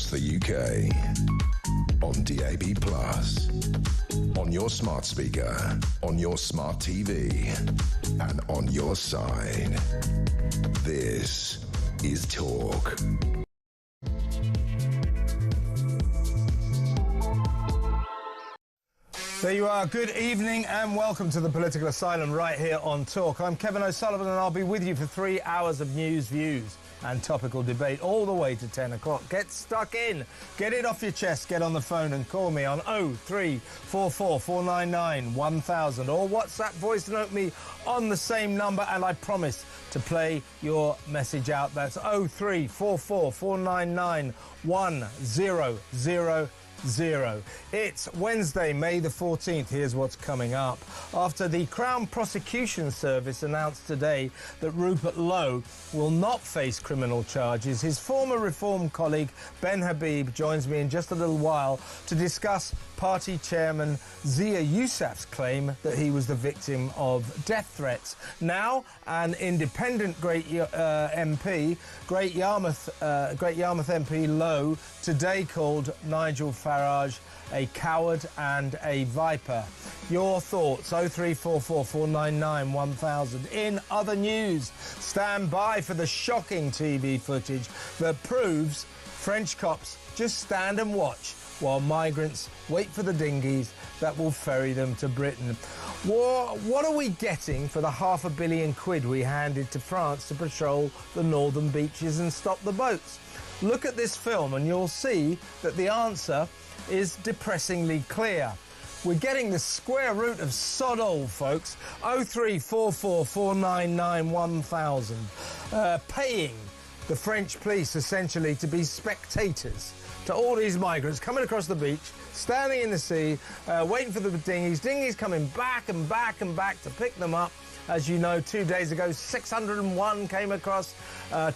across the UK. On DAB+, on your smart speaker, on your smart TV, and on your side. This is Talk. There you are. Good evening and welcome to the Political Asylum right here on Talk. I'm Kevin O'Sullivan and I'll be with you for 3 hours of news, views and topical debate all the way to 10 o'clock. Get stuck in. Get it off your chest. Get on the phone and call me on 0344 499 1000 or WhatsApp voice note me on the same number and I promise to play your message out. That's 0344 499 1000. It's Wednesday, May the 14th. Here's what's coming up. After the Crown Prosecution Service announced today that Rupert Lowe will not face criminal charges, his former Reform colleague Ben Habib joins me in just a little while to discuss party chairman Zia Yousaf's claim that he was the victim of death threats. Now, an independent Great Yarmouth MP Lowe today called Nigel Farage a coward and a viper. Your thoughts, 0344 499 1000. In other news, stand by for the shocking TV footage that proves French cops just stand and watch while migrants wait for the dinghies that will ferry them to Britain. What are we getting for the £500 million we handed to France to patrol the northern beaches and stop the boats? Look at this film and you'll see that the answer is depressingly clear. We're getting the square root of sod all, folks. 0344 499 1000. Paying the French police essentially to be spectators to all these migrants coming across the beach, standing in the sea, waiting for the dinghies coming back and back and back to pick them up. As you know, 2 days ago, 601 came across,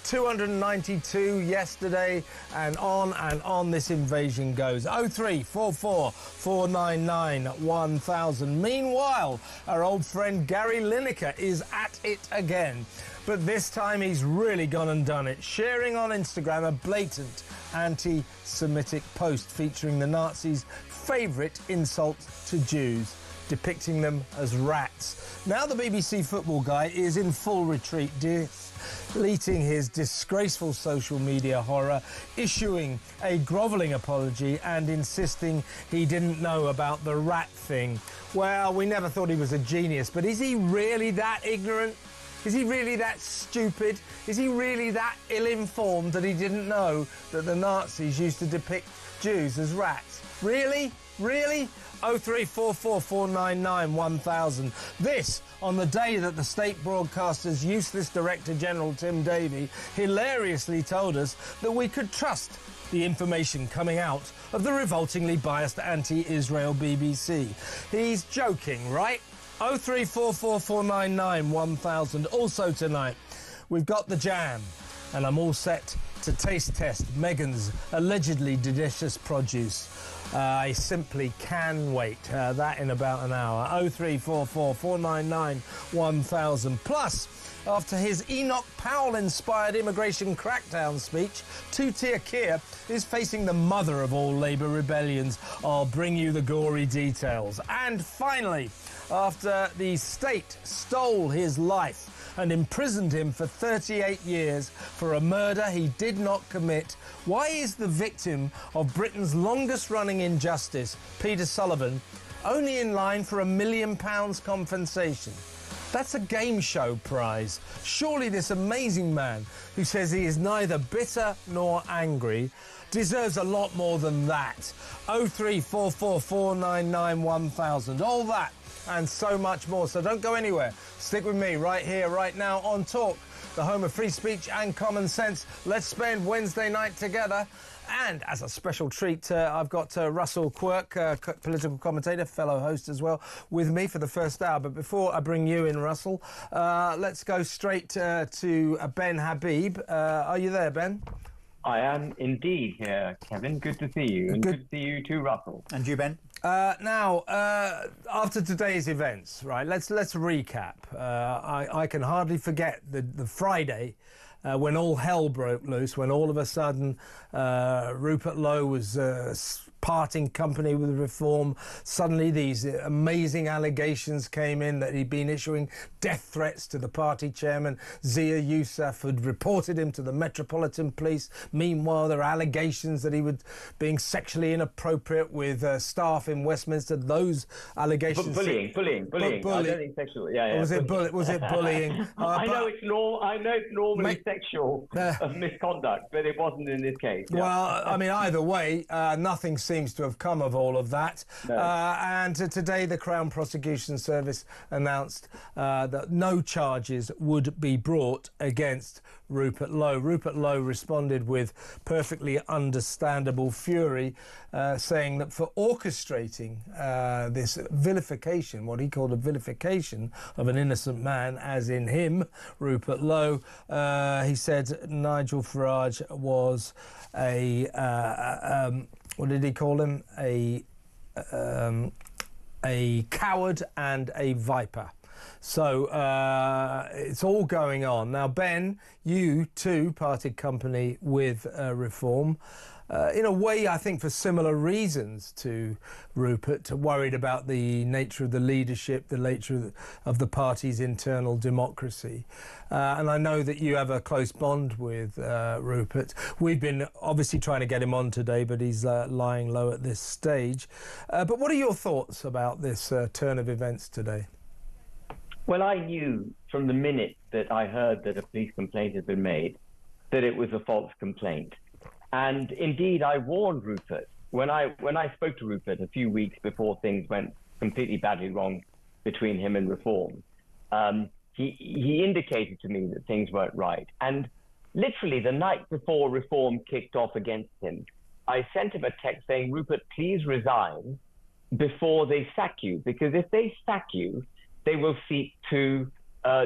292 yesterday, and on this invasion goes. 0344 499 1000. Meanwhile, our old friend Gary Lineker is at it again. But this time he's really gone and done it, sharing on Instagram a blatant anti-Semitic post featuring the Nazis' favourite insult to Jews, depicting them as rats. Now the BBC football guy is in full retreat, deleting his disgraceful social media horror, issuing a grovelling apology and insisting he didn't know about the rat thing. Well, we never thought he was a genius, but is he really that ignorant? Is he really that stupid? Is he really that ill-informed that he didn't know that the Nazis used to depict Jews as rats? Really? Really? 0344 499 1000. This on the day that the state broadcaster's useless Director General Tim Davie hilariously told us that we could trust the information coming out of the revoltingly biased anti-Israel BBC. He's joking, right? 0344 499 1000. Also tonight, we've got the jam, and I'm all set to taste test Meghan's allegedly delicious produce. I simply can wait. That in about an hour. 0344 499 1000. Plus, after his Enoch Powell-inspired immigration crackdown speech, Two-Tier Keir is facing the mother of all Labour rebellions. I'll bring you the gory details. And finally, after the state stole his life and imprisoned him for 38 years for a murder he did not commit, why is the victim of Britain's longest-running injustice, Peter Sullivan, only in line for £1 million compensation? That's a game show prize. Surely this amazing man, who says he is neither bitter nor angry, deserves a lot more than that. 0344 499 1000. All that and so much more. So don't go anywhere. Stick with me right here, right now on Talk, the home of free speech and common sense. Let's spend Wednesday night together. And as a special treat, I've got Russell Quirk, political commentator, fellow host as well, with me for the first hour. But before I bring you in, Russell, let's go straight to Ben Habib. Are you there, Ben? I am indeed here, Kevin. Good to see you. And good to see you too, Russell. And you, Ben? Now, after today's events, right, let's recap. I can hardly forget the Friday when all hell broke loose, when all of a sudden Rupert Lowe was parting company with Reform. Suddenly these amazing allegations came in that he'd been issuing death threats to the party chairman. Zia Youssef had reported him to the Metropolitan Police. Meanwhile, there are allegations that he was being sexually inappropriate with staff in Westminster. Those allegations... Bullying. I don't think sexual. Yeah. Was it bullying? I know it's normally sexual misconduct, but it wasn't in this case. Yeah. Well, I mean, either way, nothing seems to have come of all of that. No. And today, the Crown Prosecution Service announced that no charges would be brought against Rupert Lowe. Rupert Lowe responded with perfectly understandable fury, saying that for orchestrating this vilification, what he called a vilification of an innocent man, as in him, Rupert Lowe, he said Nigel Farage was what did he call him? A coward and a viper. So it's all going on. Now, Ben, you too parted company with Reform. In a way, I think for similar reasons to Rupert, worried about the nature of the leadership, the nature of the party's internal democracy. And I know that you have a close bond with Rupert. We've been obviously trying to get him on today, but he's lying low at this stage. But what are your thoughts about this turn of events today? Well, I knew from the minute that I heard that a police complaint had been made that it was a false complaint. And indeed, I warned Rupert when I spoke to Rupert a few weeks before things went completely badly wrong between him and Reform. He indicated to me that things weren't right. And literally the night before Reform kicked off against him, I sent him a text saying, Rupert, please resign before they sack you, because if they sack you, they will seek to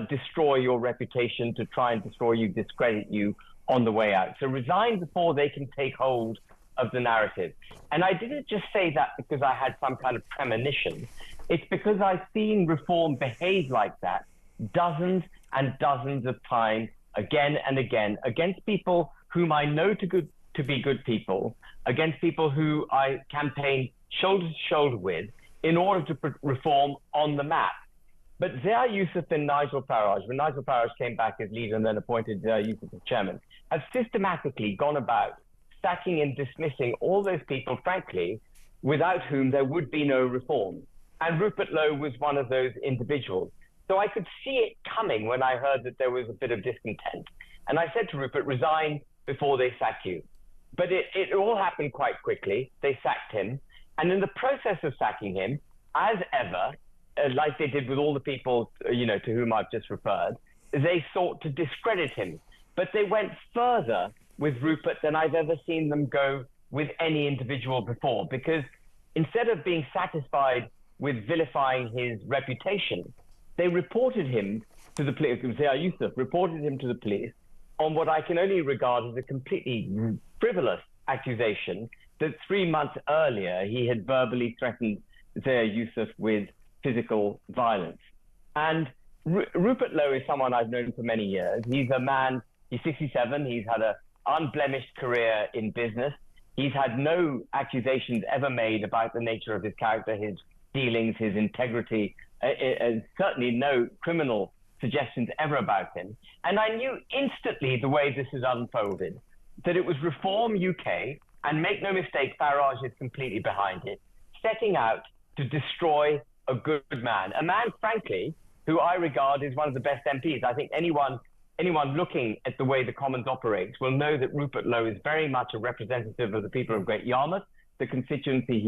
destroy your reputation, to try and destroy you, discredit you on the way out. So resign before they can take hold of the narrative. And I didn't just say that because I had some kind of premonition. It's because I've seen Reform behave like that dozens and dozens of times, again and again, against people whom I know to be good people, against people who I campaign shoulder to shoulder with in order to put Reform on the map. But Zia Youssef and Nigel Farage, when Nigel Farage came back as leader and then appointed Zia Youssef as chairman, have systematically gone about sacking and dismissing all those people, frankly, without whom there would be no reform. And Rupert Lowe was one of those individuals. So I could see it coming when I heard that there was a bit of discontent. And I said to Rupert, resign before they sack you. But it all happened quite quickly. They sacked him. And in the process of sacking him, as ever, like they did with all the people, to whom I've just referred, they sought to discredit him. But they went further with Rupert than I've ever seen them go with any individual before, because instead of being satisfied with vilifying his reputation, they reported him to the police. Zia Youssef reported him to the police on what I can only regard as a completely frivolous accusation that 3 months earlier he had verbally threatened Zia Youssef with physical violence. And Rupert Lowe is someone I've known for many years. He's a man, he's 67, he's had an unblemished career in business. He's had no accusations ever made about the nature of his character, his dealings, his integrity, and certainly no criminal suggestions ever about him. And I knew instantly the way this has unfolded, that it was Reform UK, and make no mistake, Farage is completely behind it, setting out to destroy a good man, a man, frankly, who I regard as one of the best MPs. I think anyone looking at the way the Commons operates will know that Rupert Lowe is very much a representative of the people of Great Yarmouth, the constituency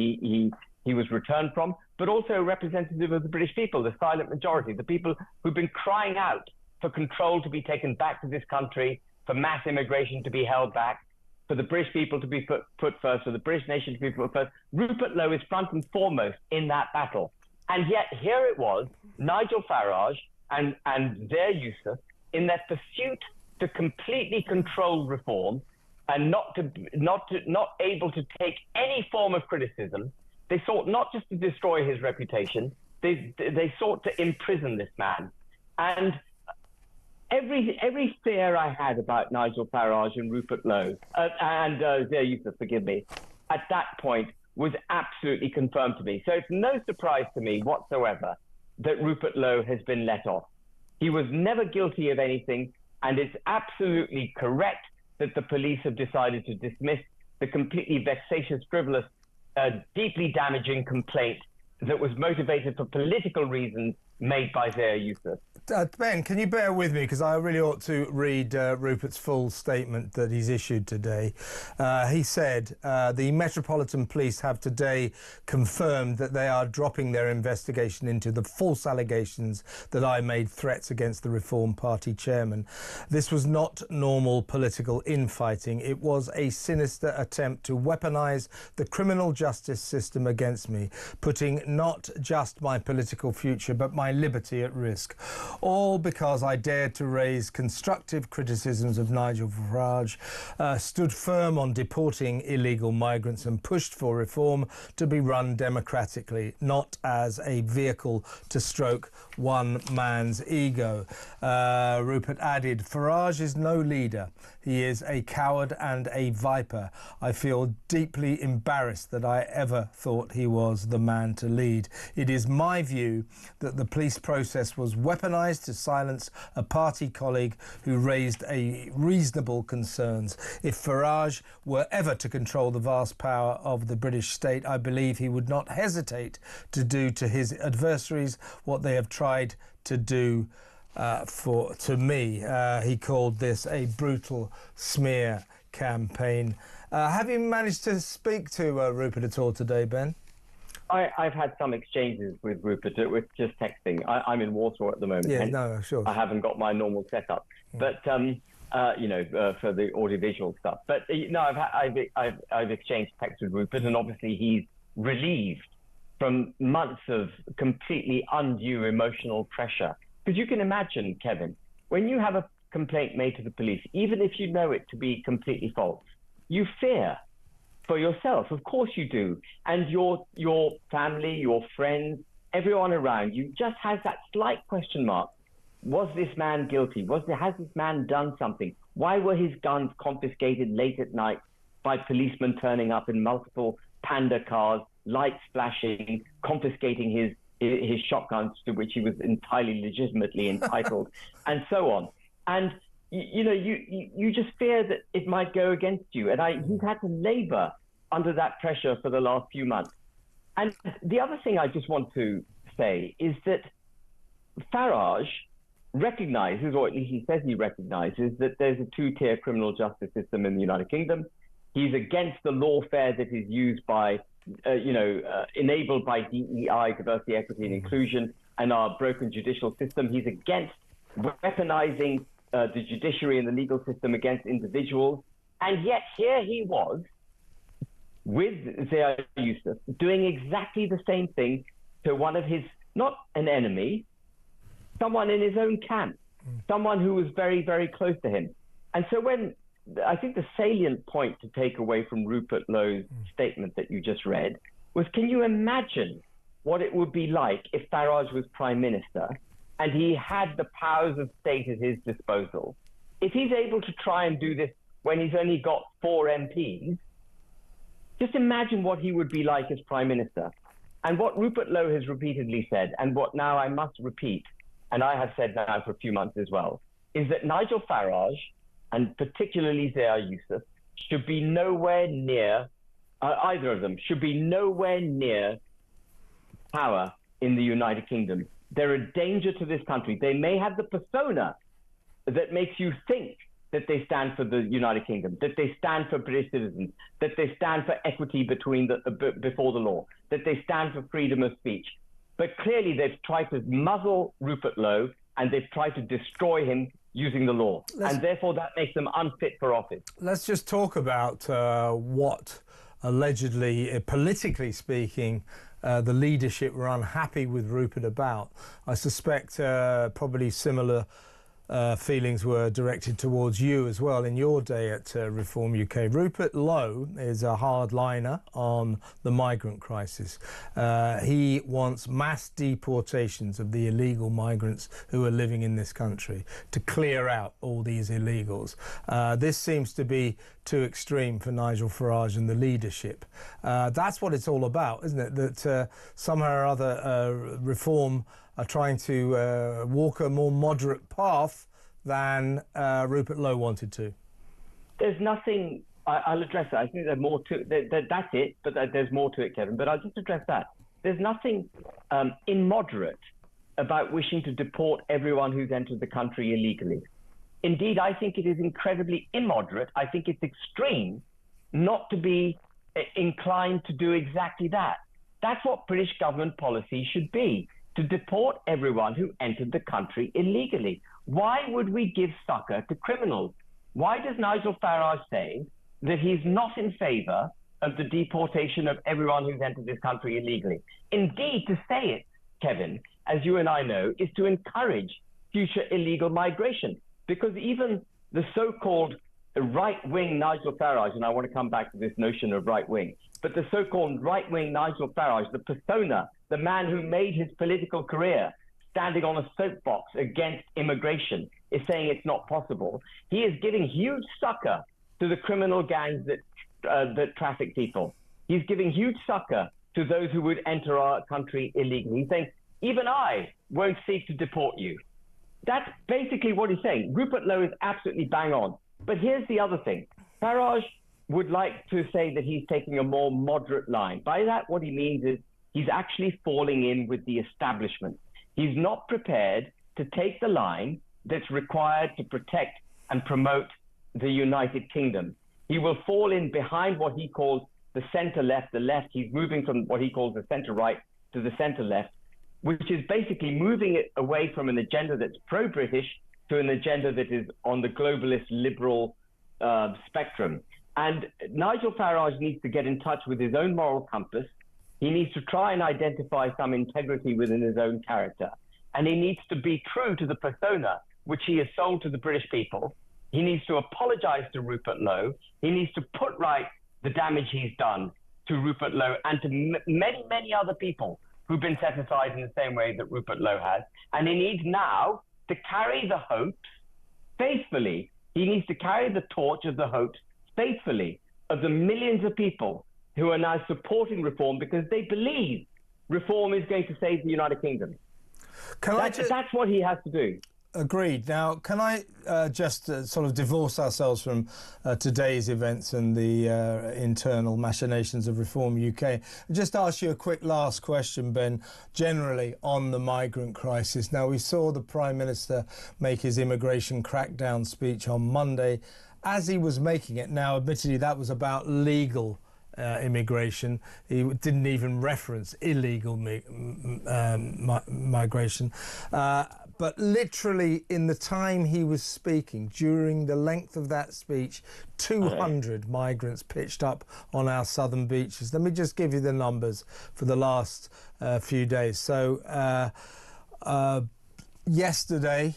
he was returned from, but also a representative of the British people, the silent majority, the people who've been crying out for control to be taken back to this country, for mass immigration to be held back, for the British people to be put first, for the British nation to be put first. Rupert Lowe is front and foremost in that battle. And yet here it was, Nigel Farage and Zia Youssef, in their pursuit to completely control Reform and not able to take any form of criticism, they sought not just to destroy his reputation, they sought to imprison this man. And every fear I had about Nigel Farage and Rupert Lowe and Zair Youssef, forgive me, at that point was absolutely confirmed to me. So it's no surprise to me whatsoever that Rupert Lowe has been let off. He was never guilty of anything, and it's absolutely correct that the police have decided to dismiss the completely vexatious, frivolous, deeply damaging complaint that was motivated for political reasons made by Zair Youssef. Ben, can you bear with me, because I really ought to read Rupert's full statement that he's issued today. He said, the Metropolitan Police have today confirmed that they are dropping their investigation into the false allegations that I made threats against the Reform Party chairman. This was not normal political infighting. It was a sinister attempt to weaponise the criminal justice system against me, putting not just my political future but my liberty at risk. All because I dared to raise constructive criticisms of Nigel Farage, stood firm on deporting illegal migrants and pushed for reform to be run democratically, not as a vehicle to stroke one man's ego. Rupert added, Farage is no leader. He is a coward and a viper. I feel deeply embarrassed that I ever thought he was the man to lead. It is my view that the police process was weaponised to silence a party colleague who raised a reasonable concerns. If Farage were ever to control the vast power of the British state, I believe he would not hesitate to do to his adversaries what they have tried to do to me. He called this a brutal smear campaign. Have you managed to speak to Rupert at all today, Ben? I've had some exchanges with Rupert. With just texting. I'm in Warsaw at the moment. Yeah, no, sure. I haven't got my normal setup, but you know, for the audiovisual stuff. But no, I've exchanged texts with Rupert, and obviously he's relieved from months of completely undue emotional pressure. Because you can imagine, Kevin, when you have a complaint made to the police, even if you know it to be completely false, you fear for yourself. This you do. And your family, your friends, everyone around you just has that slight question mark. Was this man guilty? Has this man done something? Why were his guns confiscated late at night by policemen turning up in multiple Panda cars, lights flashing, confiscating his shotguns, to which he was entirely legitimately entitled, and so on. And you know, you just fear that it might go against you. And he's had to labour under that pressure for the last few months. And the other thing I just want to say is that Farage recognises, or at least he says he recognises, that there's a two-tier criminal justice system in the United Kingdom. He's against the lawfare that is used by enabled by DEI, diversity, equity and inclusion, and our broken judicial system. He's against weaponizing the judiciary and the legal system against individuals. And yet here he was with Zair Youssef doing exactly the same thing to one of his, not an enemy, someone in his own camp, someone who was very, very close to him. And so when I think the salient point to take away from Rupert Lowe's statement that you just read was, can you imagine what it would be like if Farage was Prime Minister and he had the powers of state at his disposal? If he's able to try and do this when he's only got 4 MPs, just imagine what he would be like as Prime Minister. And what Rupert Lowe has repeatedly said, and what now I must repeat, and I have said now for a few months as well, is that Nigel Farage, and particularly Zair Youssef, should be nowhere near, either of them, should be nowhere near power in the United Kingdom. They're a danger to this country. They may have the persona that makes you think that they stand for the United Kingdom, that they stand for British citizens, that they stand for equity before the law, that they stand for freedom of speech. But clearly they've tried to muzzle Rupert Lowe, and they've tried to destroy him using the law, and therefore that makes them unfit for office. Let's just talk about what allegedly, politically speaking, the leadership were unhappy with Rupert about. I suspect probably similar feelings were directed towards you as well in your day at Reform UK. Rupert Lowe is a hardliner on the migrant crisis. He wants mass deportations of the illegal migrants who are living in this country to clear out all these illegals. This seems to be too extreme for Nigel Farage and the leadership. That's what it's all about, isn't it? That somehow or other Reform are trying to walk a more moderate path than Rupert Lowe wanted to. There's nothing, I'll address that. I think there's more to it. That's it, but there's more to it, Kevin. But I'll just address that. There's nothing immoderate about wishing to deport everyone who's entered the country illegally. Indeed, I think it is incredibly immoderate. I think it's extreme not to be inclined to do exactly that. That's what British government policy should be, to deport everyone who entered the country illegally. Why would we give succor to criminals? Why does Nigel Farage say that he's not in favour of the deportation of everyone who's entered this country illegally? Indeed, to say it, Kevin, as you and I know, is to encourage future illegal migration. Because even the so-called right-wing Nigel Farage, and I want to come back to this notion of right-wing, but the so-called right-wing Nigel Farage, the persona, the man who made his political career standing on a soapbox against immigration, is saying it's not possible. He is giving huge succor to the criminal gangs that traffic people. He's giving huge succor to those who would enter our country illegally. He's saying, even I won't seek to deport you. That's basically what he's saying. Rupert Lowe is absolutely bang on. But here's the other thing. Farage would like to say that he's taking a more moderate line. By that, what he means is he's actually falling in with the establishment. He's not prepared to take the line that's required to protect and promote the United Kingdom. He will fall in behind what he calls the centre-left, the left. He's moving from what he calls the centre-right to the centre-left, which is basically moving it away from an agenda that's pro-British to an agenda that is on the globalist liberal spectrum. And Nigel Farage needs to get in touch with his own moral compass. He needs to try and identify some integrity within his own character. And he needs to be true to the persona which he has sold to the British people. He needs to apologize to Rupert Lowe. He needs to put right the damage he's done to Rupert Lowe and to many, many other people who've been set aside in the same way that Rupert Lowe has. And he needs now to carry the hopes faithfully. He needs to carry the torch of the hopes faithfully of the millions of people who are now supporting reform because they believe reform is going to save the United Kingdom. That's what he has to do. Agreed. Now, can I just sort of divorce ourselves from today's events and the internal machinations of Reform UK? And just ask you a quick last question, Ben, generally on the migrant crisis. Now, we saw the Prime Minister make his immigration crackdown speech on Monday. As he was making it, now, admittedly, that was about legal immigration. He didn't even reference illegal migration. But literally in the time he was speaking, during the length of that speech, 200 migrants pitched up on our southern beaches. Let me just give you the numbers for the last few days. So yesterday,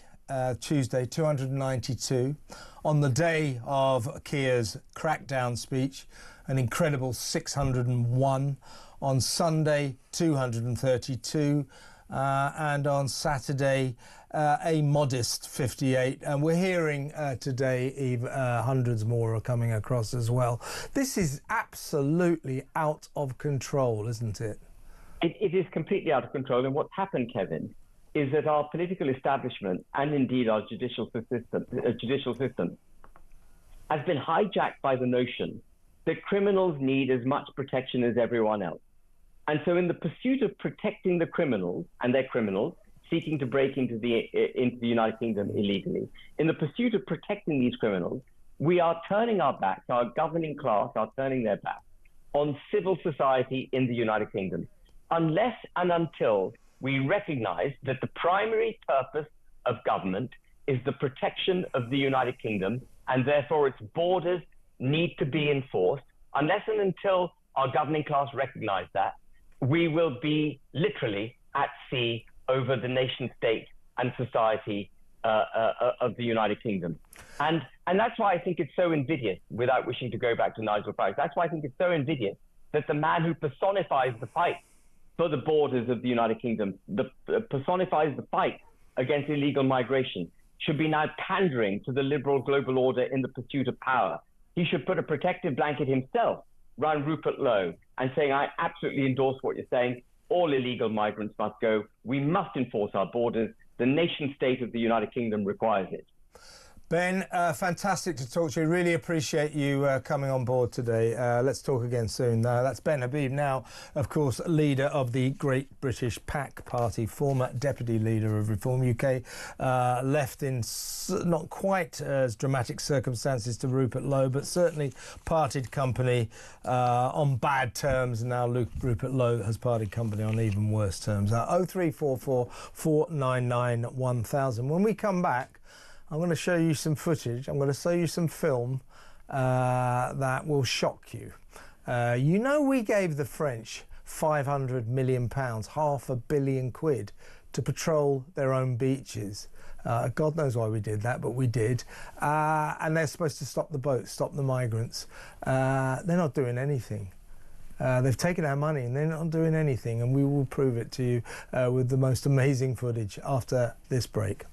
Tuesday, 292. On the day of Keir's crackdown speech, an incredible 601. On Sunday, 232. And on Saturday, a modest 58. And we're hearing today even hundreds more are coming across as well. This is absolutely out of control, isn't it? It is completely out of control. And what's happened, Kevin, is that our political establishment and indeed our judicial system has been hijacked by the notion that criminals need as much protection as everyone else. And so in the pursuit of protecting the criminals, and they're criminals, seeking to break into the United Kingdom illegally, in the pursuit of protecting these criminals, we are turning our backs, our governing class are turning their backs on civil society in the United Kingdom, unless and until we recognize that the primary purpose of government is the protection of the United Kingdom, and therefore its borders need to be enforced. Unless and until our governing class recognize that, we will be literally at sea over the nation state and society of the United Kingdom. And that's why I think it's so invidious, without wishing to go back to Nigel Farage, that's why I think it's so invidious that the man who personifies the fight for the borders of the United Kingdom, personifies the fight against illegal migration, should be now pandering to the liberal global order in the pursuit of power. He should put a protective blanket himself around Rupert Lowe and saying, I absolutely endorse what you're saying. All illegal migrants must go. We must enforce our borders. The nation state of the United Kingdom requires it. Ben, fantastic to talk to you. Really appreciate you coming on board today. Let's talk again soon. That's Ben Habib, now, of course, leader of the Great British PAC Party, former deputy leader of Reform UK, left in not quite as dramatic circumstances to Rupert Lowe, but certainly parted company on bad terms. And now Rupert Lowe has parted company on even worse terms. 0344 499 1000. When we come back, I'm going to show you some footage. I'm going to show you some film that will shock you. You know, we gave the French £500 million, £500 million, to patrol their own beaches. God knows why we did that, but we did. And they're supposed to stop the boats, stop the migrants. They're not doing anything. They've taken our money and they're not doing anything. And we will prove it to you with the most amazing footage after this break.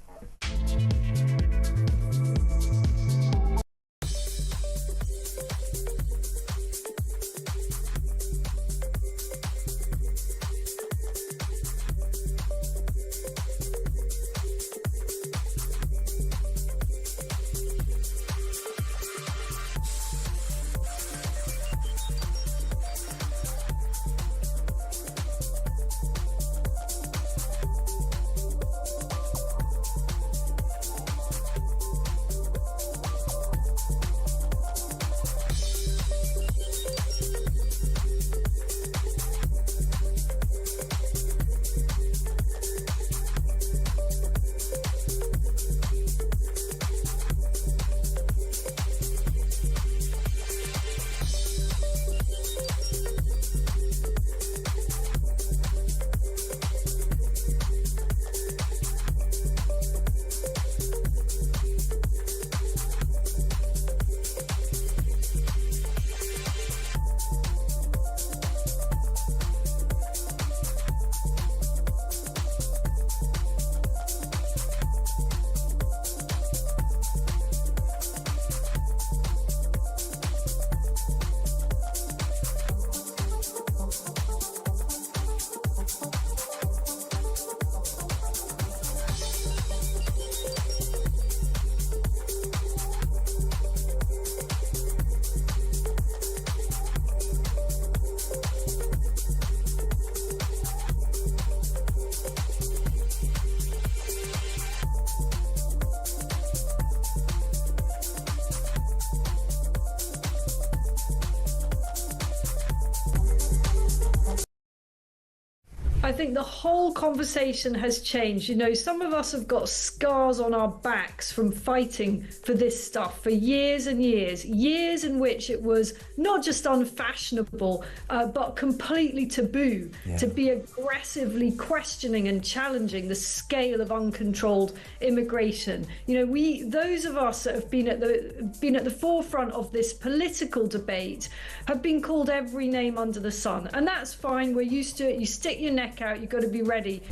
I think the whole conversation has changed. You know, some of us have got scars on our backs from fighting for this stuff for years and years, years in which it was not just unfashionable, but completely taboo to be aggressively questioning and challenging the scale of uncontrolled immigration. You know, those of us that have been at the forefront of this political debate have been called every name under the sun, and that's fine. We're used to it. You stick your neck out, you've got to be ready.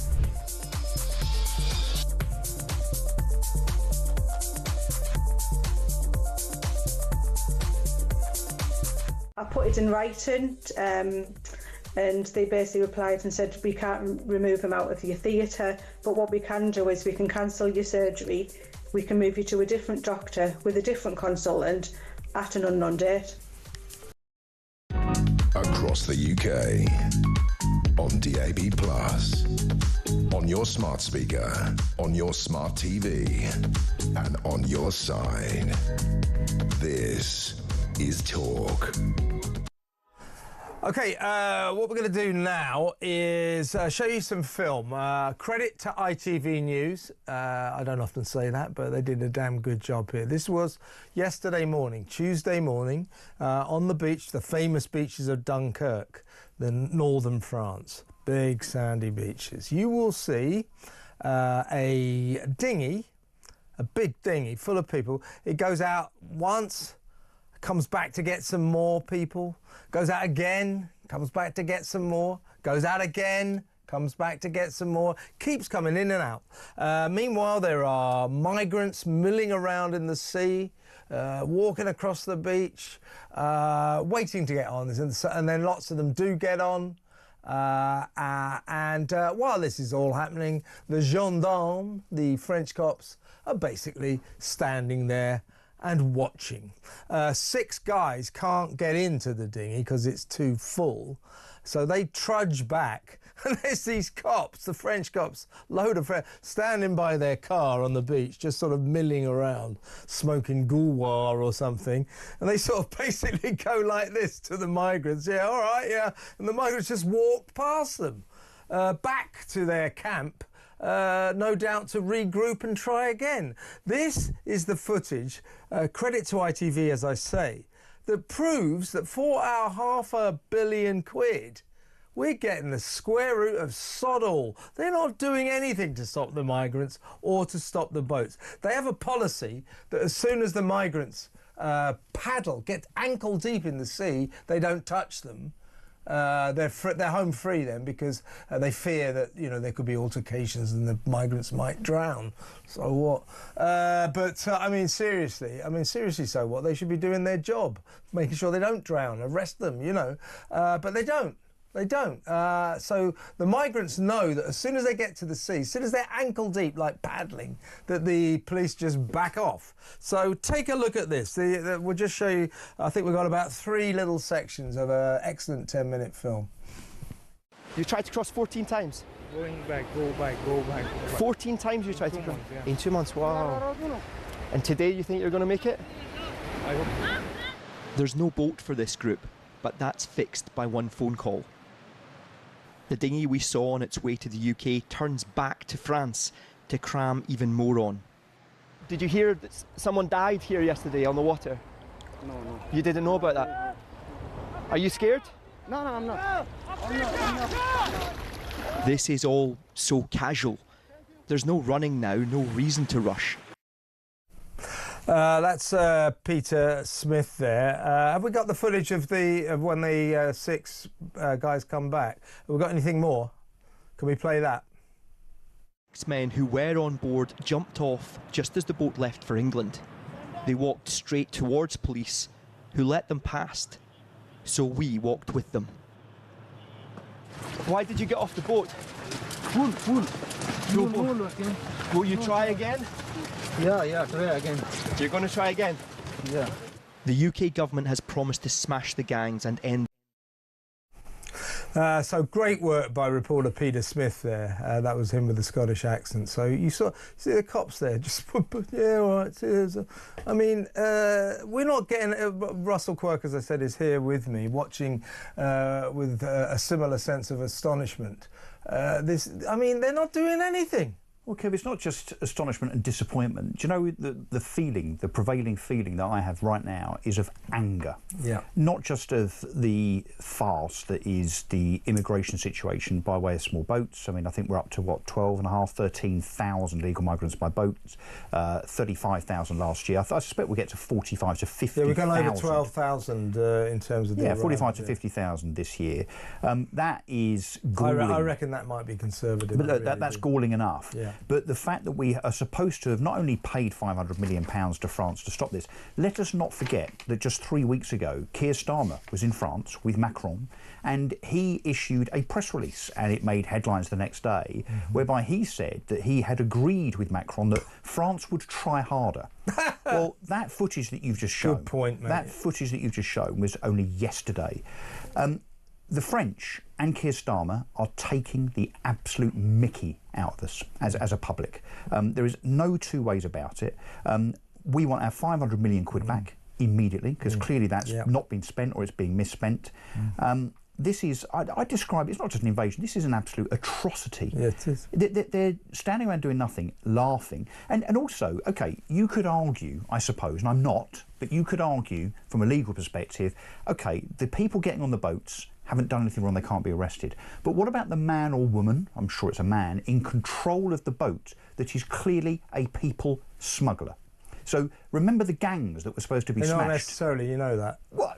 I put it in writing, and they basically replied and said, we can't remove him out of your theatre, but what we can do is we can cancel your surgery, we can move you to a different doctor with a different consultant at an unknown date. Across the UK, on DAB+, on your smart speaker, on your smart TV, and on your side. This is Talk. Okay, what we're going to do now is show you some film. Credit to ITV News. I don't often say that, but they did a damn good job here. This was yesterday morning, Tuesday morning, on the beach, the famous beaches of Dunkirk, the northern France, big sandy beaches. You will see a dinghy a big dinghy full of people. It goes out once, comes back to get some more people, goes out again, comes back to get some more, goes out again, comes back to get some more, keeps coming in and out. Meanwhile, there are migrants milling around in the sea, walking across the beach, waiting to get on, and then lots of them do get on. While this is all happening, the gendarmes, the French cops, are basically standing there and watching. 6 guys can't get into the dinghy because it's too full, so they trudge back. And there's these cops, the French cops, load of French, standing by their car on the beach, just sort of milling around, smoking gouloir or something. And they sort of basically go like this to the migrants. Yeah, all right, yeah. And the migrants just walk past them, back to their camp, no doubt to regroup and try again. This is the footage, credit to ITV, as I say, that proves that for our £500 million, we're getting the square root of sod all. They're not doing anything to stop the migrants or to stop the boats. They have a policy that as soon as the migrants paddle, get ankle deep in the sea, they don't touch them. They're home free then, because they fear that, you know, there could be altercations and the migrants might drown. So what? I mean, seriously, so what? They should be doing their job, making sure they don't drown, arrest them, you know. But they don't. They don't. So the migrants know that as soon as they get to the sea, as soon as they're ankle deep, like paddling, that the police just back off. So take a look at this. We'll just show you, I think we've got about 3 little sections of an excellent 10-minute film. You tried to cross 14 times? Going back, go back, go back. 14 times you tried to cross? In 2 months, wow. And today you think you're going to make it? I hope so. There's no boat for this group, but that's fixed by one phone call. The dinghy we saw on its way to the UK turns back to France to cram even more on. Did you hear that someone died here yesterday on the water? No. You didn't know about that? Are you scared? No, I'm not. I'm not. This is all so casual. There's no running now, no reason to rush. That's Peter Smith there. Have we got the footage of when the 6 guys come back? Have we got anything more? Can we play that? 6 men who were on board jumped off just as the boat left for England. They walked straight towards police, who let them past. So we walked with them. Why did you get off the boat? Full. Will you try again? Yeah, try again. You're going to try again? Yeah. The UK government has promised to smash the gangs and end. So great work by reporter Peter Smith there. That was him with the Scottish accent. So you see the cops there, just yeah, all right. Cheers. I mean, we're not getting. Russell Quirk, as I said, is here with me, watching with a similar sense of astonishment. I mean, they're not doing anything. Well, Kev, it's not just astonishment and disappointment. Do you know the feeling, the prevailing feeling that I have right now is of anger. Yeah. Not just of the farce that is the immigration situation by way of small boats. I mean, I think we're up to, what, 12,500, 13,000 legal migrants by boats, 35,000 last year. I suspect we'll get to 45 to 50,000. Yeah, we're going over 12,000 in terms of the 45 to 50,000 this year. That is galling. I reckon that might be conservative. But that's galling enough. Yeah. But the fact that we are supposed to have not only paid £500 million to France to stop this, let us not forget that just 3 weeks ago, Keir Starmer was in France with Macron, and he issued a press release, and it made headlines the next day, whereby he said that he had agreed with Macron that France would try harder. Well, that footage that you've just shown, good point, mate. That footage that you've just shown was only yesterday. The French and Keir Starmer are taking the absolute mickey out of us as a public. There is no 2 ways about it. We want our £500 million back immediately, because clearly that's not been spent, or it's being misspent. This is, I describe it, it's not just an invasion, this is an absolute atrocity. Yeah, it is. They're standing around doing nothing, laughing. And also, OK, you could argue, I suppose, and I'm not, but you could argue from a legal perspective, OK, the people getting on the boats haven't done anything wrong, they can't be arrested. But what about the man or woman, I'm sure it's a man, in control of the boat that is clearly a people smuggler? So remember the gangs that were supposed to be smashed? Not necessarily, you know that. What?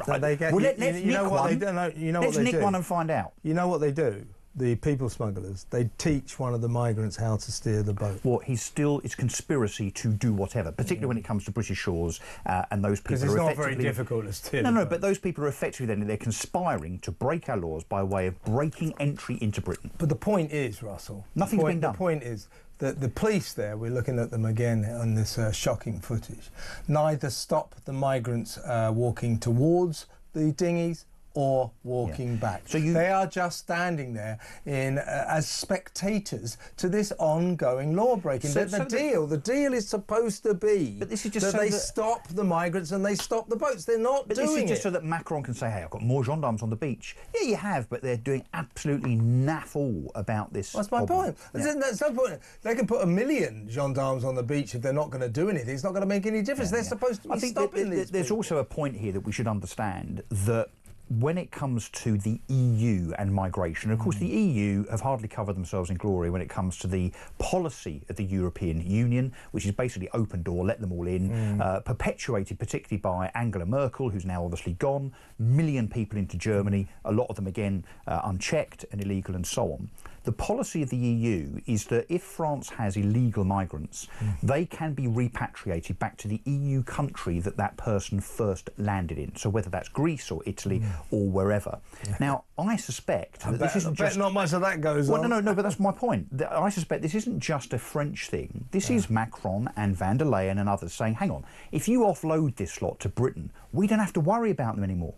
That they get, Well, you let's know nick what one. they do. No, you know Let's what they nick do. one and find out. You know what they do? The people smugglers, they teach one of the migrants how to steer the boat. Well, it's conspiracy to do whatever, particularly when it comes to British shores and those people Because it's not very difficult to steer the boat. but those people are effectively they're conspiring to break our laws by way of breaking entry into Britain. But the point is, Russell, Nothing's been done. The point is that the police there, we're looking at them again on this shocking footage, neither stop the migrants walking towards the dinghies or walking back. So they are just standing there in as spectators to this ongoing law breaking. The deal is supposed to be but this is just that so they that stop the migrants and they stop the boats. They're not doing it. This is just so that Macron can say, hey, I've got more gendarmes on the beach. Yeah, you have, but they're doing absolutely naff all about this. That's my point. That's no point. They can put 1 million gendarmes on the beach if they're not going to do anything. It's not going to make any difference. They're supposed to be stopping these There's people. also a point here that we should understand that when it comes to the EU and migration, of course the EU have hardly covered themselves in glory when it comes to the policy of the European Union, which is basically open door, let them all in, perpetuated particularly by Angela Merkel, who's now obviously gone, 1 million people into Germany, a lot of them again unchecked and illegal and so on. The policy of the EU is that if France has illegal migrants, they can be repatriated back to the EU country that that person first landed in. So whether that's Greece or Italy or wherever. Now, I suspect that this isn't just... not much of that goes on. No, but that's my point. I suspect this isn't just a French thing. This is Macron and van der Leyen and others saying, hang on, if you offload this lot to Britain, we don't have to worry about them anymore.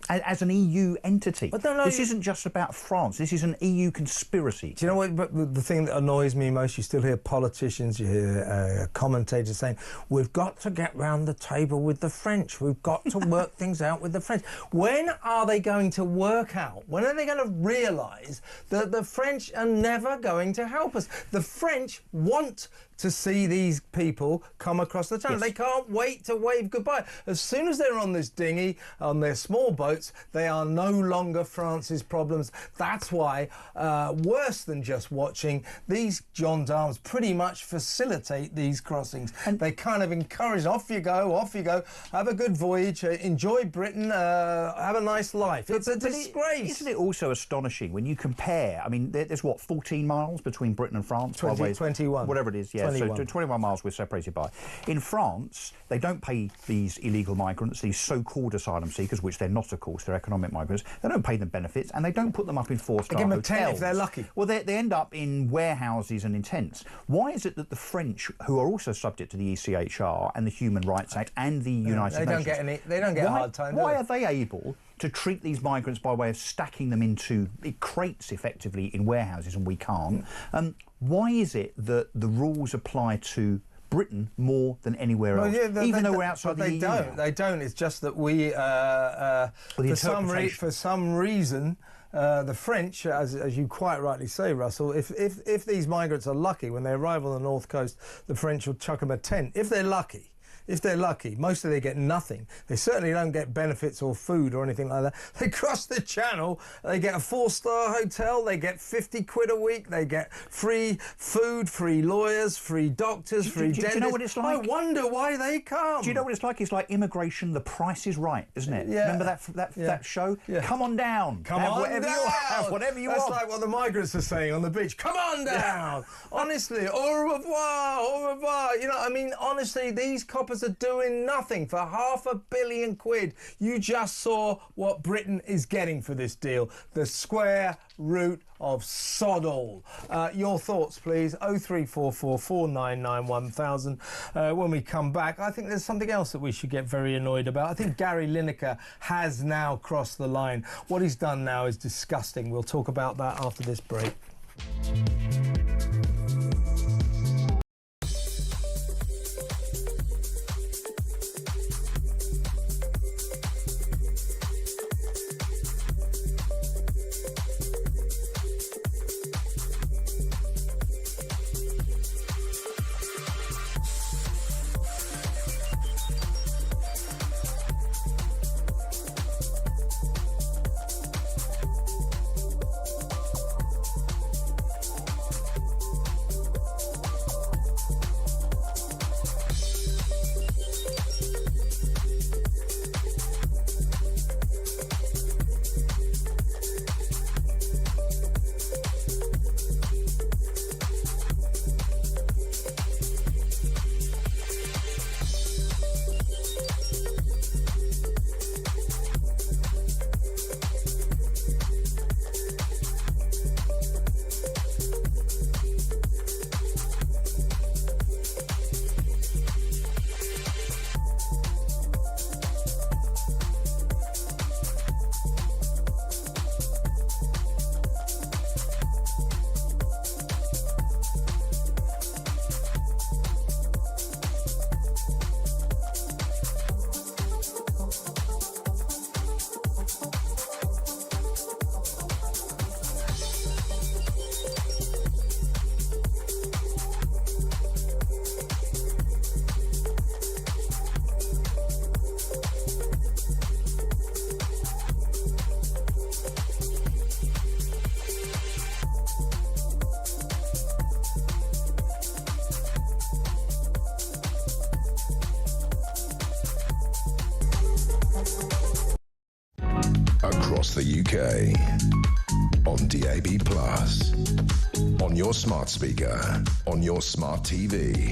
As an EU entity. But this isn't just about France. This is an EU conspiracy. Do you know what? But the thing that annoys me most, you still hear politicians, you hear commentators saying, we've got to get round the table with the French. We've got to work things out with the French. When are they going to work out? When are they going to realise that the French are never going to help us? The French want to see these people come across the channel. They can't wait to wave goodbye. As soon as they're on this dinghy, on their small boats, they are no longer France's problems. That's why, worse than just watching, these gendarmes pretty much facilitate these crossings. And they kind of encourage, off you go, have a good voyage, enjoy Britain, have a nice life. It's a disgrace. Isn't it also astonishing when you compare, I mean, there's what, 14 miles between Britain and France? 21. Whatever it is, yeah. 21. So 21 miles we're separated by. In France, they don't pay these illegal migrants, these so-called asylum seekers, which they're not, of course, they're economic migrants. They don't pay them benefits, and they don't put them up in four-star hotels. They give them a tent if they're lucky. Well, they end up in warehouses and in tents. Why is it that the French, who are also subject to the ECHR and the Human Rights Act and the United Nations... They don't get a hard time, Why are they able to treat these migrants by way of stacking them into crates, effectively, in warehouses, and we can't? Why is it that the rules apply to Britain more than anywhere else, even though we're outside the EU? They don't. It's just that we, for some reason, the French, as you quite rightly say, Russell, if these migrants are lucky, when they arrive on the north coast, the French will chuck them a tent. If they're lucky. Mostly they get nothing. They certainly don't get benefits or food or anything like that. They cross the channel, they get a 4-star hotel, they get 50 quid a week, they get free food, free lawyers, free doctors, free dentists. Do you know what it's like? I wonder why they come. Do you know what it's like? It's like immigration, The Price is Right, isn't it? Yeah. Remember that show? Yeah. Come on down. Whatever you want. That's like what the migrants are saying on the beach. Come on down. Honestly, au revoir, au revoir. You know, I mean, honestly, these coppers are doing nothing for £500 million. You just saw what Britain is getting for this deal. The square root of sod all. Your thoughts, please. 0344 499 1000. When we come back, I think there's something else that we should get very annoyed about. I think Gary Lineker has now crossed the line. What he's done now is disgusting. We'll talk about that after this break. across the UK. On DAB+, on your smart speaker, on your smart TV,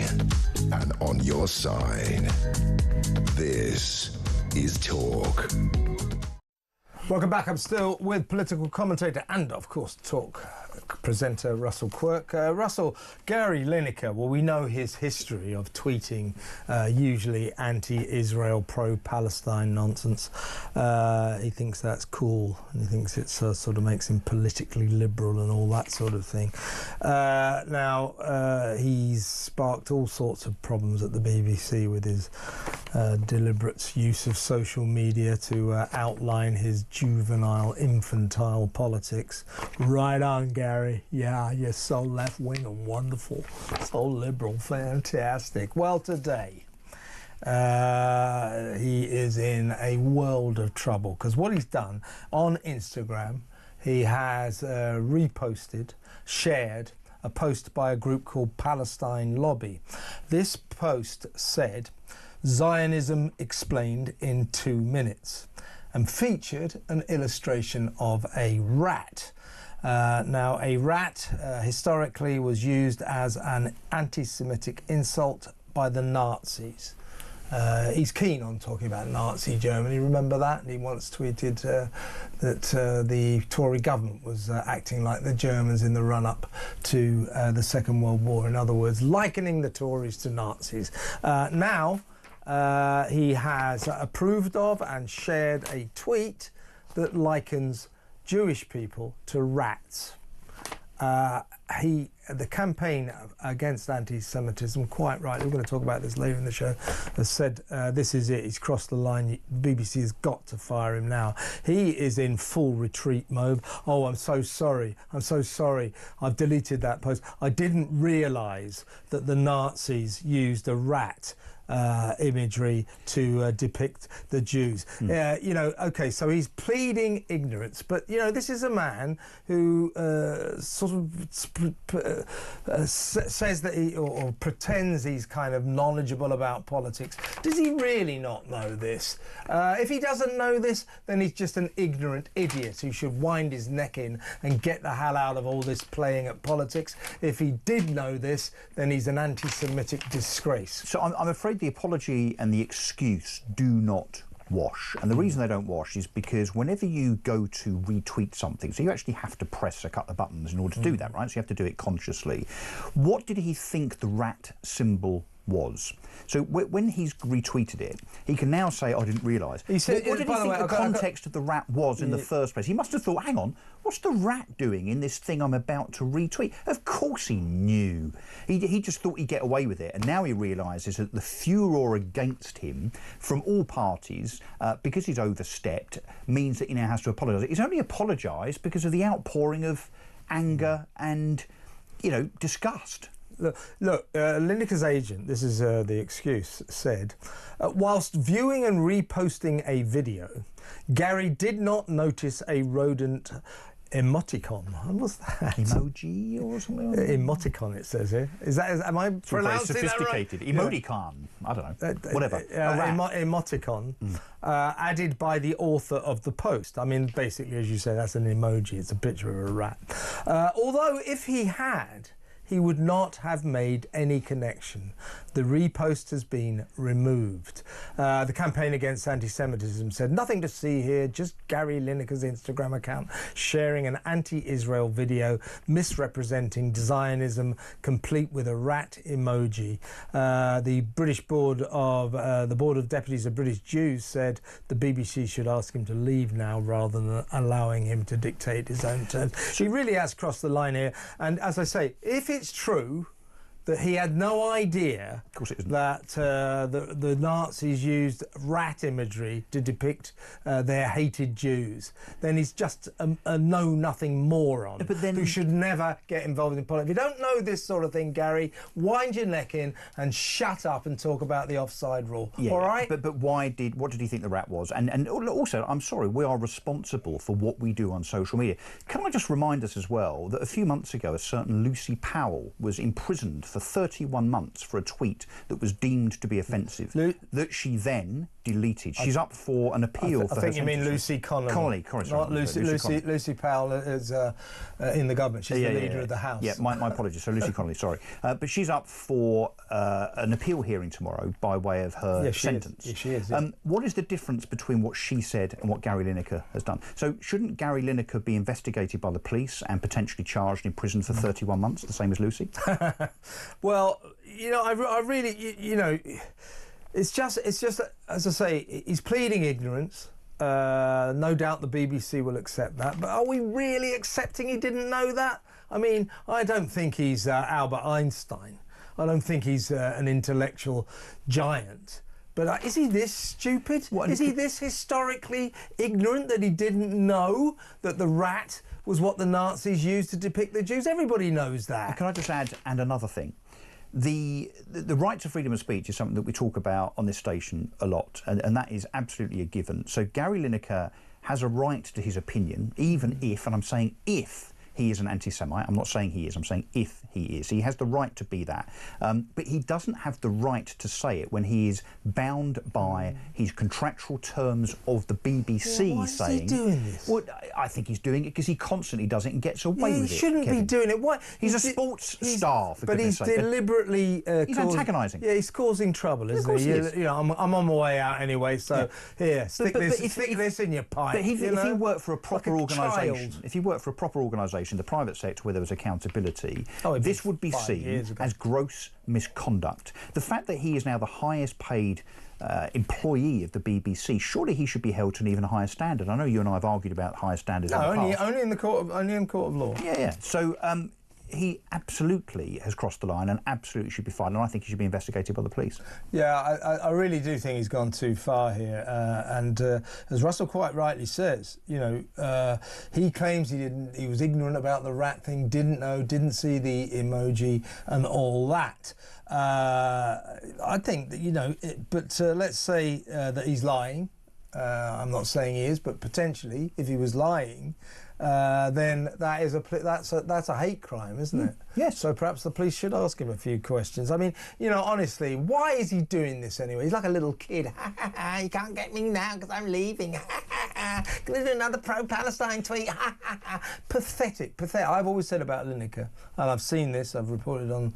and on your side. This is Talk. Welcome back. I'm still with political commentator and, of course, Talk presenter Russell Quirk. Russell, Gary Lineker, well, we know his history of tweeting usually anti-Israel, pro-Palestine nonsense. He thinks that's cool, and he thinks it sort of makes him politically liberal and all that sort of thing. Now, he's sparked all sorts of problems at the BBC with his deliberate use of social media to outline his juvenile, infantile politics. Right on, Gary. Yeah, you're so left-wing and wonderful. So liberal. Fantastic. Well, today, he is in a world of trouble because what he's done on Instagram, he has reposted, shared a post by a group called Palestine Lobby. This post said, Zionism explained in 2 minutes, and featured an illustration of a rat. Now, a rat historically was used as an anti-Semitic insult by the Nazis. He's keen on talking about Nazi Germany, remember that? And he once tweeted that the Tory government was acting like the Germans in the run-up to the Second World War. In other words, likening the Tories to Nazis. Now, he has approved of and shared a tweet that likens Jewish people to rats. The campaign against anti-Semitism, quite right, we're going to talk about this later in the show, has said this is it, he's crossed the line, the BBC has got to fire him now. He is in full retreat mode. Oh, I'm so sorry, I've deleted that post. I didn't realise that the Nazis used a rat imagery to depict the Jews. You know, okay, so he's pleading ignorance, but, you know, this is a man who sort of says that he, or pretends he's kind of knowledgeable about politics. Does he really not know this? If he doesn't know this, then he's just an ignorant idiot who should wind his neck in and get the hell out of all this playing at politics. If he did know this, then he's an anti-Semitic disgrace. So I'm afraid the apology and the excuse do not wash, and the reason they don't wash is because whenever you go to retweet something, so you actually have to press a couple of buttons in order to do that, right? So you have to do it consciously. What did he think the rat symbol was? So when he's retweeted it, he can now say, I didn't realise. What did he think the context of the rat was in the first place? He must have thought, hang on, what's the rat doing in this thing I'm about to retweet? Of course he knew. He just thought he'd get away with it, and now he realises that the furor against him from all parties, because he's overstepped, means that he now has to apologise. He's only apologised because of the outpouring of anger and, you know, disgust. Look, Lineker's agent, this is the excuse, said, whilst viewing and reposting a video, Gary did not notice a rodent emoticon. What's that? Emoji or something? Emoticon, it says here. Am I pronouncing sophisticated? That right? Emoticon. I don't know. Whatever. Emoticon added by the author of the post. I mean, basically, as you say, that's an emoji. It's a picture of a rat. Although, if he had, he would not have made any connection. The repost has been removed. The campaign against anti-Semitism said, nothing to see here, just Gary Lineker's Instagram account sharing an anti-Israel video misrepresenting Zionism, complete with a rat emoji. The Board of Deputies of British Jews said the BBC should ask him to leave now rather than allowing him to dictate his own terms. He really has crossed the line here. And as I say, if it's true that he had no idea that the Nazis used rat imagery to depict their hated Jews, then he's just a know-nothing moron who should never get involved in politics. If you don't know this sort of thing, Gary, wind your neck in and shut up and talk about the offside rule. Yeah, all right? But what did he think the rat was? And also, I'm sorry, we are responsible for what we do on social media. Can I just remind us as well that a few months ago, a certain Lucy Powell was imprisoned for 31 months for a tweet that was deemed to be offensive, that she then deleted. She's up for an appeal. I think you mean Lucy Connolly. Not Lucy Powell is in the government. She's the leader of the House. Yeah, my apologies. So Lucy Connolly, sorry. But she's up for an appeal hearing tomorrow by way of her sentence. She is. Yeah. What is the difference between what she said and what Gary Lineker has done? So shouldn't Gary Lineker be investigated by the police and potentially charged in prison for 31 months, the same as Lucy? Well, I really, it's just, as I say, he's pleading ignorance. No doubt the BBC will accept that. But are we really accepting he didn't know that? I mean, I don't think he's Albert Einstein. I don't think he's an intellectual giant. But is he this stupid? Is he this historically ignorant that he didn't know that the rat was what the Nazis used to depict the Jews? Everybody knows that. Can I just add, and another thing? The right to freedom of speech is something that we talk about on this station a lot, and that is absolutely a given. So Gary Lineker has a right to his opinion, even if, and I'm saying if, he is an anti-Semite. I'm not saying he is, I'm saying if he is. He has the right to be that. But he doesn't have the right to say it when he is bound by his contractual terms of the BBC why saying... is he doing this? Well, I think he's doing it because he constantly does it and gets away with it. He shouldn't be doing it. Why? He's a sports star, for goodness sake. But he's deliberately... he's antagonising. Yeah, he's causing trouble, isn't he? I'm on my way out anyway, so here, stick this in your pipe. But if he worked for a proper organisation, the private sector where there was accountability, this would be seen as gross misconduct. The fact that he is now the highest paid employee of the BBC, surely he should be held to an even higher standard. I know you and I have argued about higher standards. Only in the court of law. Yeah. So he absolutely has crossed the line and absolutely should be fined, and I think he should be investigated by the police. Yeah, I really do think he's gone too far here, and as Russell quite rightly says, he claims he was ignorant about the rat thing, didn't know, didn't see the emoji and all that. I think that, but let's say that he's lying. I'm not saying he is, but potentially, if he was lying, then that's a hate crime, isn't it? Yes. So perhaps the police should ask him a few questions. I mean, honestly, why is he doing this anyway? He's like a little kid. You can't get me now because I'm leaving. Gonna do another pro-Palestine tweet. Pathetic. I've always said about Lineker, and I've seen this. I've reported on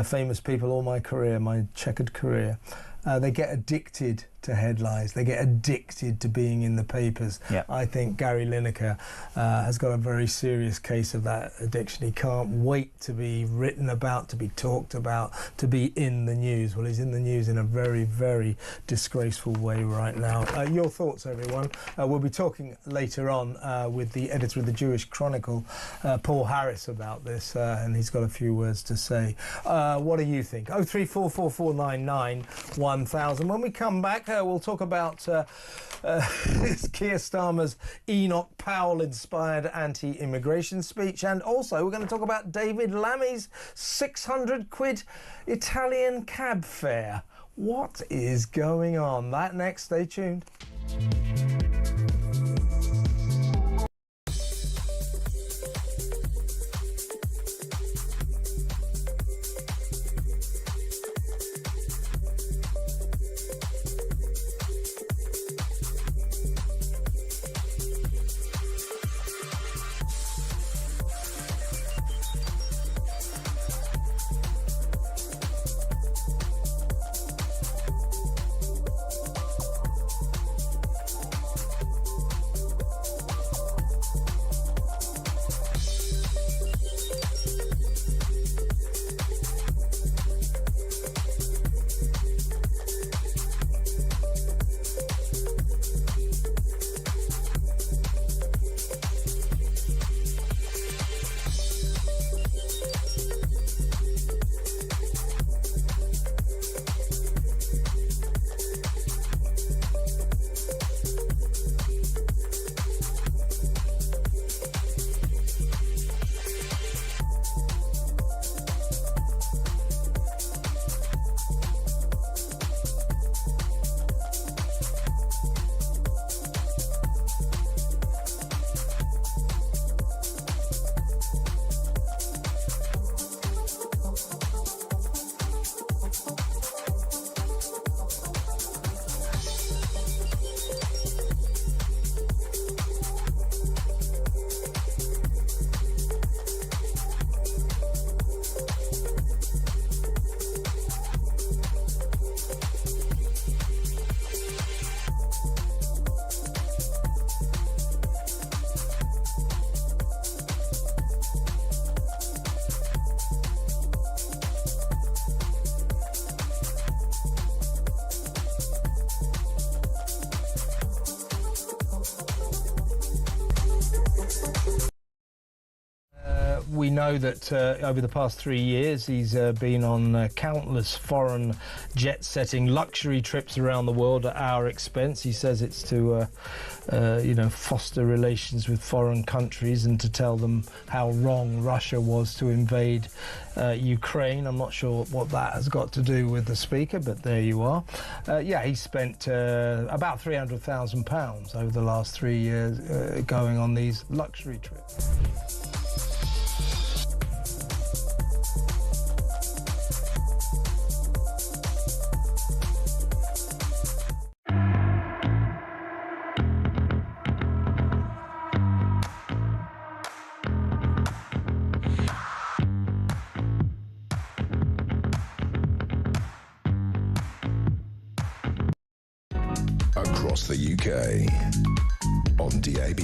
famous people all my career, my checkered career. They get addicted to headlines. They get addicted to being in the papers. Yep. I think Gary Lineker has got a very serious case of that addiction. He can't wait to be written about, to be talked about, to be in the news. Well, he's in the news in a very, very disgraceful way right now. Your thoughts, everyone. We'll be talking later on with the editor of the Jewish Chronicle, Paul Harris, about this, and he's got a few words to say. What do you think? 0344499 1000. When we come back, we'll talk about Keir Starmer's Enoch Powell-inspired anti-immigration speech, and also we're going to talk about David Lammy's 600 quid Italian cab fare. What is going on? That next. Stay tuned. We know that over the past 3 years he's been on countless foreign jet-setting luxury trips around the world at our expense. He says it's to foster relations with foreign countries and to tell them how wrong Russia was to invade Ukraine. I'm not sure what that has got to do with the Speaker, but there you are. He spent about £300,000 over the last 3 years going on these luxury trips. Across the UK, on DAB+,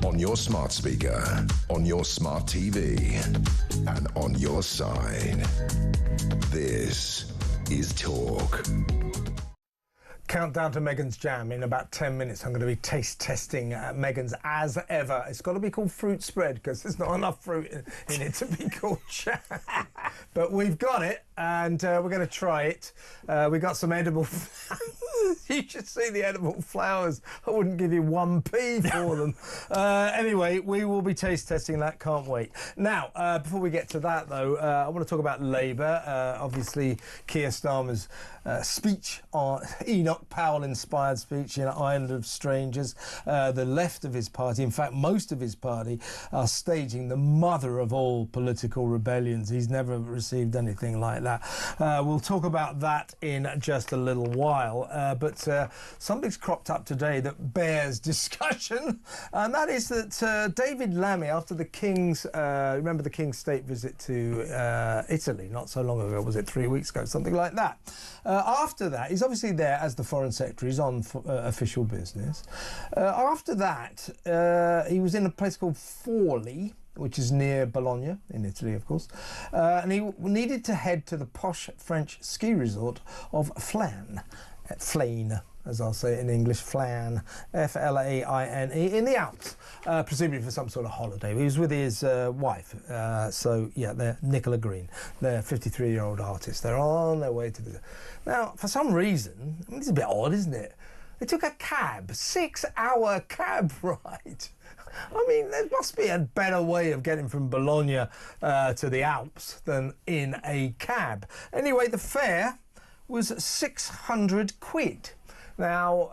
on your smart speaker, on your smart TV, and on your side. This is Talk. Countdown to Megan's Jam. In about 10 minutes I'm going to be taste testing Megan's as ever. It's got to be called fruit spread because there's not enough fruit in it to be called jam. But we've got it and we're going to try it. We got some edible you should see the edible flowers. I wouldn't give you 1p for them. Anyway, we will be taste testing that. Can't wait. Now, before we get to that though, I want to talk about Labour. Obviously Keir Starmer's speech, Enoch Powell-inspired speech in Island of Strangers. The left of his party, in fact most of his party, are staging the mother of all political rebellions. He's never received anything like that. We'll talk about that in just a little while, but something's cropped up today that bears discussion, and that is that David Lammy, after the King's, remember the King's state visit to Italy not so long ago, was it 3 weeks ago, something like that. After that, he's obviously there as the Foreign Secretary, he's on official business. After that, he was in a place called Forlì, which is near Bologna, in Italy, of course, and he needed to head to the posh French ski resort of Flaine, as I'll say it in English, Flaine, F-L-A-I-N-E, in the Alps, presumably for some sort of holiday. He was with his wife, they're Nicola Green, they're a 53-year-old artist. They're on their way to the... Now, for some reason, I mean, it's a bit odd, isn't it? They took a cab, 6-hour cab ride. I mean, there must be a better way of getting from Bologna to the Alps than in a cab. Anyway, the fare was 600 quid. Now,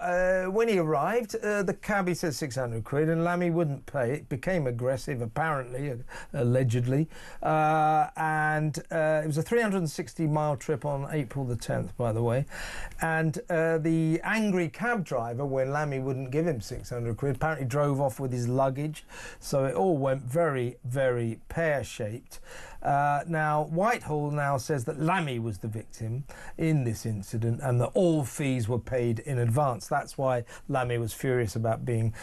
when he arrived, the cabbie said 600 quid and Lammy wouldn't pay. It became aggressive, apparently, allegedly. And it was a 360-mile trip on April the 10th, by the way. And the angry cab driver, when Lammy wouldn't give him 600 quid, apparently drove off with his luggage. So it all went very, very pear-shaped. Now, Whitehall now says that Lammy was the victim in this incident and that all fees were paid in advance. That's why Lammy was furious about being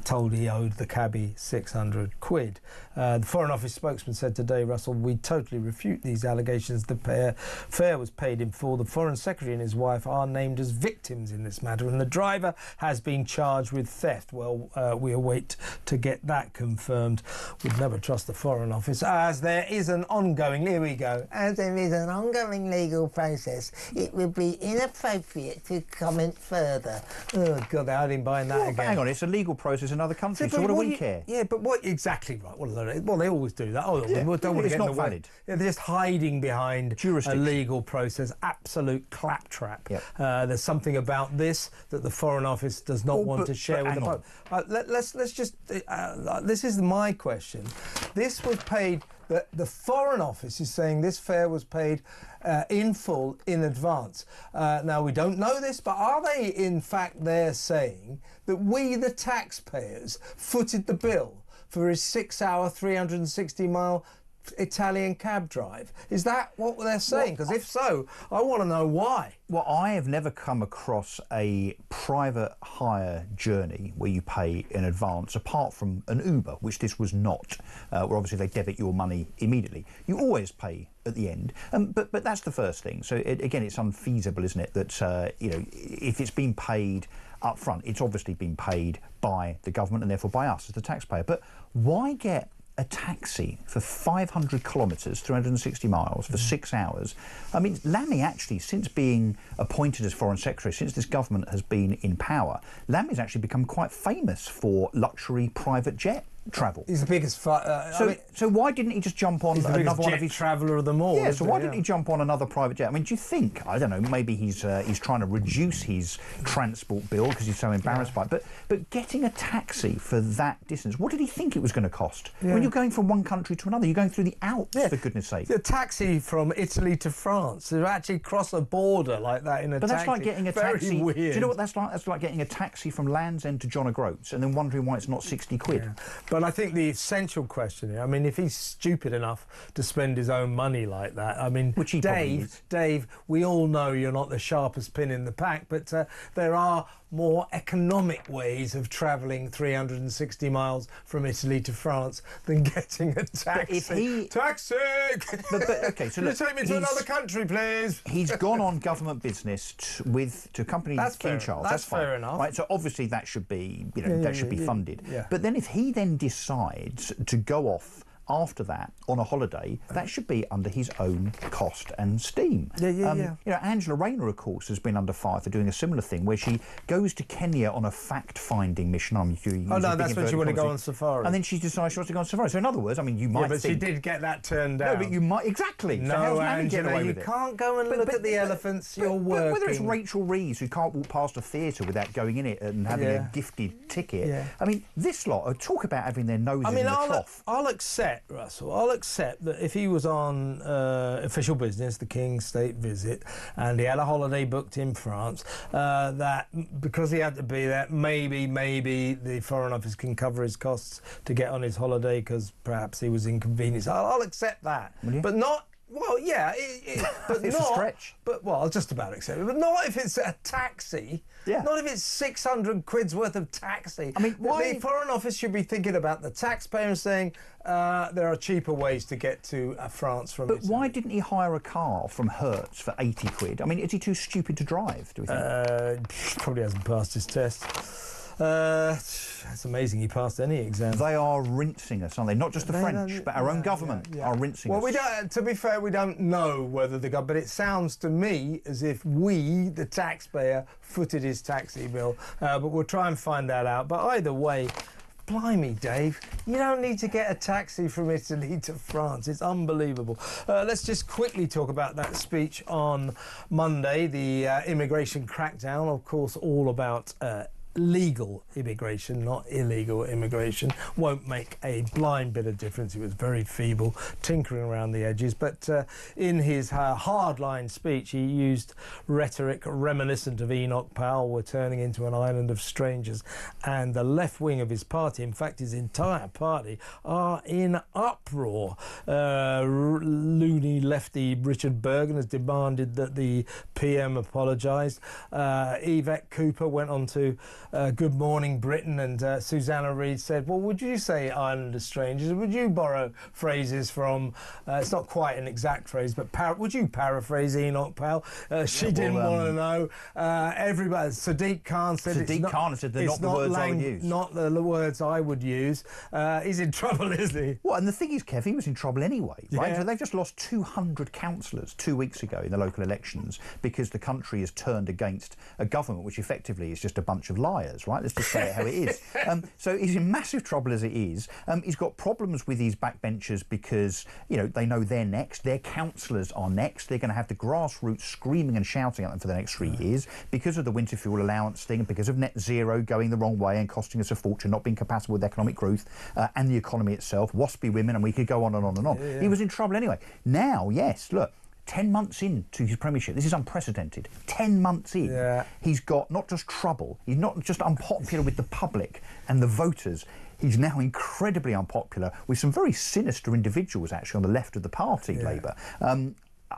told he owed the cabbie 600 quid. The Foreign Office spokesman said today, Russell, we totally refute these allegations. The fare was paid in full. The Foreign Secretary and his wife are named as victims in this matter, and the driver has been charged with theft. Well, we await to get that confirmed. We'd never trust the Foreign Office, as there is an ongoing, here we go, as there is an ongoing legal process, it would be inappropriate to comment further. Oh, God, they're hiding behind that again. Hang on, it's a legal process in other countries, so what do we care? Yeah, but what, exactly right. Well, they always do that. Oh, yeah, we don't want to get in the way. Valid. Yeah, they're just hiding behind a legal process. Absolute claptrap. Yep. There's something about this that the Foreign Office does not want to share with the public. Let's just, this is my question. This was paid... The Foreign Office is saying this fare was paid in full in advance. Now, we don't know this, but are they in fact there saying that we, the taxpayers, footed the bill for his 6-hour, 360-mile Italian cab drive? Is that what they're saying? Because if so, I want to know why. Well, I have never come across a private hire journey where you pay in advance, apart from an Uber, which this was not, where obviously they debit your money immediately. You always pay at the end, but that's the first thing. So again, it's unfeasible, isn't it, that if it's been paid up front, it's obviously been paid by the government and therefore by us as the taxpayer. But why get a taxi for 500 kilometres, 360 miles, for 6 hours. I mean, Lammy actually, since being appointed as Foreign Secretary, since this government has been in power, Lammy's actually become quite famous for luxury private jet travel. He's the biggest. So why didn't he just jump on another one of his traveller of them all? Yeah. So why didn't he jump on another private jet? I mean, do you think? I don't know. Maybe he's trying to reduce his transport bill because he's so embarrassed by it. But getting a taxi for that distance, what did he think it was going to cost? When you're going from one country to another, you're going through the Alps, for goodness sake. The taxi from Italy to France, to actually cross a border like that in a taxi. But that's like getting a taxi. Weird. Do you know what that's like? That's like getting a taxi from Land's End to John O'Groats and then wondering why it's not 60 quid. Yeah. But I think the essential question here, I mean, if he's stupid enough to spend his own money like that, I mean, which he Dave, we all know you're not the sharpest pin in the pack, but there are more economic ways of travelling 360 miles from Italy to France than getting a taxi. Taxi! But okay, so look, take me to another country, please. He's gone on government business to accompany King Charles. That's fair enough. Right, so obviously that should be, that should be funded. Yeah. But then if he then decides to go off after that on a holiday, that should be under his own cost and steam. Angela Rayner, of course, has been under fire for doing a similar thing where she goes to Kenya on a fact-finding mission. That's when she wanted to go on safari. And then she decides she wants to go on safari. So in other words, I mean, you might think... she did get that turned down. No, but you might... Exactly. No, so how's Nanny getting away with you can't go and look at the elephants. You're working. Whether it's Rachel Reeves, who can't walk past a theatre without going in it and having a gifted ticket. Yeah. I mean, this lot, talk about having their noses in the trough. I'll accept, Russell, accept that if he was on official business, the King's state visit, and he had a holiday booked in France, that because he had to be there, maybe the Foreign Office can cover his costs to get on his holiday because perhaps he was inconvenienced. I'll accept that, but not. Well, yeah, but it's not. A stretch. But I'll just about accept it. But not if it's a taxi. Yeah. Not if it's 600 quid's worth of taxi. I mean, why? The Foreign Office should be thinking about the taxpayer and saying there are cheaper ways to get to France from. But why didn't he hire a car from Hertz for 80 quid? I mean, is he too stupid to drive? Do we think? Probably hasn't passed his test. It's amazing he passed any exam. They are rinsing us, aren't they? Not just the French, but our own government are rinsing us. Well, we don't. To be fair, we don't know whether the government. But it sounds to me as if we, the taxpayer, footed his taxi bill. But we'll try and find that out. But either way. Blimey, Dave, you don't need to get a taxi from Italy to France. It's unbelievable. Let's just quickly talk about that speech on Monday, the immigration crackdown, of course, all about legal immigration, not illegal immigration. Won't make a blind bit of difference. He was very feeble, tinkering around the edges. But in his hardline speech, he used rhetoric reminiscent of Enoch Powell. We're turning into an island of strangers. And the left wing of his party, in fact, his entire party, are in uproar. Loony lefty Richard Bergen has demanded that the PM apologise. Yvette Cooper went on to Good Morning Britain, and Susanna Reid said, well, would you say island of strangers? Would you borrow phrases from, it's not quite an exact phrase, but would you paraphrase Enoch Powell? She didn't want to know. Everybody, Sadiq Khan said they're not the words I would use. Not the words I would use. He's in trouble, isn't he? Well, and the thing is, Kev, he was in trouble anyway, right? So they've just lost 200 councillors 2 weeks ago in the local elections because the country has turned against a government which effectively is just a bunch of liars, right? Let's just say it how it is. So he's in massive trouble as it is. He's got problems with his backbenchers because, they know they're next. Their councillors are next. They're going to have the grassroots screaming and shouting at them for the next 3 years because of the winter fuel allowance thing and because of net zero going the wrong way and costing us a fortune, not being compatible with economic growth and the economy itself, waspy women, and we could go on and on and on. He was in trouble anyway. Now, yes, look, 10 months into his premiership, this is unprecedented. 10 months in, he's got not just trouble, he's not just unpopular with the public and the voters, he's now incredibly unpopular with some very sinister individuals actually on the left of the party, Labour.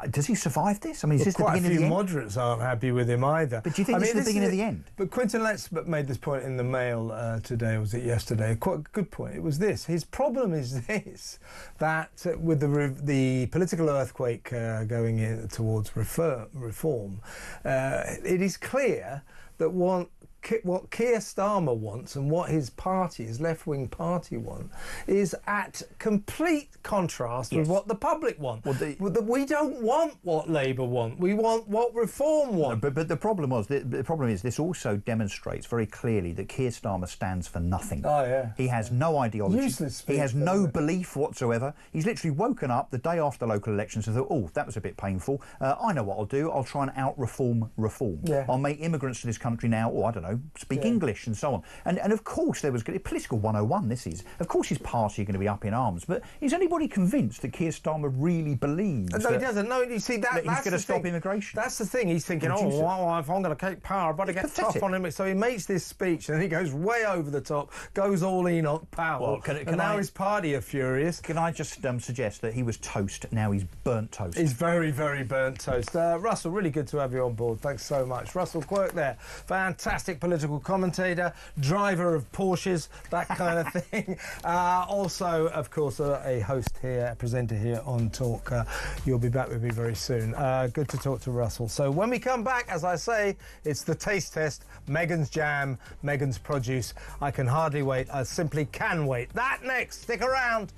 Does he survive this? I mean, is this the beginning of the end? Quite a few moderates aren't happy with him either. But do you think this is the beginning of the end? But Quinton Letts made this point in the Mail today, or was it yesterday? Quite a good point. It was this. His problem is this, that with the political earthquake going in towards reform, it is clear that what Keir Starmer wants and what his party, his left-wing party want, is at complete contrast with what the public want. Well, we don't want what Labour want. We want what Reform want. No, but the problem is this also demonstrates very clearly that Keir Starmer stands for nothing. Oh, yeah. He has no ideology. Useless speech, he has no belief whatsoever. He's literally woken up the day after local elections and thought, oh, that was a bit painful. I know what I'll do. I'll try and out-reform reform. Yeah. I'll make immigrants to this country now, or I don't know, speak English and so on. And of course there was political 101, this is. Of course his party are going to be up in arms. But is anybody convinced that Keir Starmer really believes No, he doesn't. No, you see, that he's going to stop immigration? That's the thing. He's thinking, well, if I'm going to take power, I've got to get tough on him. So he makes this speech and he goes way over the top, goes all Enoch Powell. Well, and now his party are furious. Can I just suggest that he was toast, now he's burnt toast? He's very, very burnt toast. Russell, really good to have you on board. Thanks so much. Russell Quirk there, fantastic political commentator, driver of Porsches, that kind of thing. Also, of course, a host here, a presenter here on Talk. You'll be back with me very soon. Good to talk to Russell. So when we come back, as I say, it's the taste test. Megan's jam, Megan's produce. I can hardly wait. I simply can wait. That next. Stick around.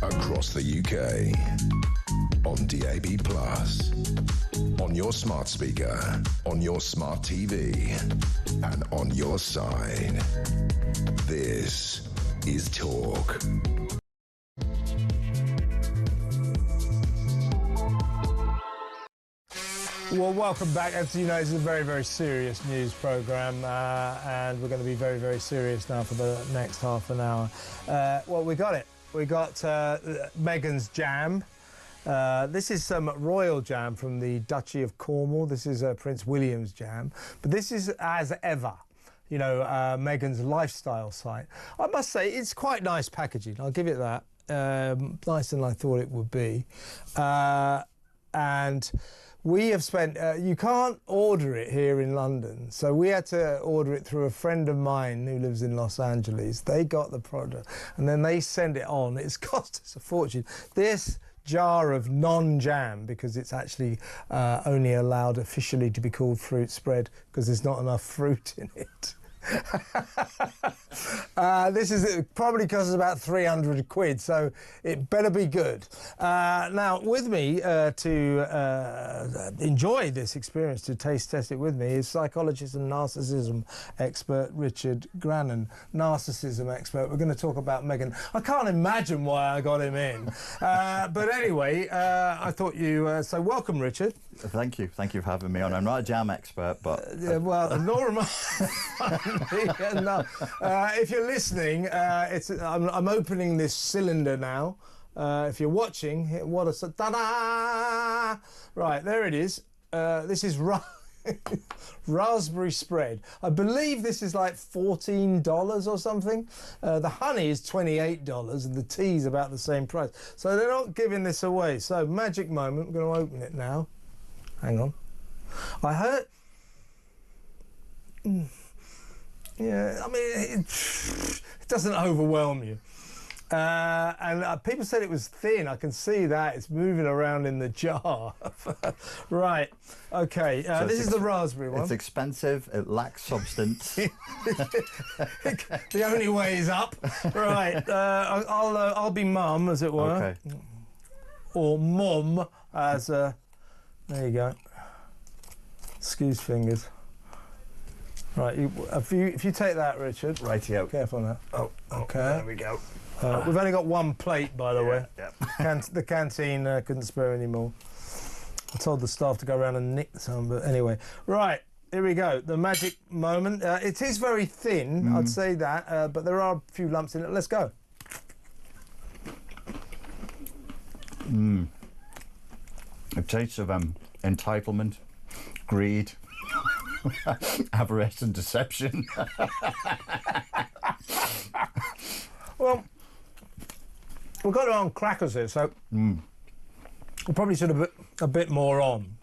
Across the UK, on DAB+, on your smart speaker, on your smart TV, and on your side. This is Talk. Well, welcome back. As you know, this is a very, very serious news programme, and we're going to be very, very serious now for the next half an hour. Well, we got it. We got Megan's jam. This is some royal jam from the Duchy of Cornwall. This is Prince William's jam. But this is, as ever, you know, Meghan's lifestyle site. I must say, it's quite nice packaging. I'll give it that. Nicer than I thought it would be. And we have spent, you can't order it here in London, so we had to order it through a friend of mine who lives in Los Angeles. They got the product and then they send it on. It's cost us a fortune. This jar of non-jam, because it's actually only allowed officially to be called fruit spread because there's not enough fruit in it. This is probably costs about 300 quid, so it better be good. Now, with me to enjoy this experience, to taste test it with me, is psychologist and narcissism expert Richard Grannon. Narcissism expert. We're going to talk about Meghan. I can't imagine why I got him in. But anyway, I thought you... so welcome, Richard. Thank you for having me on. I'm not a jam expert, but... well, nor am I. No. If you're listening, I'm opening this cylinder now. If you're watching, what a... Ta-da! Right, there it is. This is raspberry spread. I believe this is like $14 or something. The honey is $28 and the tea is about the same price. So they're not giving this away. So, magic moment. I'm going to open it now. Hang on. I heard... Yeah, I mean, it doesn't overwhelm you. And people said it was thin. I can see that. It's moving around in the jar. Right. Okay. So this is the raspberry one. It's expensive. It lacks substance. The only way is up. Right. I'll be mum, as it were. Okay. Or mum, as a... There you go. Excuse fingers. Right, if you take that, Richard. Rightio. Careful now. Oh, okay. There we go. We've only got one plate, by the way. Yeah. The canteen couldn't spare any more. I told the staff to go around and nick some, but anyway. Right, here we go. The magic moment. It is very thin, I'd say that, but there are a few lumps in it. Let's go. A taste of entitlement, greed, avarice and deception. Well, we've got it on crackers here, so we probably should have put a bit more on.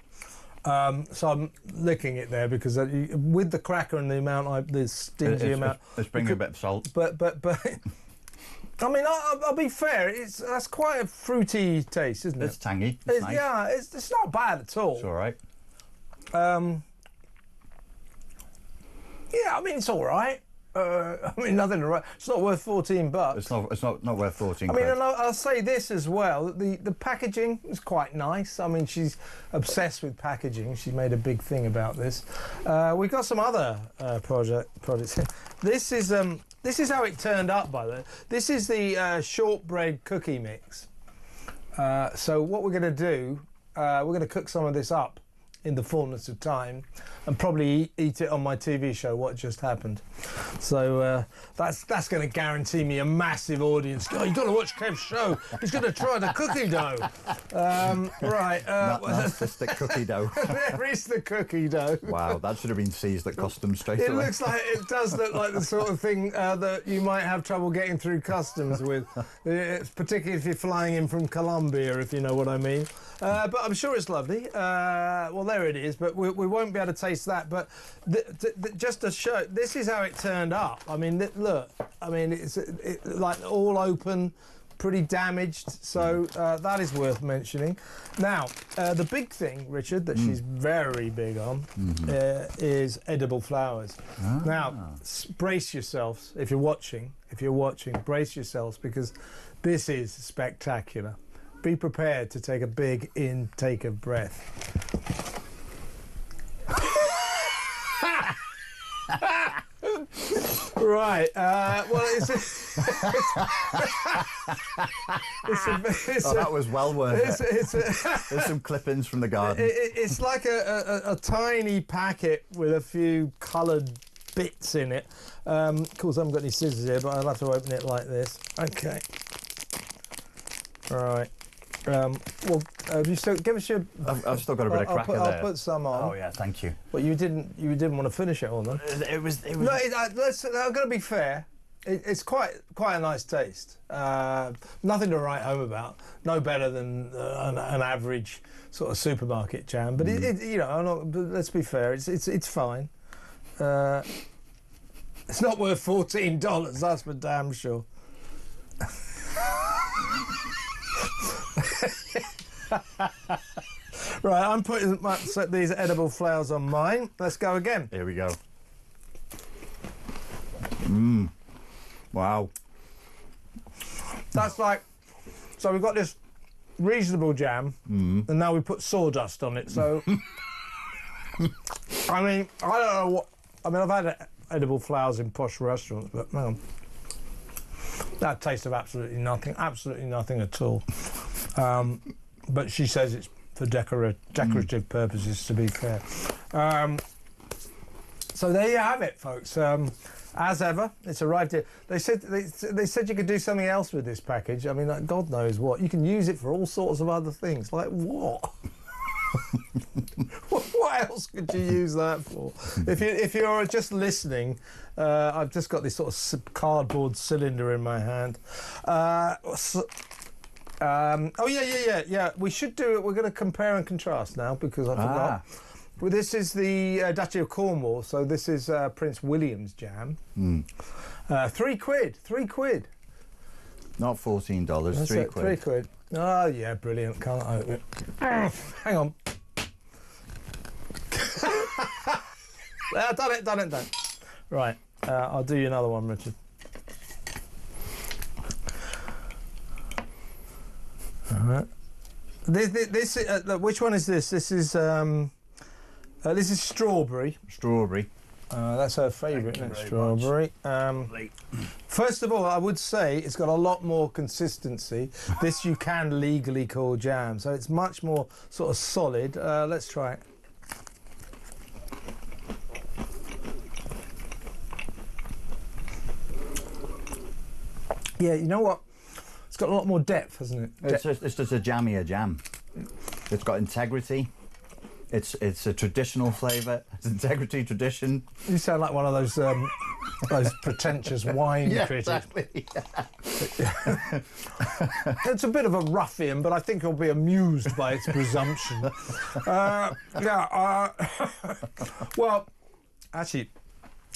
So I'm licking it there because with the cracker and the amount, the stingy amount... It's bringing a bit of salt. But I mean, I'll be fair. That's quite a fruity taste, isn't it? It's tangy. It's nice. Yeah, it's not bad at all. It's all right. Yeah, I mean, it's all right. I mean, nothing to write. It's not worth $14. It's not worth 14. I mean, and I'll say this as well. The packaging is quite nice. I mean, she's obsessed with packaging. She made a big thing about this. We've got some other projects. This is how it turned up, by the way. This is the shortbread cookie mix. So what we're going to do, we're going to cook some of this up in the fullness of time and probably eat it on my TV show, What Just Happened. So that's going to guarantee me a massive audience. Oh, you've got to watch Kev's show. He's going to try the cookie dough. Right. Narcissistic cookie dough. There is the cookie dough. Wow, that should have been seized at customs straight It away. it does look like the sort of thing that you might have trouble getting through customs with, particularly if you're flying in from Colombia, if you know what I mean. But I'm sure it's lovely. Well, there it is, but we won't be able to taste that. But just to show, this is how it turned up. I mean, look, I mean, it's like all open, pretty damaged, so that is worth mentioning. Now, the big thing, Richard, that she's very big on is edible flowers. Now, brace yourselves if you're watching. Brace yourselves, because this is spectacular. Be prepared to take a big intake of breath. Right. Well, that was well worth it. There's some clippings from the garden. It's like a tiny packet with a few coloured bits in it. Of course, I haven't got any scissors here, but I'll have to open it like this. Okay. Right. Well, you still give us your. I've still got a bit of cracker there. I'll put some on. Oh yeah, thank you. But you didn't want to finish it all, though. It was. No, I've got to be fair. It's quite a nice taste. Nothing to write home about. No better than an average sort of supermarket jam. But you know, let's be fair. It's fine. It's not worth $14. That's for damn sure. Right, I'm putting these edible flowers on mine. Let's go again. Here we go. Wow. That's like, so we've got this reasonable jam, and now we put sawdust on it. So, I mean, I don't know what. I mean, I've had edible flowers in posh restaurants, but man, that tastes of absolutely nothing at all. But she says it's for decorative purposes, to be fair. So there you have it, folks. As ever, it's arrived here. They said you could do something else with this package. I mean, like, God knows what. You can use it for all sorts of other things. Like what? What else could you use that for? If you're just listening, I've just got this sort of cardboard cylinder in my hand. Oh yeah. We should do it. We're going to compare and contrast now because I forgot. Well, this is the Duchy of Cornwall, so this is Prince William's jam. £3. Not $14, That's £3. it, £3. Oh yeah, brilliant. Can't open it. Hang on. Done it. Right, I'll do you another one, Richard. All right. This which one is this? This is strawberry. Strawberry. That's her favourite, isn't it? Strawberry. First of all, I would say it's got a lot more consistency. This you can legally call jam, so it's much more sort of solid. Let's try it. Yeah, you know what? It's got a lot more depth, hasn't it? It's just a jammier jam. It's got integrity. It's a traditional flavour. It's integrity, tradition. You sound like one of those pretentious wine critics. Exactly. Yeah. It's a bit of a ruffian, but I think he'll be amused by its presumption. Well, actually,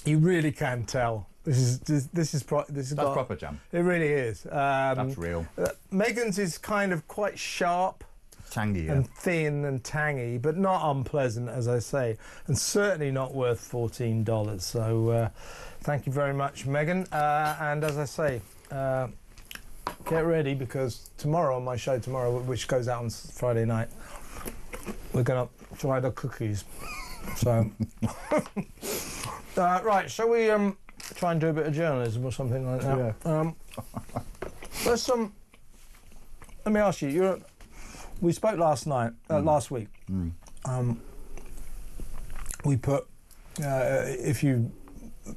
you really can tell. This is proper jam. It really is. That's real. Megan's is kind of quite sharp. Tangy, and thin and tangy, but not unpleasant, as I say, and certainly not worth $14. So thank you very much, Megan. And as I say, get ready, because tomorrow on my show, which goes out on Friday night, we're going to try the cookies. So, right, shall we try and do a bit of journalism or something like that? Yeah. Let me ask you, we spoke last week. We put, if you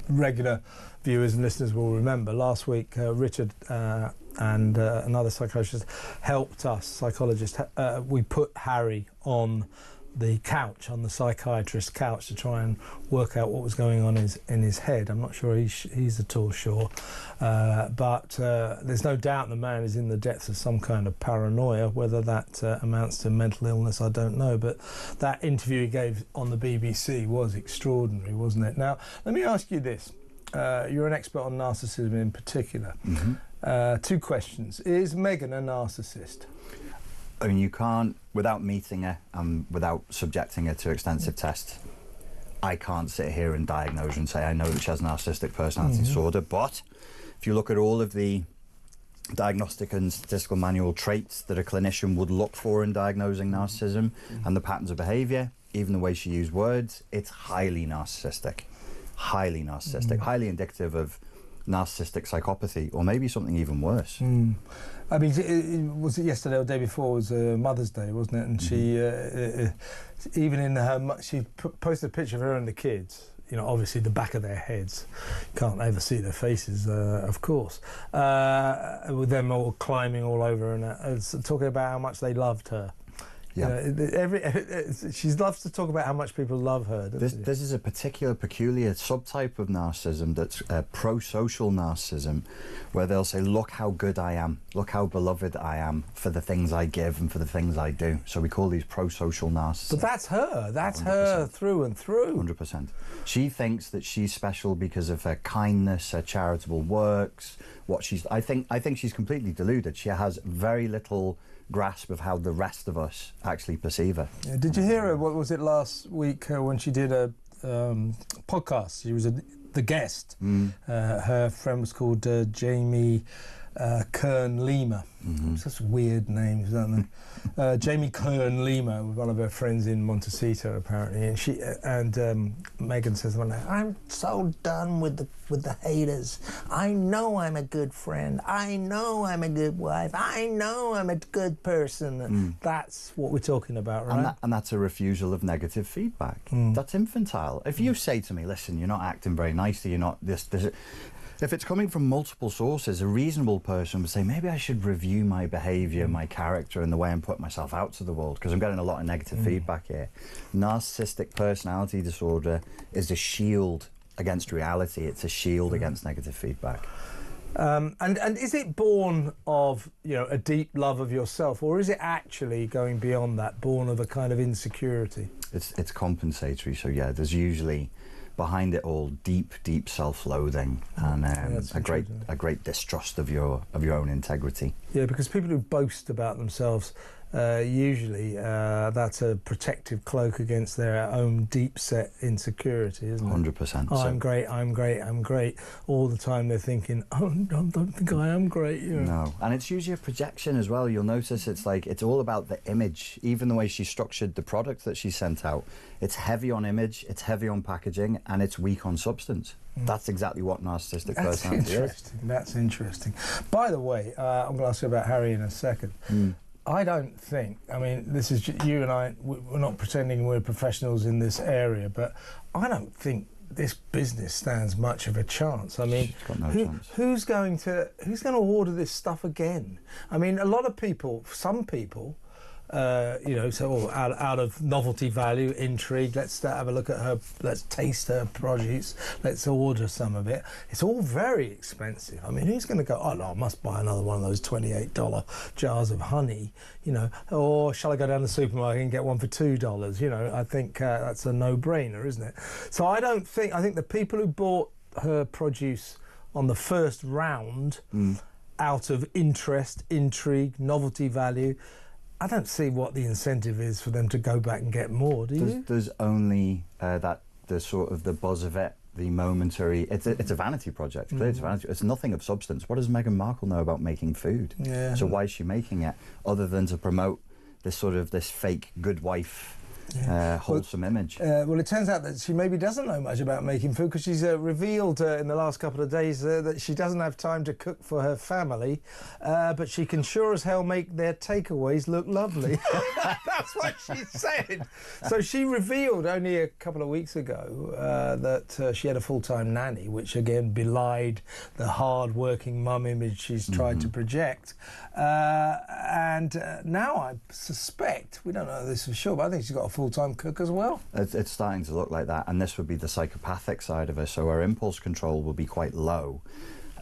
regular viewers and listeners will remember, last week Richard and another psychologist helped us, psychologist, we put Harry on the couch, on the psychiatrist's couch, to try and work out what was going on in his head. I'm not sure he's at all sure, but there's no doubt the man is in the depths of some kind of paranoia. Whether that amounts to mental illness, I don't know, but that interview he gave on the BBC was extraordinary, wasn't it? Now, let me ask you this. You're an expert on narcissism in particular. Mm-hmm. Two questions. Is Meghan a narcissist? I mean, you can't, without meeting her and without subjecting her to extensive tests, I can't sit here and diagnose and say I know that she has narcissistic personality disorder. But if you look at all of the diagnostic and statistical manual traits that a clinician would look for in diagnosing narcissism and the patterns of behaviour, even the way she used words, it's highly narcissistic, highly indicative of narcissistic psychopathy, or maybe something even worse. I mean, was it yesterday or the day before? It was Mother's Day, wasn't it? And she, even in her, she posted a picture of her and the kids. You know, obviously the back of their heads. You can't ever see their faces, of course. With them all climbing all over and talking about how much they loved her. Yeah, she loves to talk about how much people love her. This is a peculiar subtype of narcissism that's pro-social narcissism, where they'll say, look how good I am, look how beloved I am for the things I give and for the things I do. So we call these pro-social narcissists. But that's her. That's 100%. Her through and through. 100%. She thinks that she's special because of her kindness, her charitable works. I think she's completely deluded. She has very little grasp of how the rest of us actually perceive her. Yeah, did you hear her? What was it last week when she did a podcast? She was the guest. Her friend was called Jamie Kern Lima. Such weird names, aren't they? Jamie Kern Lima was one of her friends in Montecito, apparently, and she Megan says one day, "I'm so done with the haters. I know I'm a good friend. I know I'm a good wife. I know I'm a good person." That's what we're talking about, right? And that's a refusal of negative feedback. That's infantile. If you say to me, "Listen, you're not acting very nicely. You're not this." If it's coming from multiple sources, a reasonable person would say, maybe I should review my behaviour, my character, and the way I'm putting myself out to the world, because I'm getting a lot of negative feedback here. Narcissistic personality disorder is a shield against reality. It's a shield against negative feedback. And is it born of, you know, a deep love of yourself, or is it actually going beyond that, born of a kind of insecurity? It's compensatory. So yeah, there's usually behind it all deep self-loathing and a great distrust of your own integrity. Yeah, because people who boast about themselves usually that's a protective cloak against their own deep-set insecurity, isn't it? 100%. Oh, I'm great, I'm great, I'm great. All the time they're thinking, oh, I don't think I am great. You know? No, and it's usually a projection as well. You'll notice it's like, it's all about the image. Even the way she structured the product that she sent out, it's heavy on image, it's heavy on packaging, and it's weak on substance. That's exactly what narcissistic personality is. That's interesting. By the way, I'm going to ask you about Harry in a second. I don't think, I mean, this is you and I, we're not pretending we're professionals in this area, but I don't think this business stands much of a chance. I mean, who's going to order this stuff again? I mean, a lot of people, some people, you know, so out of novelty value, intrigue, let's have a look at her, let's taste her produce, let's order some of it. It's all very expensive. I mean, who's going to go, oh no, I must buy another one of those $28 jars of honey, you know, or shall I go down to the supermarket and get one for $2? You know, I think that's a no-brainer, isn't it? So I think the people who bought her produce on the first round out of interest, intrigue, novelty value, I don't see what the incentive is for them to go back and get more, do you? There's only the sort of the buzz of it, the momentary. It's a vanity project. It's vanity. It's nothing of substance. What does Meghan Markle know about making food? Yeah. So why is she making it, other than to promote this fake good wife? Wholesome image. Well, it turns out that she maybe doesn't know much about making food, because she's revealed in the last couple of days that she doesn't have time to cook for her family, but she can sure as hell make their takeaways look lovely. That's what she said. So she revealed only a couple of weeks ago that she had a full-time nanny, which again belied the hard-working mum image she's tried to project. And now I suspect, we don't know this for sure, but I think she's got a full-time cook as well. It's starting to look like that, and this would be the psychopathic side of her. So her impulse control will be quite low.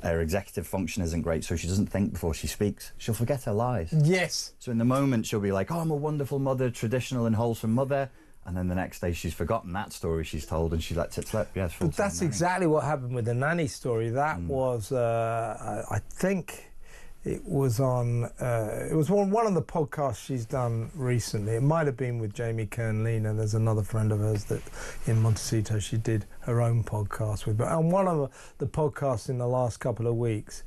Her executive function isn't great, so she doesn't think before she speaks. She'll forget her lies. Yes. So in the moment she'll be like, oh, I'm a wonderful mother, traditional and wholesome mother, and then the next day she's forgotten that story she's told and she lets it slip. Yes, but that's exactly what happened with the nanny story. That was, I think, it was on. It was one of the podcasts she's done recently. It might have been with Jamie Kern Lina. There's another friend of hers that in Montecito she did her own podcast with. But on one of the podcasts in the last couple of weeks,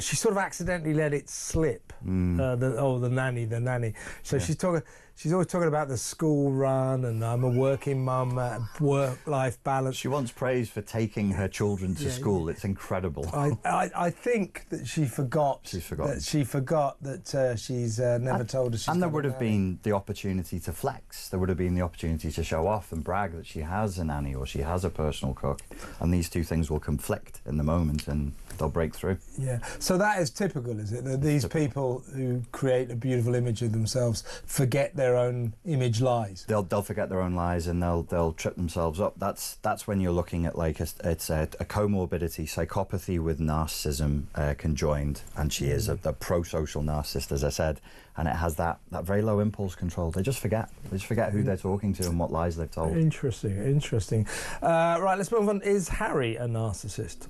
she sort of accidentally let it slip. The nanny. So yeah. She's always talking about the school run, and I'm a working mum, work-life balance. She wants praise for taking her children to school. It's incredible. I think that she forgot. She's forgotten. She forgot that she's never told us. And there would have been the opportunity to flex. There would have been the opportunity to show off and brag that she has a nanny or she has a personal cook. And these two things will conflict in the moment, and they'll break through. Yeah. So that is typical, is it? That these people who create a beautiful image of themselves forget their own image lies. They'll forget their own lies, and they'll trip themselves up. That's when you're looking at like it's a comorbidity, psychopathy with narcissism conjoined, and she is a pro-social narcissist, as I said, and it has that very low impulse control. They just forget who they're talking to and what lies they've told. Interesting. Right, let's move on. Is Harry a narcissist?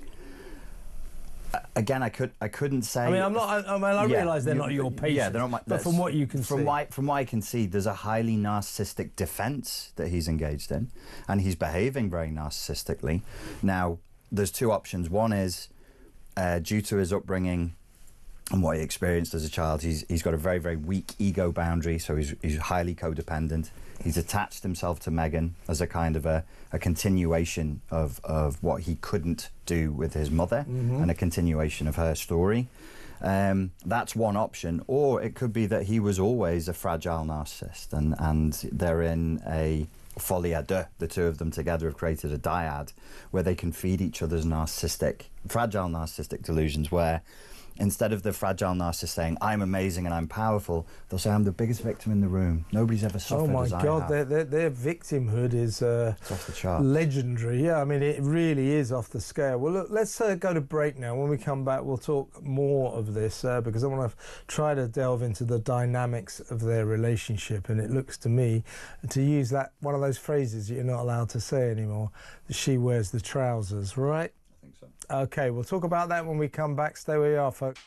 Again, I couldn't say. I mean, I realise they're not your patients. Yeah, they're not my. But from what you can see, from what I can see, there's a highly narcissistic defence that he's engaged in, and he's behaving very narcissistically. Now, there's two options. One is due to his upbringing and what he experienced as a child, he's got a very, very weak ego boundary, so he's highly codependent. He's attached himself to Meghan as a kind of a continuation of what he couldn't do with his mother, and a continuation of her story. That's one option. Or it could be that he was always a fragile narcissist, and they're in a folie à deux. The two of them together have created a dyad where they can feed each other's fragile narcissistic delusions, where instead of the fragile narcissist saying, I'm amazing and I'm powerful, they'll say, I'm the biggest victim in the room. Nobody's ever suffered as I have. Oh my God, their victimhood is it's off the chart. Legendary. Yeah, I mean, it really is off the scale. Well, look, let's go to break now. When we come back, we'll talk more of this because I want to try to delve into the dynamics of their relationship. And it looks to me, to use that one of those phrases that you're not allowed to say anymore, that she wears the trousers, right? Okay, we'll talk about that when we come back. Stay where you are, folks.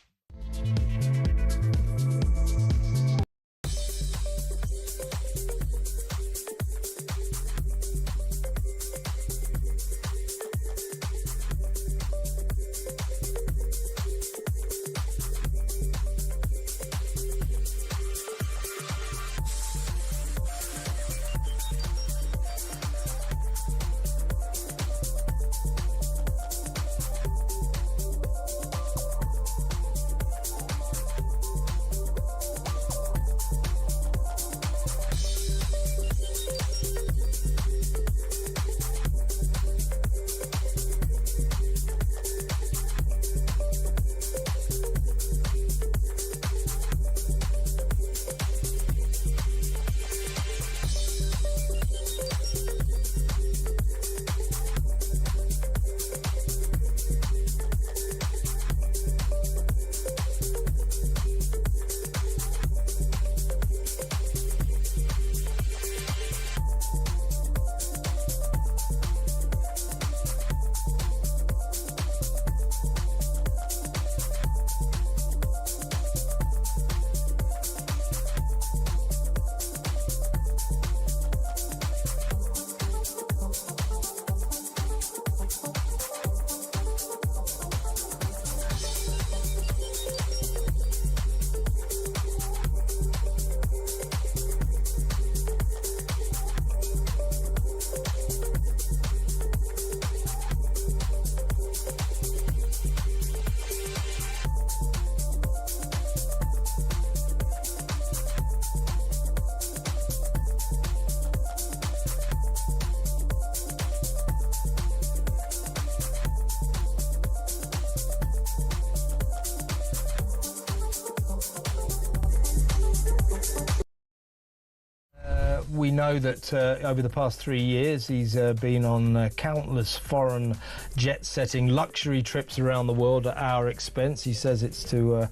We know that over the past 3 years he's been on countless foreign jet-setting luxury trips around the world at our expense. He says it's to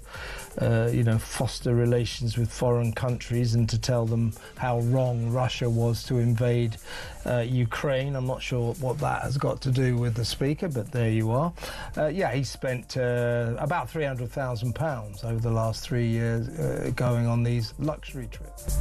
foster relations with foreign countries and to tell them how wrong Russia was to invade Ukraine. I'm not sure what that has got to do with the speaker, but there you are. He spent about £300,000 over the last 3 years going on these luxury trips.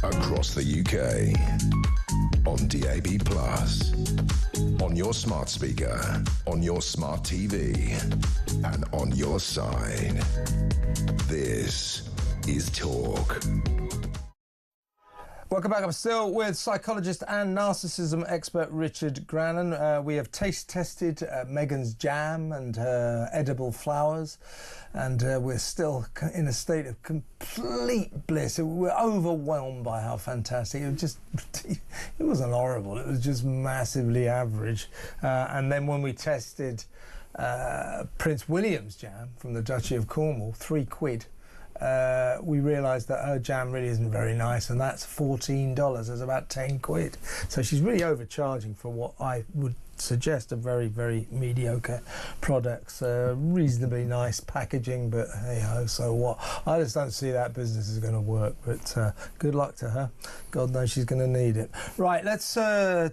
Across the UK, on DAB+, on your smart speaker, on your smart TV, and on your side. This is Talk. Welcome back. I'm still with psychologist and narcissism expert Richard Grannon. We have taste tested Meghan's jam and her edible flowers, and we're still in a state of complete bliss. We're overwhelmed by how fantastic it was. Just, it wasn't horrible. It was just massively average. And then when we tested Prince William's jam from the Duchy of Cornwall, £3. we realised that her jam really isn't very nice, and that's $14. That's about 10 quid. So she's really overcharging for what I would suggest a very, very mediocre products. Reasonably nice packaging, but hey ho, so what? I just don't see that business is going to work, but good luck to her. God knows she's going to need it. Right, let's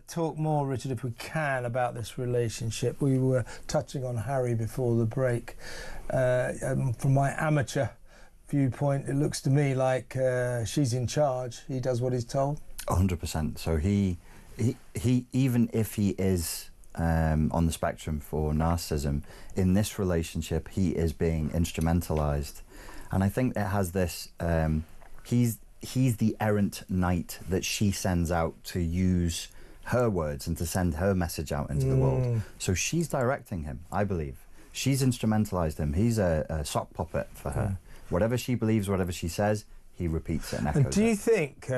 talk more, Richard, if we can, about this relationship. We were touching on Harry before the break. From my amateur viewpoint, it looks to me like she's in charge. He does what he's told. 100%. So he even if he is on the spectrum for narcissism, in this relationship he is being instrumentalized, and I think it has this he's the errant knight that she sends out to use her words and to send her message out into the world. So she's directing him, I believe. She's instrumentalized him. He's a sock puppet for her. Whatever she believes, whatever she says, he repeats it and echoes it. Do you think,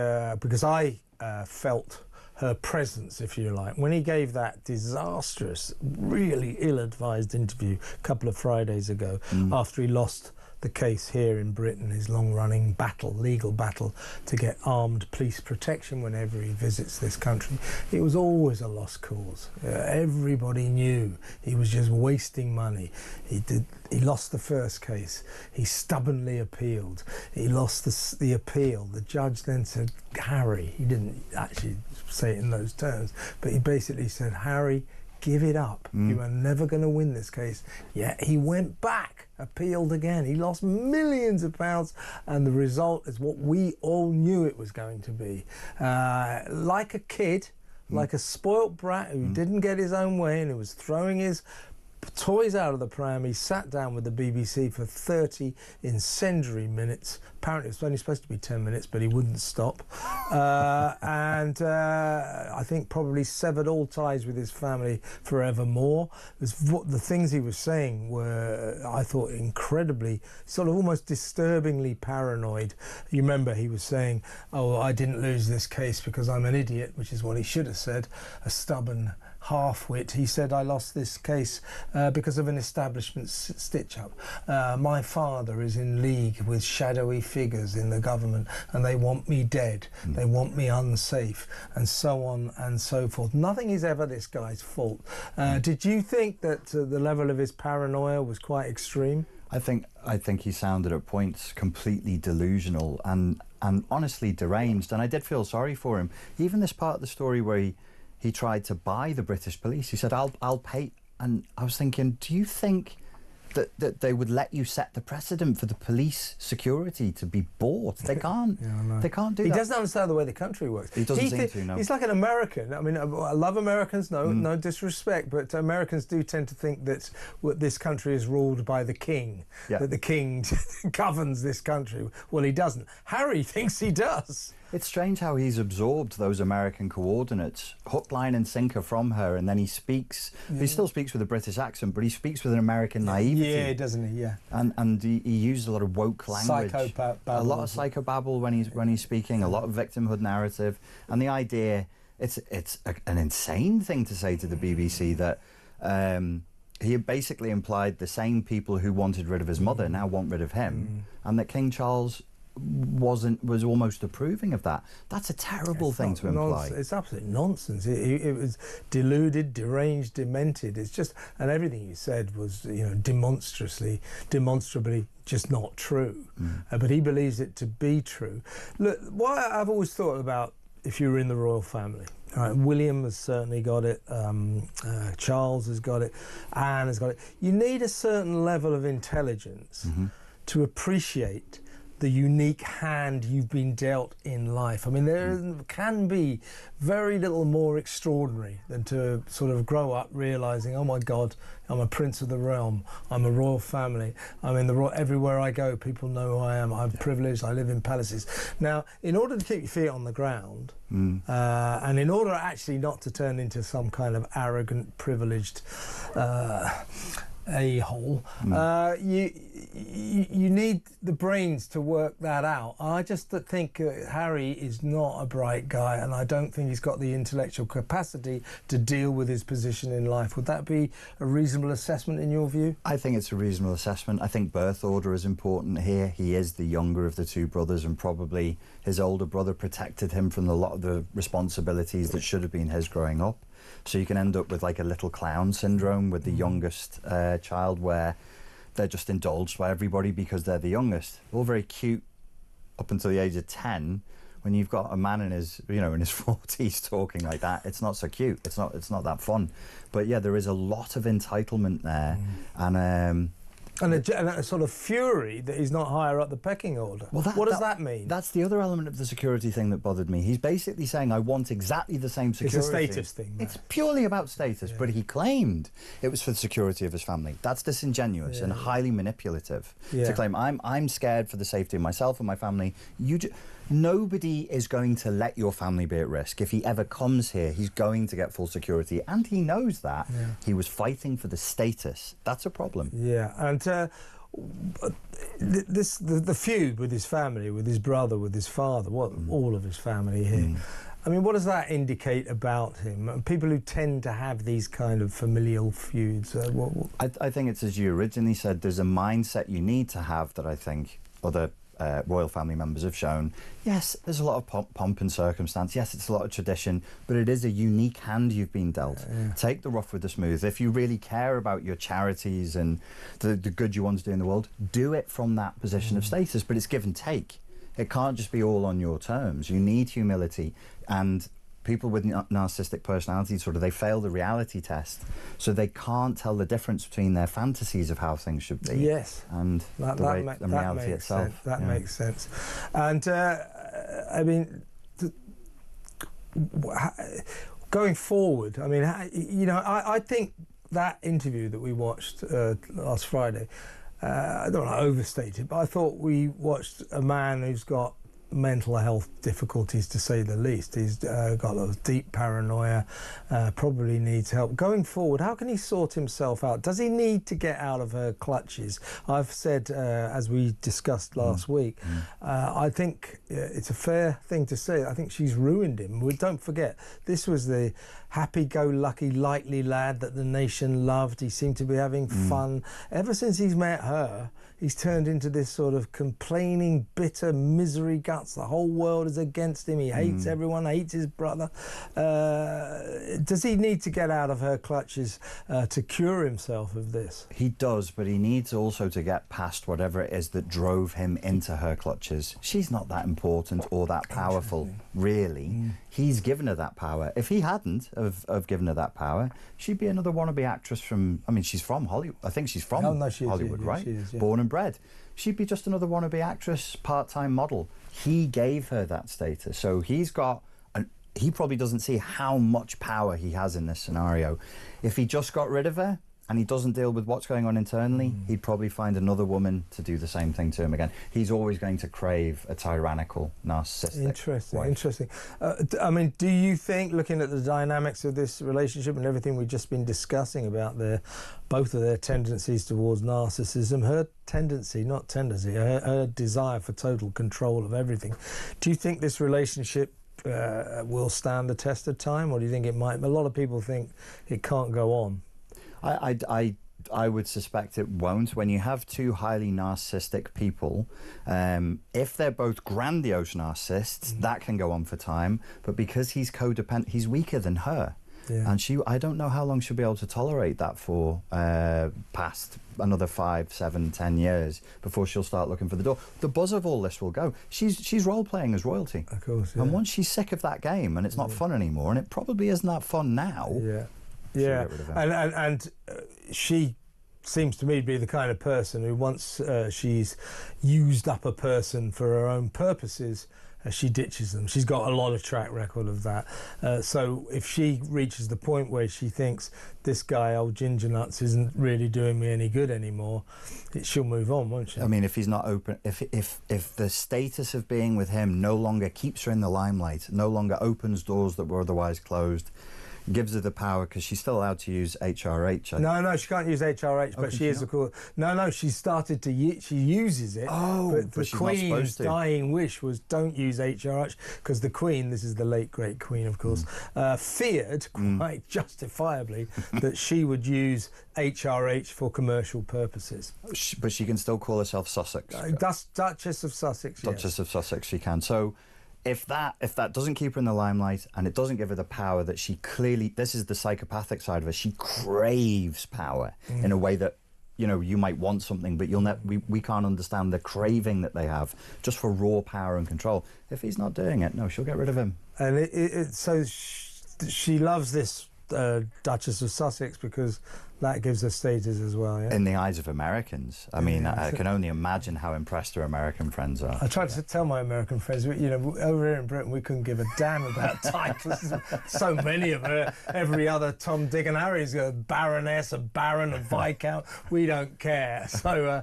because I felt her presence, if you like, when he gave that disastrous, really ill-advised interview a couple of Fridays ago, after he lost the case here in Britain, his long-running battle, legal battle, to get armed police protection whenever he visits this country. It was always a lost cause. Everybody knew he was just wasting money. He lost the first case. He stubbornly appealed. He lost the appeal. The judge then said, Harry, he didn't actually say it in those terms, but he basically said, Harry, give it up. You are never going to win this case. Yet he went back, appealed again. He lost millions of pounds, and the result is what we all knew it was going to be. Like a kid, like a spoilt brat who didn't get his own way and who was throwing his toys out of the pram, he sat down with the BBC for 30 incendiary minutes. Apparently it was only supposed to be 10 minutes, but he wouldn't stop. And I think probably severed all ties with his family forevermore. The things he was saying were, I thought, incredibly, sort of almost disturbingly paranoid. You remember he was saying, oh, I didn't lose this case because I'm an idiot, which is what he should have said, a stubborn half-wit. He said, I lost this case because of an establishment stitch-up. My father is in league with shadowy figures in the government, and they want me dead. They want me unsafe, and so on and so forth. Nothing is ever this guy's fault. Did you think that the level of his paranoia was quite extreme? I think he sounded at points completely delusional and honestly deranged, and I did feel sorry for him. Even this part of the story where he tried to buy the British police. He said, I'll pay. And I was thinking, do you think that they would let you set the precedent for the police security to be bought? They can't. They can't do that. He doesn't understand the way the country works. He doesn't seem to, no. He's like an American. I mean, I love Americans, no disrespect, but Americans do tend to think that this country is ruled by the king, that the king governs this country. Well, he doesn't. Harry thinks he does. It's strange how he's absorbed those American coordinates, hook, line and sinker from her, and then he speaks. He still speaks with a British accent, but he speaks with an American naivety. Yeah, doesn't he? Yeah. And he used a lot of woke language. Psychobabble. A lot of psychobabble when he's speaking, a lot of victimhood narrative. And the idea, it's an insane thing to say to the BBC that he basically implied the same people who wanted rid of his mother now want rid of him, and that King Charles was almost approving of that. That's a terrible thing to imply. It's absolute nonsense. It was deluded, deranged, demented. It's just, and everything you said was, demonstrably just not true. But he believes it to be true. Look, what I've always thought about, if you were in the royal family, William has certainly got it, Charles has got it, Anne has got it. You need a certain level of intelligence to appreciate the unique hand you've been dealt in life. I mean, there can be very little more extraordinary than to sort of grow up realising, oh my God, I'm a prince of the realm, I'm a royal family, I'm in the everywhere I go, people know who I am, I'm privileged, I live in palaces. Now, in order to keep your feet on the ground, and in order actually not to turn into some kind of arrogant, privileged a-hole. You need the brains to work that out. I just think Harry is not a bright guy, and I don't think he's got the intellectual capacity to deal with his position in life. Would that be a reasonable assessment in your view? I think it's a reasonable assessment. I think birth order is important here. He is the younger of the two brothers, and probably his older brother protected him from a lot of the responsibilities that should have been his growing up. So you can end up with like a little clown syndrome with the youngest child, where they're just indulged by everybody because they're the youngest. All very cute up until the age of 10. When you've got a man in his, in his 40s talking like that, it's not so cute. It's not that fun. But yeah, there is a lot of entitlement there, and a sort of fury that he's not higher up the pecking order. Well, what does that mean? That's the other element of the security thing that bothered me. He's basically saying, I want exactly the same security. It's a status thing. It's purely about status, but he claimed it was for the security of his family. That's disingenuous and highly manipulative to claim, I'm scared for the safety of myself and my family. Nobody is going to let your family be at risk. If he ever comes here, he's going to get full security, and he knows that. He was fighting for the status. That's a problem. Yeah, and the feud with his family, with his brother, with his father, all of his family here. I mean, what does that indicate about him? People who tend to have these kind of familial feuds. I think it's, as you originally said, there's a mindset you need to have that I think other royal family members have shown. Yes, there's a lot of pomp and circumstance. Yes, it's a lot of tradition, but it is a unique hand you've been dealt. Take the rough with the smooth. If you really care about your charities and the good you want to do in the world, do it from that position of status, but it's give and take. It can't just be all on your terms. You need humility, and people with narcissistic personalities, they fail the reality test, so they can't tell the difference between their fantasies of how things should be and the reality itself. That makes sense. And I mean, going forward, I mean, I think that interview that we watched last Friday, I don't want to overstate it, but I thought we watched a man who's got mental health difficulties, to say the least. He's got a lot of deep paranoia, probably needs help. Going forward, how can he sort himself out? Does he need to get out of her clutches? I've said, as we discussed last week, I think it's a fair thing to say. I think she's ruined him. Don't forget, this was the happy-go-lucky, likely lad that the nation loved. He seemed to be having fun. Ever since he's met her, he's turned into this sort of complaining, bitter, misery guts. The whole world is against him. He hates everyone, hates his brother. Does he need to get out of her clutches to cure himself of this? He does, but he needs also to get past whatever it is that drove him into her clutches. She's not that important or that powerful, really. He's given her that power. If he hadn't have given her that power, she'd be another wannabe actress from, I mean, she's from Hollywood. I think she's from Hollywood, right? She is, Born and bred. She'd be just another wannabe actress, part-time model. He gave her that status, so he's got, he probably doesn't see how much power he has in this scenario. If he just got rid of her, and he doesn't deal with what's going on internally, he'd probably find another woman to do the same thing to him again. He's always going to crave a tyrannical, narcissistic wife. Interesting. I mean, do you think, looking at the dynamics of this relationship and everything we've just been discussing about both of their tendencies towards narcissism, her tendency, not tendency, her desire for total control of everything, do you think this relationship will stand the test of time, or do you think it might? A lot of people think it can't go on. I would suspect it won't. When you have two highly narcissistic people, if they're both grandiose narcissists, that can go on for time. But because he's codependent, he's weaker than her. And I don't know how long she'll be able to tolerate that for past another 5, 7, 10 years before she'll start looking for the door. The buzz of all this will go. She's role-playing as royalty. Of course, And once she's sick of that game and it's not fun anymore, and it probably isn't that fun now, and she seems to me to be the kind of person who once she's used up a person for her own purposes, she ditches them. She's got a lot of track record of that. So if she reaches the point where she thinks this guy, old Ginger Nuts, isn't really doing me any good anymore, she'll move on, won't she? I mean, if he's not open, if the status of being with him no longer keeps her in the limelight, no longer opens doors that were otherwise closed, gives her the power, because she's still allowed to use HRH. No, she can't use HRH, but she is, of course. No, she started to she uses it. Oh, but the she's not Queen's supposed to. dying wish was don't use HRH, because the Queen, this is the late great Queen, of course, feared quite justifiably that she would use HRH for commercial purposes. But she can still call herself Sussex. Duchess of Sussex. Duchess of Sussex, she can. So if that doesn't keep her in the limelight, and it doesn't give her the power that she clearly, this is the psychopathic side of her, she craves power in a way that, you know, you might want something, but we can't understand the craving that they have just for raw power and control. If he's not doing it, no, she'll get rid of him. And so she loves this Duchess of Sussex because that gives her status as well, yeah? In the eyes of Americans. I mean, I can only imagine how impressed her American friends are. I tried to tell my American friends, you know, over here in Britain, we couldn't give a damn about titles. So many of her. Every other Tom, Dick and Harry's a baroness, a baron, a viscount. We don't care. So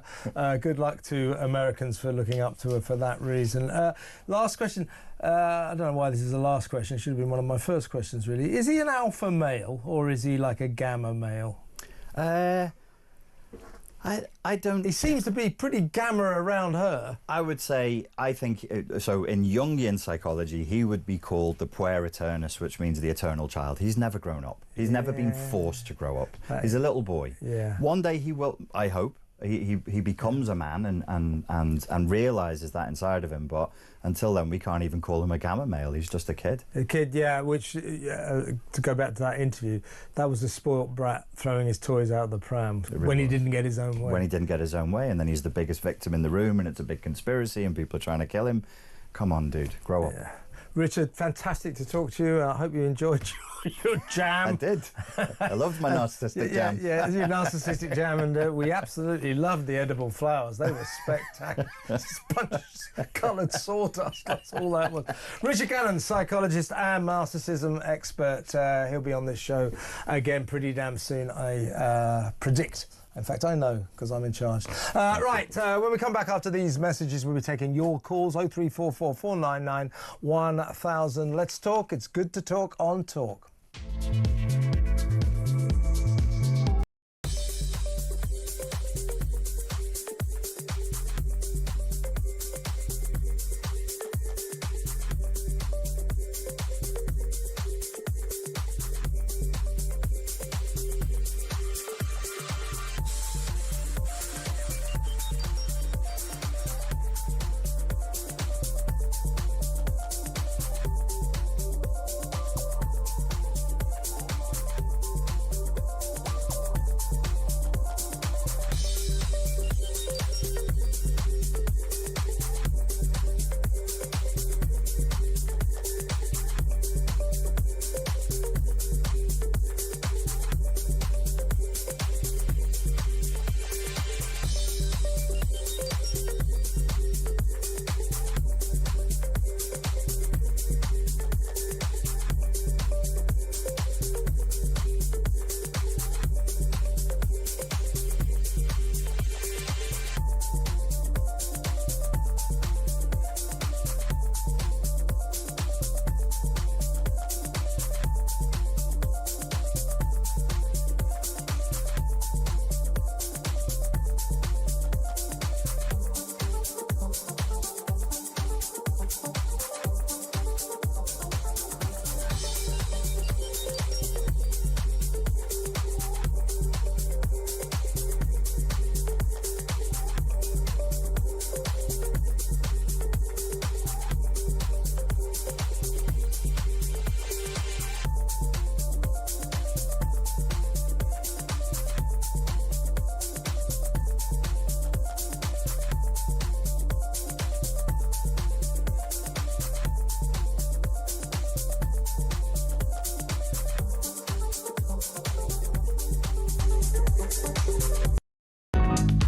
good luck to Americans for looking up to her for that reason. Last question. I don't know why this is the last question. It should have been one of my first questions, really. Is he an alpha male or is he like a gamma male? I don't... He seems to be pretty gamma around her. I would say, I think, so in Jungian psychology, he would be called the puer eternus, which means the eternal child. He's never grown up. He's never been forced to grow up. He's a little boy. Yeah. One day he will, I hope, he becomes a man and realises that inside of him, but until then we can't even call him a gamma male. He's just a kid. A kid, yeah, which, to go back to that interview, that was a spoilt brat throwing his toys out of the pram when he didn't get his own way. When he didn't get his own way, and then he's the biggest victim in the room, and it's a big conspiracy, and people are trying to kill him. Come on, dude, grow up. Richard, fantastic to talk to you. I hope you enjoyed your jam. I did. I loved my narcissistic jam. Yeah, your narcissistic jam, and we absolutely loved the edible flowers. They were spectacular. Just a bunch of coloured sawdust. That's all that was. Richard Cannon, psychologist and narcissism expert. He'll be on this show again pretty damn soon, I predict. In fact, I know, because I'm in charge. Right, when we come back after these messages, we'll be taking your calls, 0344 499 1000. Let's talk. It's good to talk on Talk.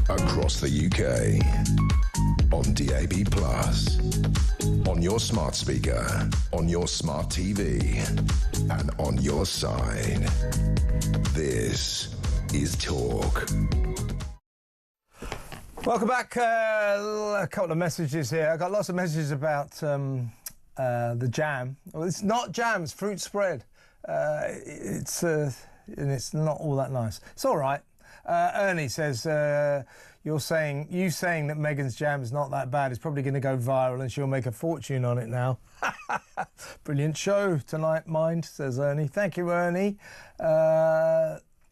Across the UK, on DAB+, on your smart speaker, on your smart TV, and on your side. This is Talk. Welcome back. A couple of messages here. I got lots of messages about the jam. Well, it's not jam, it's fruit spread. it's not all that nice. It's all right. Ernie says, you saying that Meghan's jam is not that bad. It's probably going to go viral and she'll make a fortune on it now. Brilliant show tonight, mind, says Ernie. Thank you, Ernie.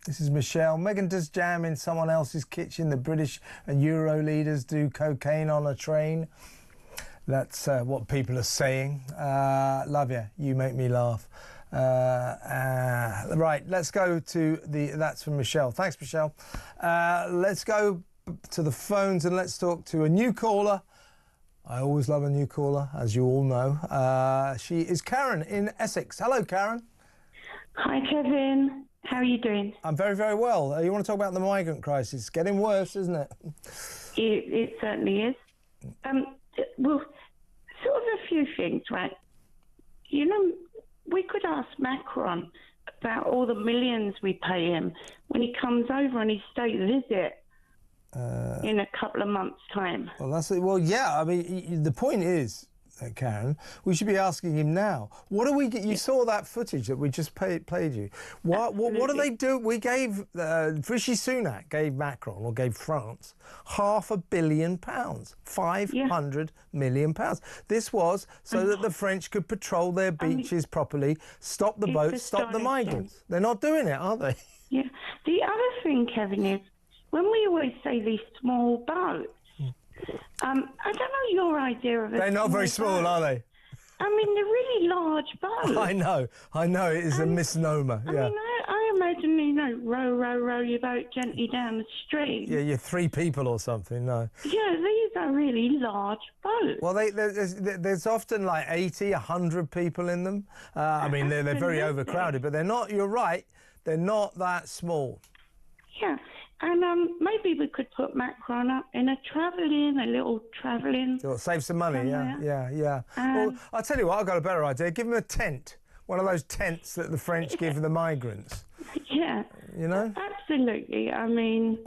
This is Michelle. Meghan does jam in someone else's kitchen. The British and Euro leaders do cocaine on a train. That's what people are saying. Love you. You make me laugh. Right, let's go to that's from Michelle. Thanks, Michelle. Let's go to the phones and let's talk to a new caller. I always love a new caller, as you all know. She is Karen in Essex. Hello, Karen. Hi, Kevin. How are you doing? I'm very, very well. You want to talk about the migrant crisis? It's getting worse, isn't it? It certainly is. Well, sort of a few things, right? You know, we could ask Macron about all the millions we pay him when he comes over on his state visit in a couple of months' time. Well, yeah. I mean, the point is, Karen, we should be asking him now. What do we get? You saw that footage that we just played you. What do they do? We gave Rishi Sunak gave Macron or gave France £500 million, £500 million. This was so that the French could patrol their beaches properly, stop the boats, stop the migrants. They're not doing it, are they? Yeah. The other thing, Kevin, is when we always say these small boats. I don't know your idea of it. They're not very small, are they? I mean, they're really large boats. I know. It is a misnomer. I mean, I imagine, row your boat gently down the stream. Yeah, you're 3 people or something, no. Yeah, these are really large boats. Well, there's often like 80, 100 people in them. I mean, they're very overcrowded, but they're not, you're right, they're not that small. Yeah. And maybe we could put Macron up in a little travelling. Save some money, yeah. Well, I'll tell you what, I've got a better idea. Give him a tent. One of those tents that the French give the migrants. Yeah. You know? Absolutely. I mean,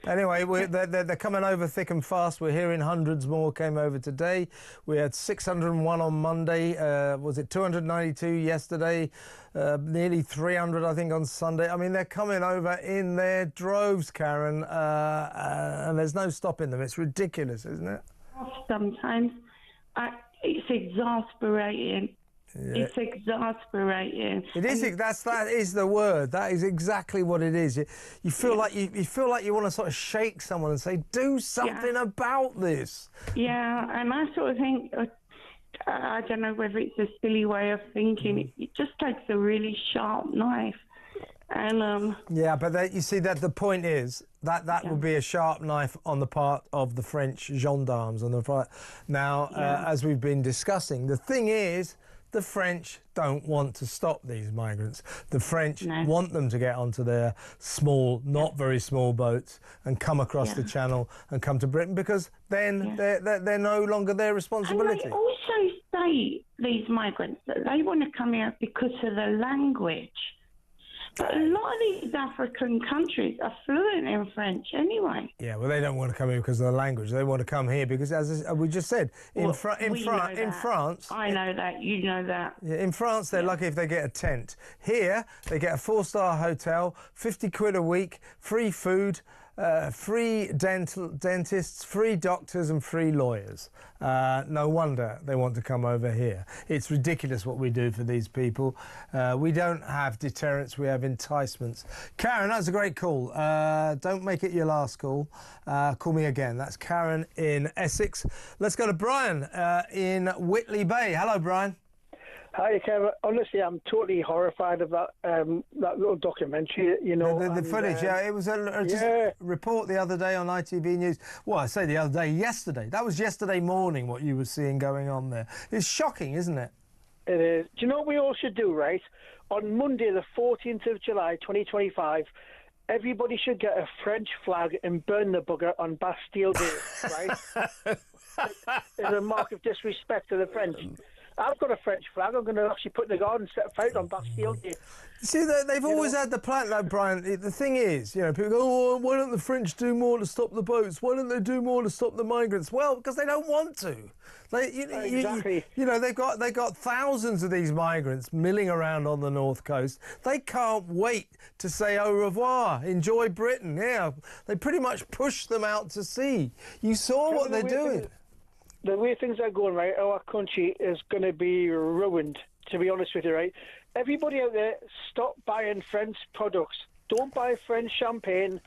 Anyway, they're coming over thick and fast. We're hearing hundreds more came over today. We had 601 on Monday. Was it 292 yesterday? Nearly 300, I think, on Sunday. I mean, they're coming over in their droves, Karen, and there's no stopping them. It's ridiculous, isn't it? Sometimes it's exasperating. Yeah. It's exasperating. It is. That is the word. That is exactly what it is. You feel like you feel like you want to sort of shake someone and say, "Do something about this." Yeah, and I sort of think, I don't know whether it's a silly way of thinking. It just takes a really sharp knife, and yeah, but you see that the point is that would be a sharp knife on the part of the French gendarmes on the front. Now, as we've been discussing, the thing is, the French don't want to stop these migrants. The French want them to get onto their small, not very small boats and come across the channel and come to Britain, because then they're no longer their responsibility. And they also say, these migrants, that they want to come here because of the language. But a lot of these African countries are fluent in French anyway. Yeah, well, they don't want to come here because of the language. They want to come here because, as we just said, in France... I know that, you know that. Yeah, in France, they're lucky if they get a tent. Here, they get a 4-star hotel, 50 quid a week, free food, free dentists, free doctors and free lawyers. No wonder they want to come over here. It's ridiculous what we do for these people. We don't have deterrents, we have enticements. Karen, that's a great call. Don't make it your last call. Call me again. That's Karen in Essex. Let's go to Brian in Whitley Bay. Hello, Brian. Hi, Kevin. Honestly, I'm totally horrified of that little documentary. You know, the footage. It was a report the other day on ITV News. Well, I say the other day, yesterday. That was yesterday morning. What you were seeing going on there. It's shocking, isn't it? It is. Do you know what we all should do? Right, on Monday, the 14th of July, 2025. Everybody should get a French flag and burn the bugger on Bastille Day, right? As a mark of disrespect to the French. I've got a French flag. I'm going to actually put in the garden, set a fire on Bastille Day. See, they've always had the plan, though, Brian. The thing is, you know, people go, oh, why don't the French do more to stop the boats? Why don't they do more to stop the migrants? Well, because they don't want to. Exactly. You know, they've got thousands of these migrants milling around on the north coast. They can't wait to say au revoir, enjoy Britain. Yeah, they pretty much push them out to sea. You saw what they're doing. The way things are going, right, our country is going to be ruined, to be honest with you, right? Everybody out there, stop buying French products. Don't buy French champagne.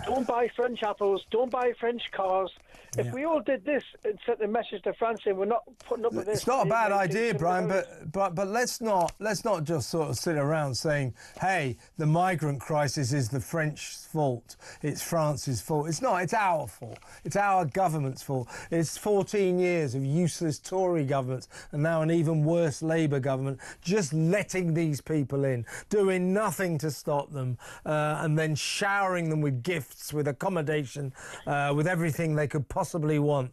Don't buy French apples. Don't buy French cars. If we all did this and sent the message to France saying we're not putting up with this, it's not a bad idea, Brian. But let's not just sort of sit around saying, hey, the migrant crisis is the French fault. It's France's fault. It's not. It's our fault. It's our government's fault. It's 14 years of useless Tory governments and now an even worse Labour government just letting these people in, doing nothing to stop them, and then showering them with gifts, with accommodation, with everything they could possibly want.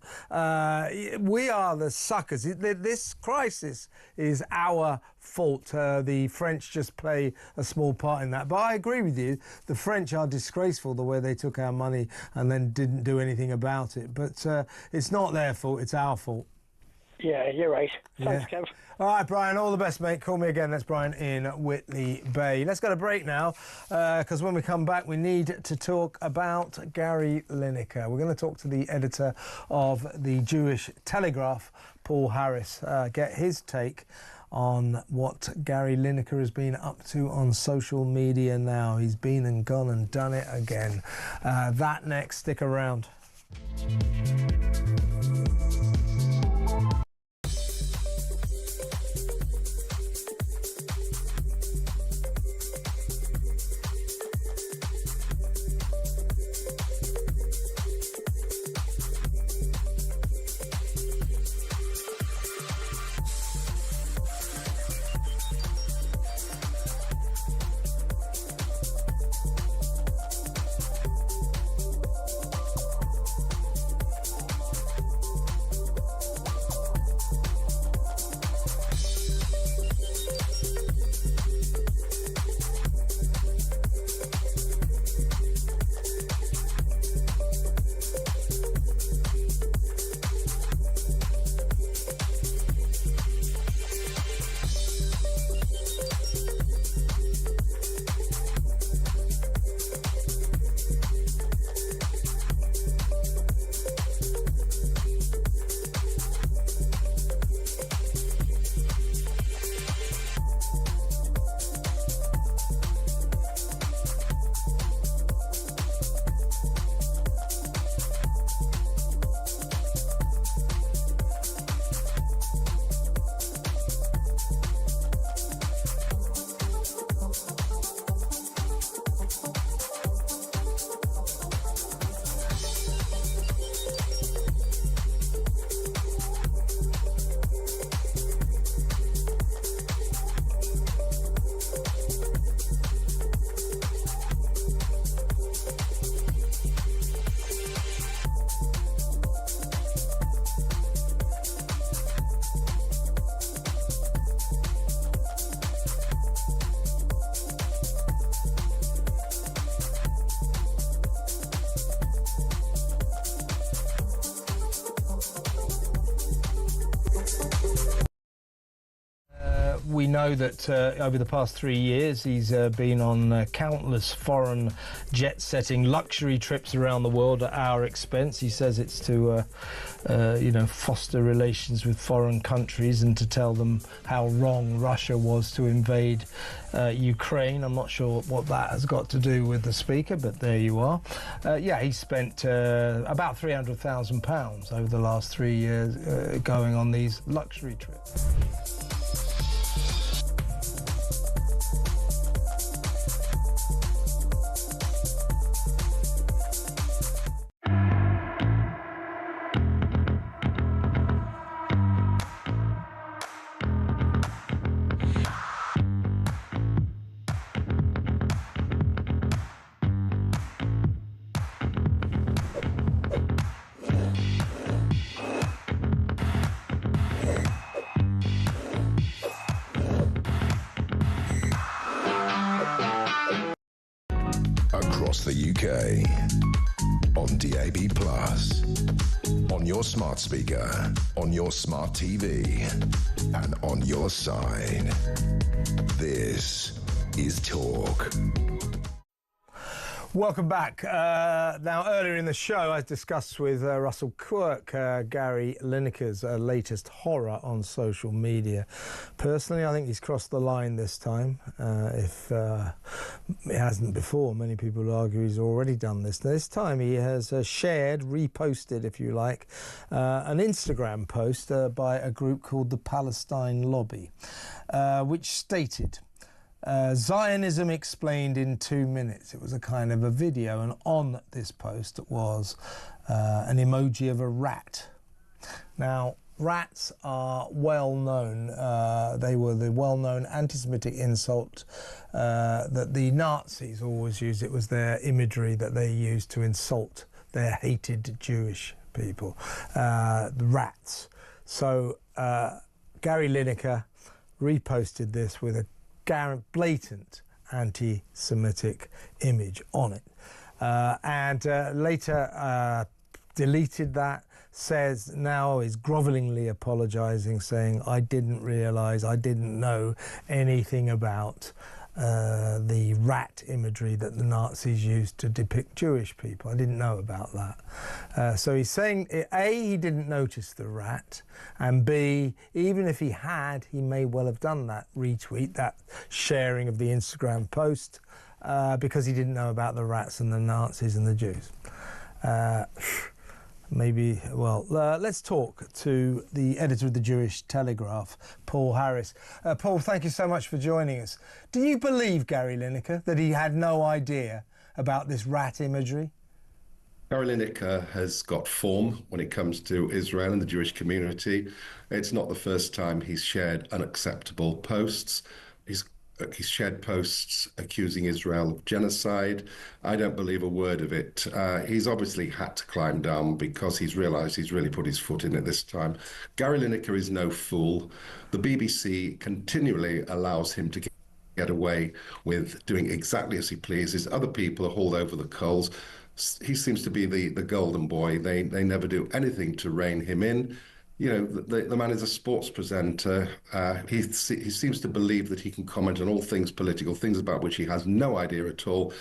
We are the suckers. This crisis is our fault. The French just play a small part in that. But I agree with you. The French are disgraceful the way they took our money and then didn't do anything about it. But it's not their fault. It's our fault. Yeah, you're right. Thanks, Kev. All right, Brian, all the best, mate. Call me again. That's Brian in Whitley Bay. Let's go to break now, because when we come back, we need to talk about Gary Lineker. We're going to talk to the editor of the Jewish Telegraph, Paul Harris, get his take on what Gary Lineker has been up to on social media now. He's been and gone and done it again. That next. Stick around. We know that over the past 3 years he's been on countless foreign jet-setting luxury trips around the world at our expense. He says it's to, foster relations with foreign countries and to tell them how wrong Russia was to invade Ukraine. I'm not sure what that has got to do with the speaker, but there you are. He spent about £300,000 over the last 3 years going on these luxury trips. across the UK. On DAB+, on your smart speaker, on your smart TV, and on your side. This is Talk. Welcome back. Now, earlier in the show, I discussed with Russell Quirk, Gary Lineker's latest horror on social media. Personally, I think he's crossed the line this time. If it hasn't before, many people argue he's already done this. This time he has shared, reposted, if you like, an Instagram post by a group called the Palestine Lobby, which stated, Zionism explained in 2 minutes. It was a kind of a video, and on this post was an emoji of a rat. Now, rats are well known. They were the well-known anti-Semitic insult that the Nazis always used. It was their imagery that they used to insult their hated Jewish people, the rats. So Gary Lineker reposted this with a blatant anti-Semitic image on it, and later deleted that. Says now is grovelingly apologising, saying, I didn't realise, I didn't know anything about the rat imagery that the Nazis used to depict Jewish people. I didn't know about that. So he's saying, A, he didn't notice the rat, and B, even if he had, he may well have done that retweet, that sharing of the Instagram post, because he didn't know about the rats and the Nazis and the Jews. Maybe, well, let's talk to the editor of the Jewish Telegraph, Paul Harris. Paul, thank you so much for joining us. Do you believe Gary Lineker that he had no idea about this rat imagery? Gary Lineker has got form when it comes to Israel and the Jewish community. It's not the first time he's shared unacceptable posts. He's shared posts accusing Israel of genocide. I don't believe a word of it. He's obviously had to climb down because he's realised he's really put his foot in it this time. Gary Lineker is no fool. The BBC continually allows him to get away with doing exactly as he pleases. Other people are hauled over the coals. He seems to be the golden boy. They never do anything to rein him in. You know, the man is a sports presenter. He seems to believe that he can comment on all things political, things about which he has no idea at all.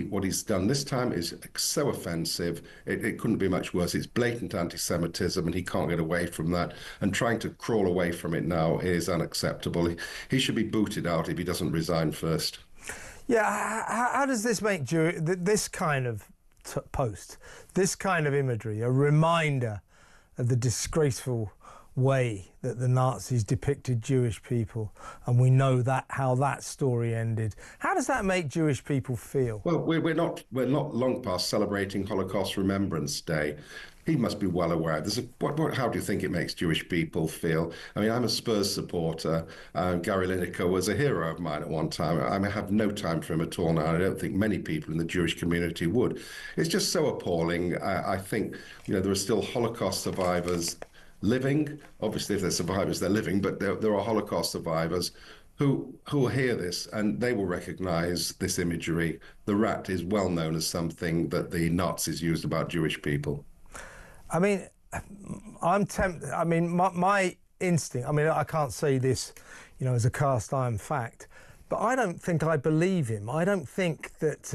What he's done this time is so offensive. It couldn't be much worse. It's blatant anti-Semitism, and he can't get away from that. And trying to crawl away from it now is unacceptable. He should be booted out if he doesn't resign first. Yeah, how does this make this kind of post, this kind of imagery, a reminder of the disgraceful way that the Nazis depicted Jewish people, and we know that how that story ended? How does that make Jewish people feel? Well, we're not long past celebrating Holocaust Remembrance Day. He must be well aware. How do you think it makes Jewish people feel? I mean, I'm a Spurs supporter. Gary Lineker was a hero of mine at one time. I have no time for him at all now. I don't think many people in the Jewish community would. It's just so appalling. I think, there are still Holocaust survivors living. Obviously, if they're survivors, they're living, but there are Holocaust survivors who will hear this, and they will recognise this imagery. The rat is well known as something that the Nazis used about Jewish people. I mean, I'm tempted. I mean, my instinct, I can't say this, as a cast iron fact, but I don't think I believe him. I don't think that,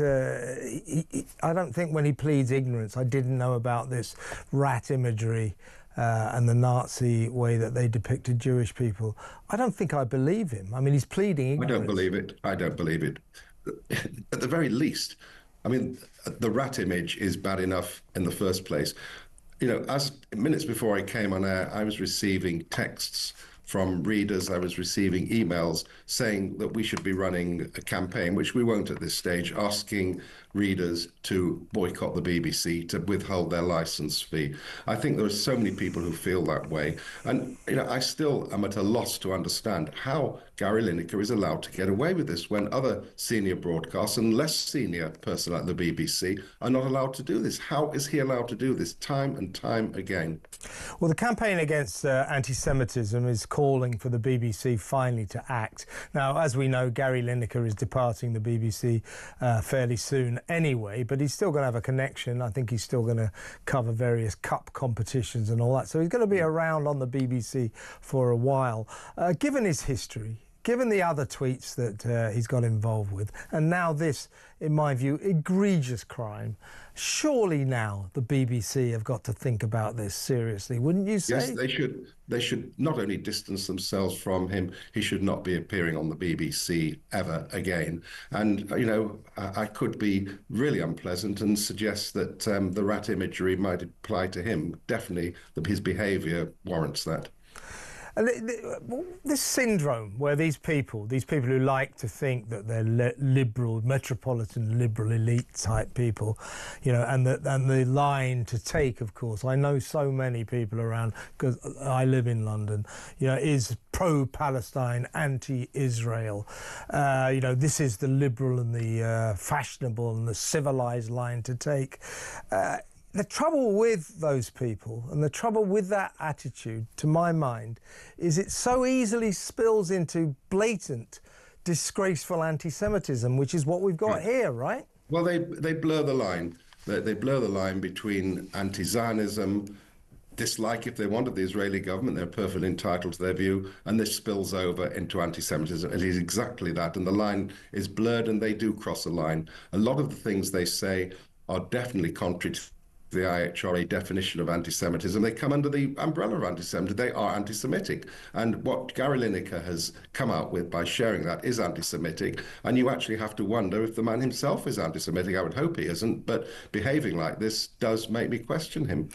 I don't think when he pleads ignorance, I didn't know about this rat imagery and the Nazi way that they depicted Jewish people. I don't think I believe him. I mean, he's pleading ignorance. I don't believe it. I don't believe it. At the very least, the rat image is bad enough in the first place. As minutes before I came on air, I was receiving texts from readers. I was receiving emails saying that we should be running a campaign, which we won't at this stage, asking readers to boycott the BBC, to withhold their licence fee. I think there are so many people who feel that way. And, I still am at a loss to understand how Gary Lineker is allowed to get away with this when other senior broadcasts and less senior personnel at the BBC are not allowed to do this. How is he allowed to do this time and time again? Well, the campaign against anti-Semitism is calling for the BBC finally to act. Now, as we know, Gary Lineker is departing the BBC fairly soon anyway, but he's still going to have a connection. I think he's still going to cover various cup competitions and all that. So he's going to be around on the BBC for a while. Given his history, given the other tweets that he's got involved with, and now this, in my view, egregious crime, surely now the BBC have got to think about this seriously, wouldn't you say? Yes, they should. They should not only distance themselves from him, he should not be appearing on the BBC ever again. And, you know, I could be really unpleasant and suggest that the rat imagery might apply to him. Definitely, his behaviour warrants that. And this syndrome where these people who like to think that they're liberal, metropolitan liberal elite type people, you know, and the line to take, of course, I know so many people around because I live in London, you know, is pro-Palestine, anti-Israel. You know, this is the liberal and the fashionable and the civilised line to take. The trouble with those people and the trouble with that attitude, to my mind, is it so easily spills into blatant, disgraceful anti-Semitism, which is what we've got here, right? Well, they blur the line. They blur the line between anti-Zionism, dislike, if they wanted the Israeli government, they're perfectly entitled to their view, and this spills over into anti-Semitism. It is exactly that, and the line is blurred, and they do cross a line. A lot of the things they say are definitely contrary to the IHRA definition of anti-Semitism. They come under the umbrella of anti-Semitism. They are anti-Semitic. And what Gary Lineker has come out with by sharing that is anti-Semitic. And you actually have to wonder if the man himself is anti-Semitic. I would hope he isn't. But behaving like this does make me question him.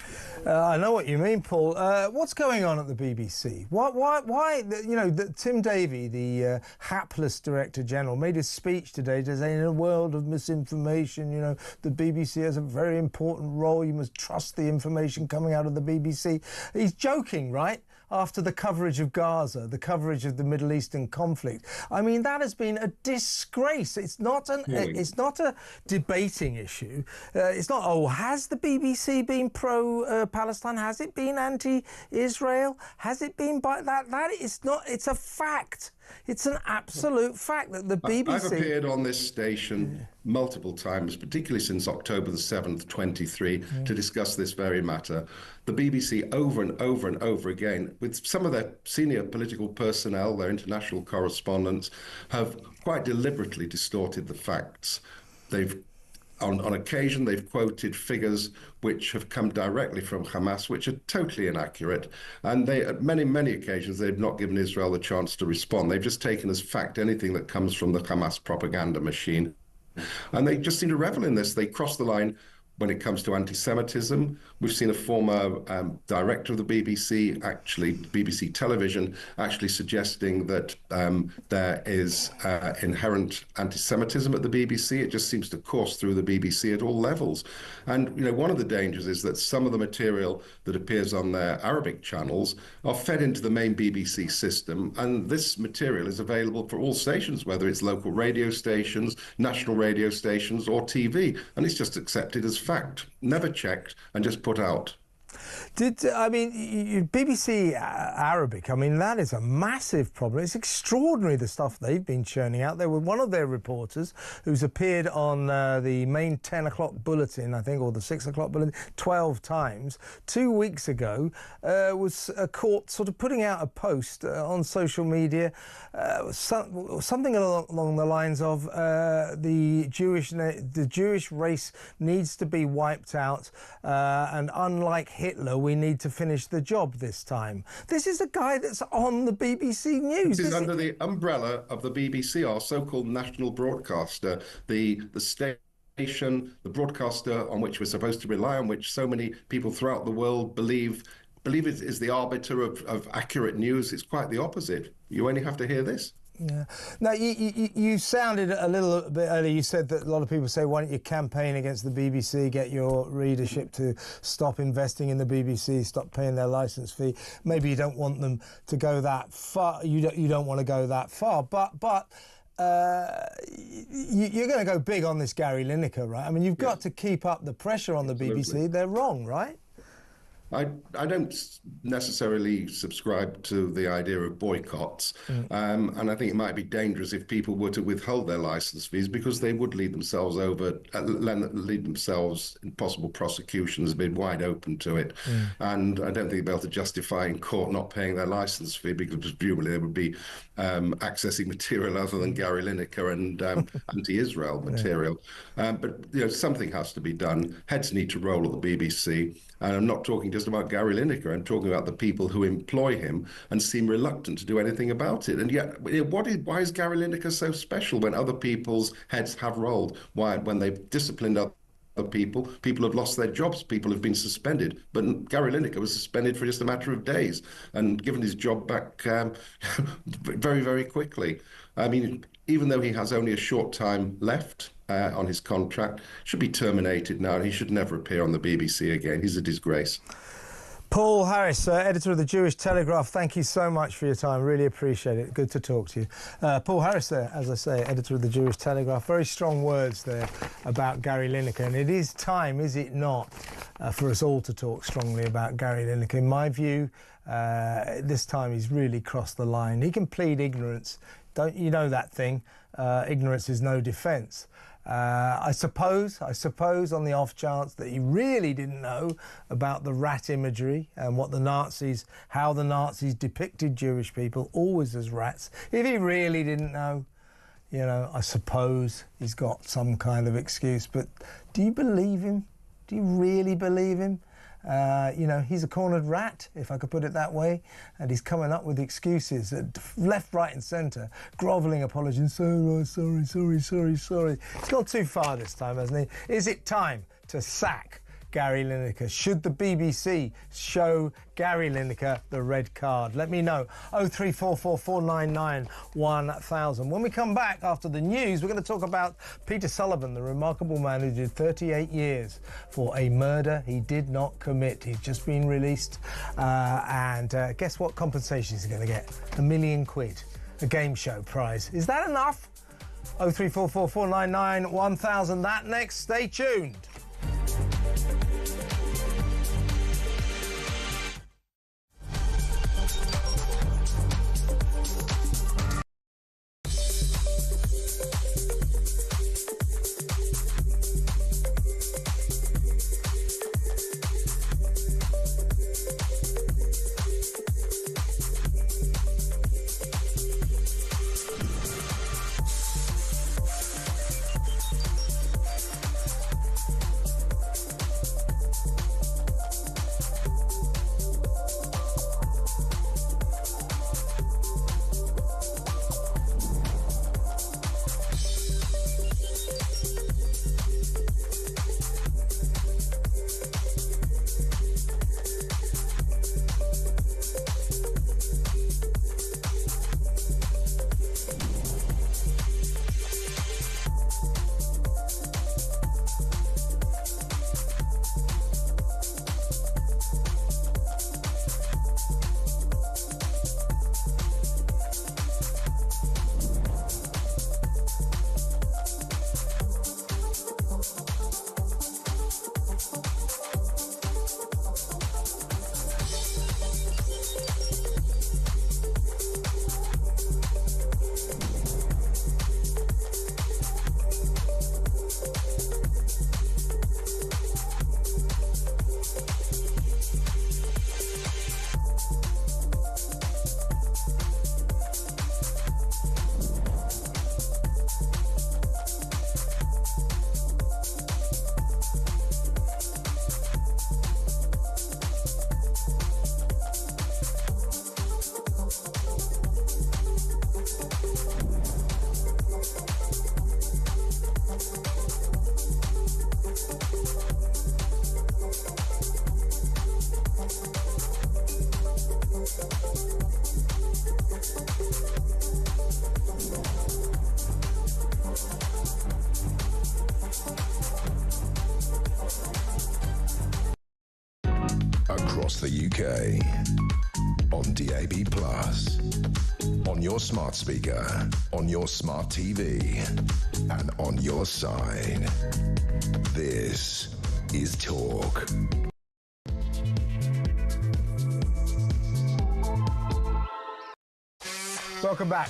I know what you mean, Paul. What's going on at the BBC? Why you know, Tim Davie, the hapless Director General, made a speech today to say in a world of misinformation, you know, the BBC has a very important role. You must trust the information coming out of the BBC. He's joking, right? After the coverage of Gaza, the coverage of the Middle Eastern conflict. I mean, that has been a disgrace. It's not a debating issue. It's not, oh, has the BBC been pro-Palestine? Has it been anti-Israel? Has it been by that? That is not, it's a fact. It's an absolute fact that the BBC... I've appeared on this station multiple times, particularly since October the 7th, 23, to discuss this very matter. The BBC over and over and over again, with some of their senior political personnel, their international correspondents, have quite deliberately distorted the facts. On occasion, they've quoted figures which have come directly from Hamas, which are totally inaccurate. And at many, many occasions, they've not given Israel the chance to respond. They've just taken as fact anything that comes from the Hamas propaganda machine. And they just seem to revel in this. They cross the line when it comes to anti-Semitism. We've seen a former director of the BBC, actually BBC Television, actually suggesting that there is inherent anti-Semitism at the BBC. It just seems to course through the BBC at all levels. And, you know, one of the dangers is that some of the material that appears on their Arabic channels are fed into the main BBC system. And this material is available for all stations, whether it's local radio stations, national radio stations, or TV. And it's just accepted as fact, never checked, and just put out. BBC Arabic, I mean, that is a massive problem. It's extraordinary the stuff they've been churning out. There was one of their reporters who's appeared on the main 10 o'clock bulletin, I think, or the 6 o'clock bulletin, 12 times. 2 weeks ago, was caught sort of putting out a post on social media, something along the lines of the Jewish race needs to be wiped out, and unlike Hitler, we need to finish the job this time. This is a guy that's on the BBC News. This is under the umbrella of the BBC, our so-called national broadcaster, the station, the broadcaster on which we're supposed to rely on, which so many people throughout the world believe it is the arbiter of accurate news. It's quite the opposite. You only have to hear this. Yeah. Now, you sounded a little bit earlier, you said that a lot of people say, why don't you campaign against the BBC, get your readership to stop investing in the BBC, stop paying their licence fee. Maybe you don't want them to go that far. You don't want to go that far, but you're going to go big on this Gary Lineker, right? I mean, you've got to keep up the pressure on the BBC. They're wrong, right? I don't necessarily subscribe to the idea of boycotts, and I think it might be dangerous if people were to withhold their license fees, because they would lead themselves in possible prosecutions, been wide open to it, and I don't think they'll be able to justify in court not paying their license fee, because presumably they would be accessing material other than Gary Lineker and anti-Israel material. But something has to be done. Heads need to roll at the BBC. And I'm not talking just about Gary Lineker. I'm talking about the people who employ him and seem reluctant to do anything about it. And yet, why is Gary Lineker so special when other people's heads have rolled? Why, when they've disciplined other people have lost their jobs, people have been suspended. But Gary Lineker was suspended for just a matter of days and given his job back very, very quickly. I mean, even though he has only a short time left on his contract, should be terminated now, and he should never appear on the BBC again. He's a disgrace. Paul Harris, editor of the Jewish Telegraph, thank you so much for your time. Really appreciate it. Good to talk to you. Paul Harris there, as I say, editor of the Jewish Telegraph. Very strong words there about Gary Lineker. And it is time, is it not, for us all to talk strongly about Gary Lineker. In my view, this time he's really crossed the line. He can plead ignorance. Don't you know that thing? Ignorance is no defence. I suppose on the off chance that he really didn't know about the rat imagery and how the Nazis depicted Jewish people always as rats. If he really didn't know, I suppose he's got some kind of excuse. But do you believe him? Do you really believe him? He's a cornered rat, if I could put it that way, and he's coming up with excuses left, right and centre, grovelling apologies. Sorry. He's gone too far this time, hasn't he? Is it time to sack Gary Lineker? Should the BBC show Gary Lineker the red card? Let me know. 03444991000. When we come back after the news, we're going to talk about Peter Sullivan, the remarkable man who did 38 years for a murder he did not commit. He's just been released, and guess what compensation he's going to get? £1 million, a game show prize. Is that enough? 03444991000. That next. Stay tuned. Across the UK, on DAB+, on your smart speaker, on your smart TV, and on your side. This is Talk. Welcome back.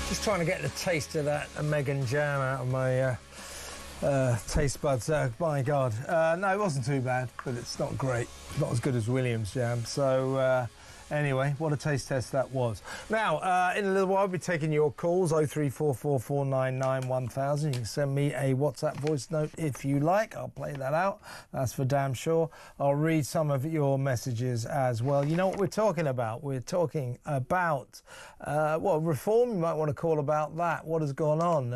Just trying to get the taste of that Megan jam out of my taste buds. My God. No, it wasn't too bad, but it's not great. Not as good as Williams jam. So anyway, what a taste test that was. Now, in a little while, I'll be taking your calls, 03444991000. You can send me a WhatsApp voice note if you like. I'll play that out. That's for damn sure. I'll read some of your messages as well. You know what we're talking about? We're talking about, well, reform, you might want to call about that. What has gone on?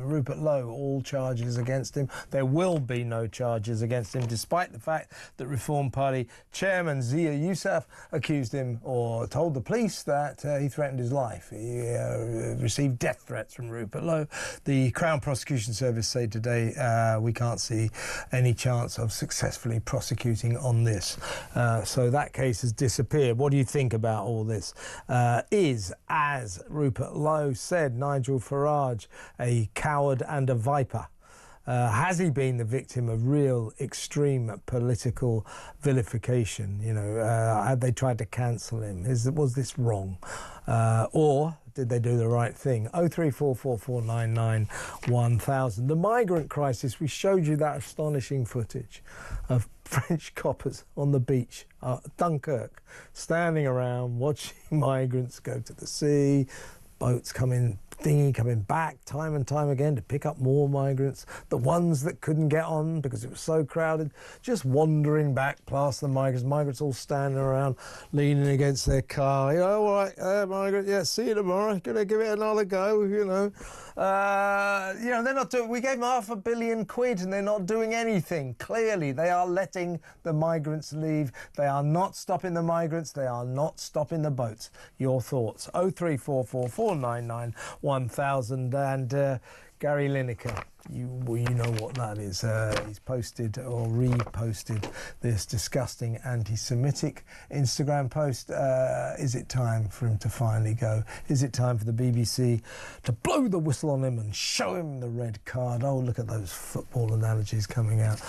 Rupert Lowe, all charges against him. There will be no charges against him, despite the fact that Reform Party Chairman Zia Yousaf accused him or told the police that he threatened his life. He received death threats from Rupert Lowe. The Crown Prosecution Service say today we can't see any chance of successfully prosecuting on this. So that case has disappeared. What do you think about all this? Is, as Rupert Lowe said, Nigel Farage a coward and a viper? Has he been the victim of real extreme political vilification? You know, had they tried to cancel him? Was this wrong? Or did they do the right thing? 03444991000. The migrant crisis, we showed you that astonishing footage of French coppers on the beach, Dunkirk, standing around watching migrants go to the sea, boats coming back time and time again to pick up more migrants, the ones that couldn't get on because it was so crowded, just wandering back past the migrants all standing around, leaning against their car. You know, all right, migrant, yeah, see you tomorrow, gonna give it another go, you know. You know, they're not doing, we gave them £500 million and they're not doing anything. Clearly, they are letting the migrants leave. They are not stopping the migrants. They are not stopping the boats. Your thoughts? 03444991000. And Gary Lineker, you know what that is. He's posted or reposted this disgusting anti-Semitic Instagram post. Is it time for him to finally go? Is it time for the BBC to blow the whistle on him and show him the red card? Oh, look at those football analogies coming out.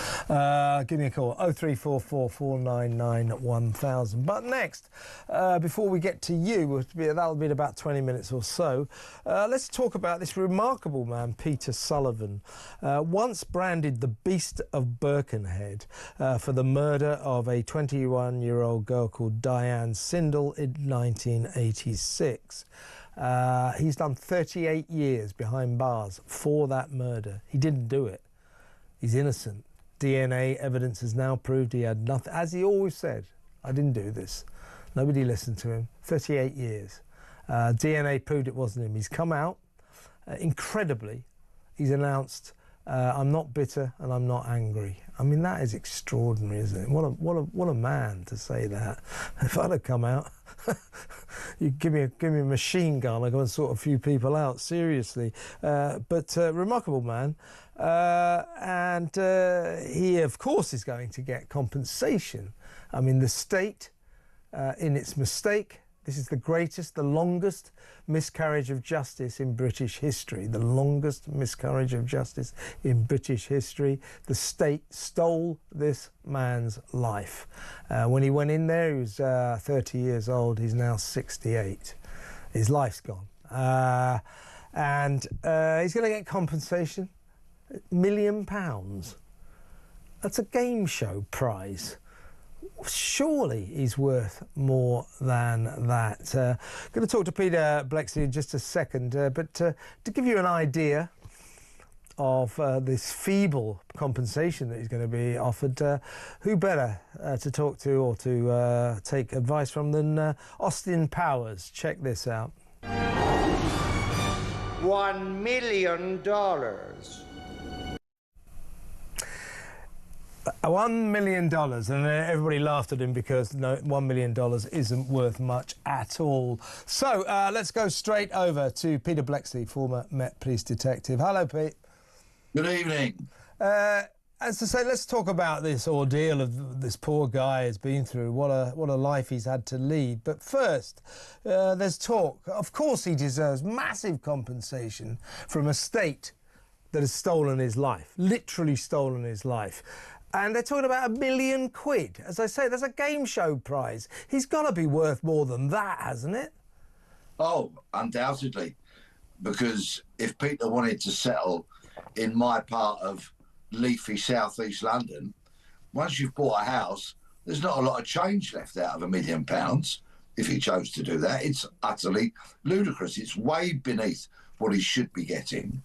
Give me a call, 03444991000. But next, before we get to you, that'll be in about 20 minutes or so, let's talk about this remarkable man, Peter Sullivan. Once branded the Beast of Birkenhead for the murder of a 21-year-old girl called Diane Sindel in 1986. He's done 38 years behind bars for that murder. He didn't do it. He's innocent. DNA evidence has now proved he had nothing. As he always said, I didn't do this. Nobody listened to him. 38 years. DNA proved it wasn't him. He's come out, incredibly. He's announced, I'm not bitter and I'm not angry. I mean, that is extraordinary, isn't it? What a man to say that. If I'd have come out, you give me a machine gun, I'd go and sort a few people out, seriously. But remarkable man. And he, of course, is going to get compensation. I mean, the state, in its mistake, this is the greatest, the longest miscarriage of justice in British history. The longest miscarriage of justice in British history. The state stole this man's life. When he went in there, he was 30 years old. He's now 68. His life's gone. And he's going to get compensation. £1 million. That's a game show prize. Surely he's worth more than that. Going to talk to Peter Blexley in just a second, but to give you an idea of this feeble compensation that he's going to be offered, who better to talk to or to take advice from than Austin Powers? Check this out. $1 million. $1 million, and everybody laughed at him because no, $1 million isn't worth much at all. So let's go straight over to Peter Blexley, former Met Police detective. Hello, Pete. Good evening. As I say, let's talk about this ordeal of this poor guy has been through. What a life he's had to lead. But first, there's talk. Of course, he deserves massive compensation from a state that has stolen his life, literally stolen his life. And they're talking about £1 million. As I say, there's a game show prize. He's got to be worth more than that, hasn't it? Oh, undoubtedly. Because if Peter wanted to settle in my part of leafy southeast London, once you've bought a house, there's not a lot of change left out of £1 million. If he chose to do that, it's utterly ludicrous. It's way beneath what he should be getting.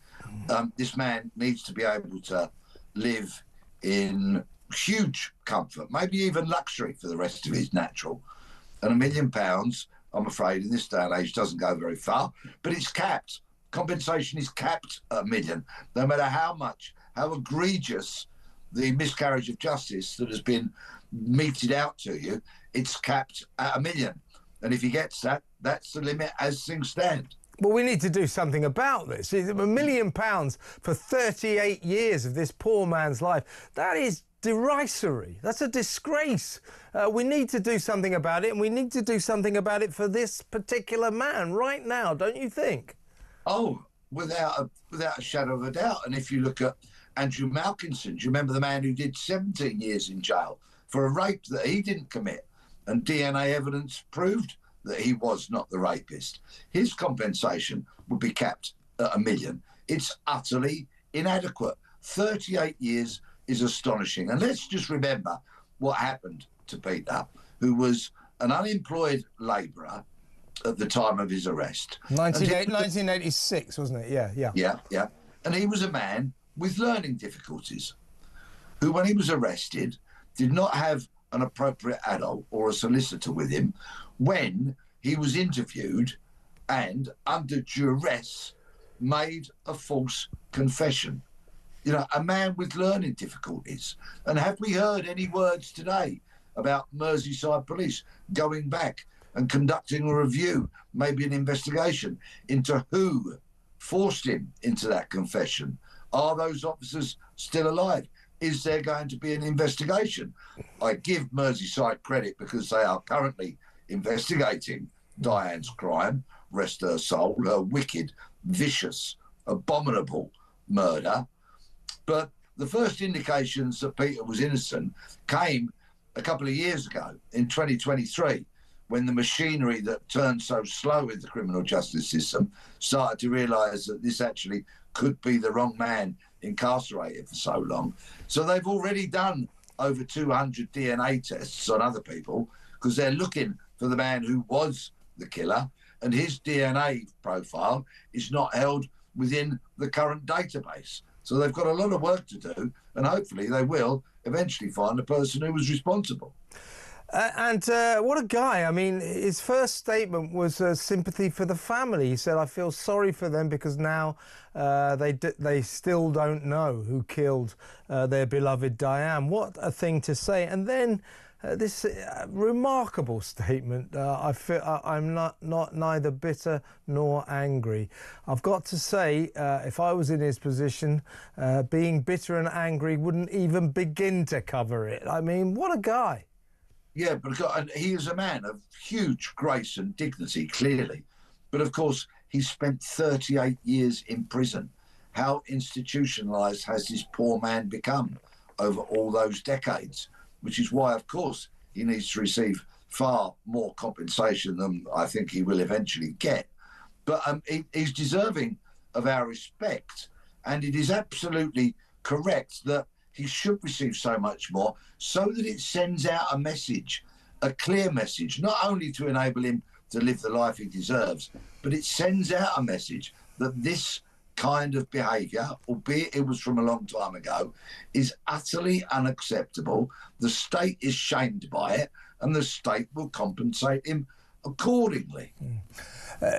This man needs to be able to live in huge comfort, maybe even luxury for the rest of his natural. And £1 million, I'm afraid, in this day and age doesn't go very far, but it's capped. Compensation is capped at £1 million, no matter how egregious the miscarriage of justice that has been meted out to you, it's capped at £1 million. And if he gets that, that's the limit as things stand. Well, we need to do something about this. £1 million for 38 years of this poor man's life, that is derisory. That's a disgrace. We need to do something about it, and we need to do something about it for this particular man right now, don't you think? Oh, without a shadow of a doubt. And if you look at Andrew Malkinson, do you remember the man who did 17 years in jail for a rape that he didn't commit? And DNA evidence proved that he was not the rapist. His compensation would be capped at £1 million. It's utterly inadequate. 38 years is astonishing. And let's just remember what happened to Peter, who was an unemployed labourer at the time of his arrest. 1986, wasn't it? Yeah. And he was a man with learning difficulties who, when he was arrested, did not have an appropriate adult or a solicitor with him when he was interviewed and, under duress, made a false confession. You know, a man with learning difficulties. And have we heard any words today about Merseyside police going back and conducting a review, maybe an investigation, into who forced him into that confession? Are those officers still alive? Is there going to be an investigation? I give Merseyside credit because they are currently investigating Diane's crime, rest her soul, her wicked, vicious, abominable murder. But the first indications that Peter was innocent came a couple of years ago, in 2023, when the machinery that turned so slow in the criminal justice system started to realise that this actually could be the wrong man incarcerated for so long. So they've already done over 200 DNA tests on other people because they're looking for the man who was the killer, and his DNA profile is not held within the current database. So they've got a lot of work to do, and hopefully they will eventually find the person who was responsible. And what a guy. I mean, his first statement was sympathy for the family. He said, I feel sorry for them because now they still don't know who killed their beloved Diane. What a thing to say. And then this remarkable statement, I feel I'm neither bitter nor angry. I've got to say, if I was in his position, being bitter and angry wouldn't even begin to cover it. I mean, what a guy. Yeah, but he is a man of huge grace and dignity, clearly. But of course, he spent 38 years in prison. How institutionalised has this poor man become over all those decades? Which is why, of course, he needs to receive far more compensation than I think he will eventually get. But he's deserving of our respect. And it is absolutely correct that he should receive so much more, so that it sends out a message, a clear message, not only to enable him to live the life he deserves, but it sends out a message that this kind of behaviour, albeit it was from a long time ago, is utterly unacceptable. The state is shamed by it, and the state will compensate him accordingly.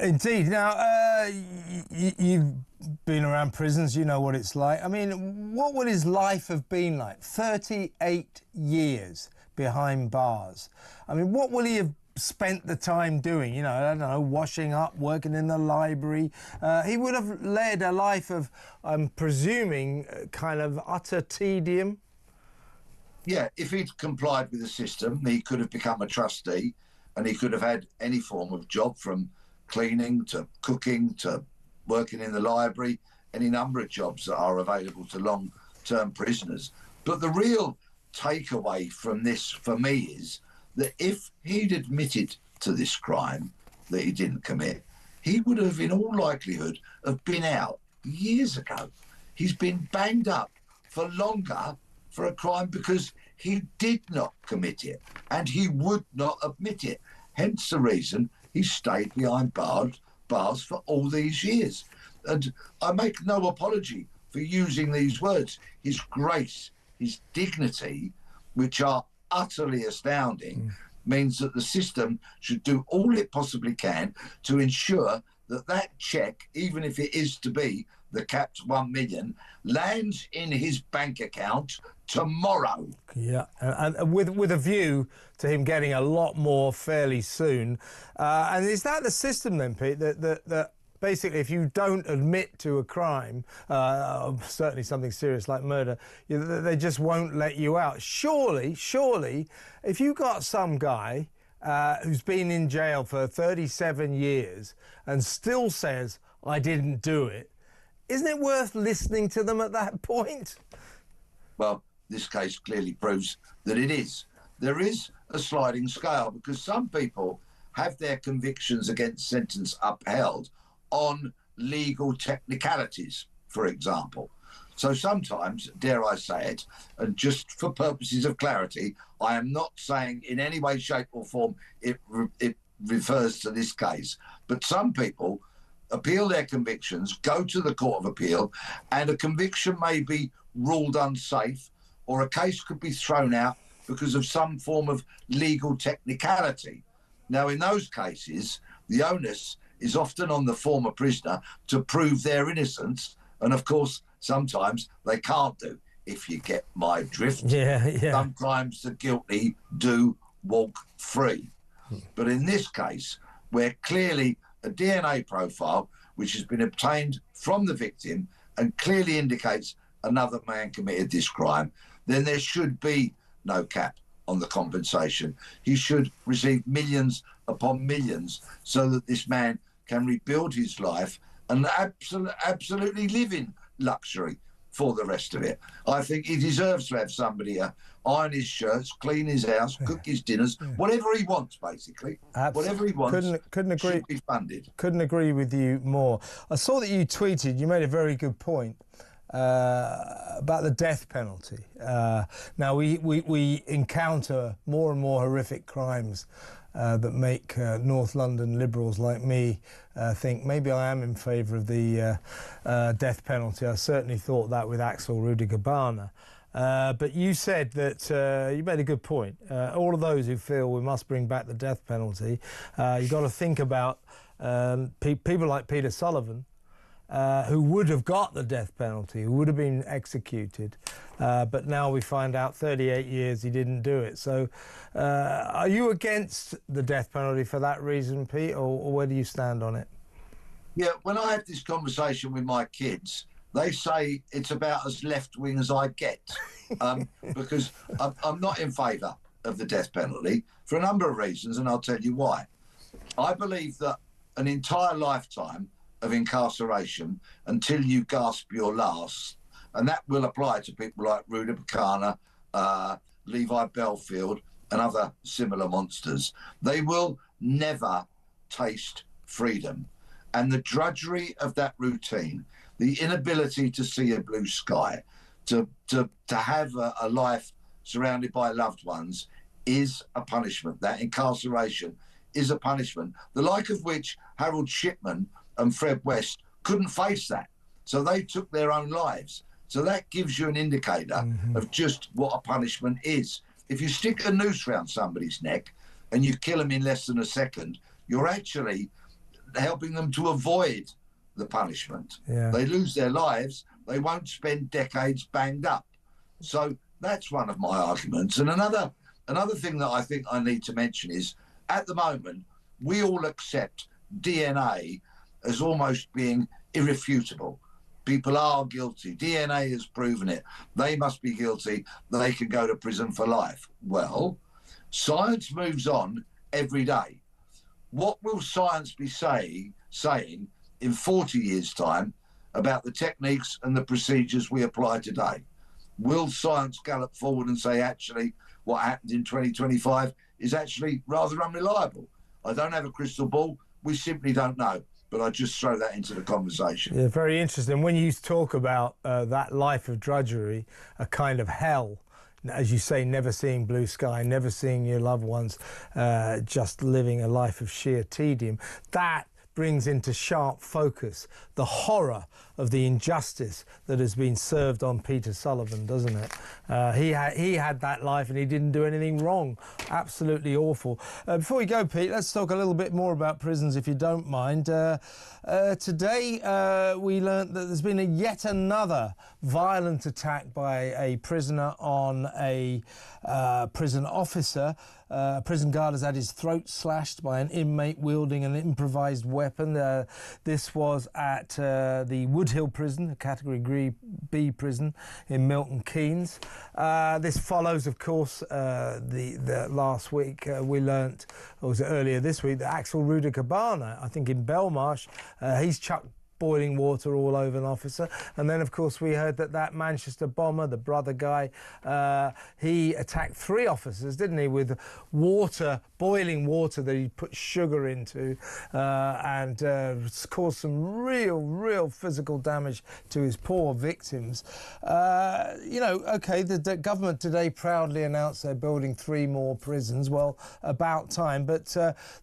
Indeed. Now, you've been around prisons, you know what it's like. I mean, what would his life have been like? 38 years behind bars. I mean, what will he have spent the time doing? You know, I don't know, washing up, working in the library. He would have led a life of, I'm presuming, kind of utter tedium. Yeah, if he'd complied with the system, he could have become a trustee, and he could have had any form of job, from cleaning to cooking to working in the library, any number of jobs that are available to long-term prisoners. But the real takeaway from this, for me, is that if he'd admitted to this crime that he didn't commit, he would have, in all likelihood, have been out years ago. He's been banged up for longer for a crime because he did not commit it and he would not admit it. Hence the reason he stayed behind bars for all these years. And I make no apology for using these words. His grace, his dignity, which are utterly astounding, means that the system should do all it possibly can to ensure that that cheque, even if it is to be the capped 1 million, lands in his bank account tomorrow. Yeah, and with a view to him getting a lot more fairly soon. And is that the system then, Pete, that basically if you don't admit to a crime, certainly something serious like murder, they just won't let you out? Surely, if you got some guy who's been in jail for 37 years and still says, I didn't do it, isn't it worth listening to them at that point? Well, this case clearly proves that it is. There is a sliding scale because some people have their convictions against sentence upheld on legal technicalities, for example. So sometimes, dare I say it, and just for purposes of clarity, I am not saying in any way, shape or form it refers to this case, but some people appeal their convictions, go to the Court of Appeal, and a conviction may be ruled unsafe or a case could be thrown out because of some form of legal technicality. Now, in those cases, the onus is often on the former prisoner to prove their innocence, and of course, sometimes they can't do, if you get my drift. Yeah. Sometimes the guilty do walk free. But in this case, where clearly a DNA profile, which has been obtained from the victim and clearly indicates another man committed this crime, then there should be no cap on the compensation. He should receive millions upon millions so that this man can rebuild his life and absolutely live in luxury for the rest of it. I think he deserves to have somebody iron his shirts, clean his house, cook his dinners, whatever he wants, basically. Whatever he wants couldn't agree, should be funded. Couldn't agree with you more. I saw that you tweeted, you made a very good point about the death penalty. Now, we encounter more and more horrific crimes that make North London liberals like me think maybe I am in favour of the death penalty. I certainly thought that with Axel Rudiger-Barner. But you said that you made a good point. All of those who feel we must bring back the death penalty, you've got to think about people like Peter Sullivan, who would have got the death penalty, who would have been executed, but now we find out 38 years he didn't do it. So are you against the death penalty for that reason, Pete, or where do you stand on it? Yeah, when I have this conversation with my kids, they say it's about as left-wing as I get, because I'm not in favour of the death penalty for a number of reasons, and I'll tell you why. I believe that an entire lifetime of incarceration until you gasp your last, and that will apply to people like Rudiger-Barner, Levi Belfield and other similar monsters. They will never taste freedom. And the drudgery of that routine, the inability to see a blue sky, to have a life surrounded by loved ones is a punishment. That incarceration is a punishment, the like of which Harold Shipman and Fred West couldn't face that. So they took their own lives. So that gives you an indicator of just what a punishment is. If you stick a noose around somebody's neck and you kill them in less than a second, you're actually helping them to avoid the punishment. Yeah. They lose their lives. They won't spend decades banged up. So that's one of my arguments. And another thing that I think I need to mention is, at the moment, we all accept DNA as almost being irrefutable. People are guilty. DNA has proven it. They must be guilty. They can go to prison for life. Well, science moves on every day. What will science be saying in 40 years' time about the techniques and the procedures we apply today? Will science gallop forward and say, actually, what happened in 2025 is actually rather unreliable? I don't have a crystal ball. We simply don't know. but I just throw that into the conversation. Yeah, very interesting. When you talk about that life of drudgery, a kind of hell, as you say, never seeing blue sky, never seeing your loved ones, just living a life of sheer tedium, that brings into sharp focus the horror of the injustice that has been served on Peter Sullivan, doesn't it? He had that life and he didn't do anything wrong. Absolutely awful. Before we go, Pete, let's talk a little bit more about prisons, if you don't mind. Today we learnt that there's been yet another violent attack by a prisoner on a prison officer. A prison guard has had his throat slashed by an inmate wielding an improvised weapon. This was at the Woodhill prison, a Category B prison in Milton Keynes. This follows, of course, the last week we learnt, or was it earlier this week, that Axel Rudiker-Cabana, I think in Belmarsh, he's chucked boiling water all over an officer. And then, of course, we heard that Manchester bomber, the brother guy, he attacked 3 officers, didn't he, with water, boiling water that he put sugar into, and caused some real physical damage to his poor victims. You know, OK, the government today proudly announced they're building 3 more prisons. Well, about time, but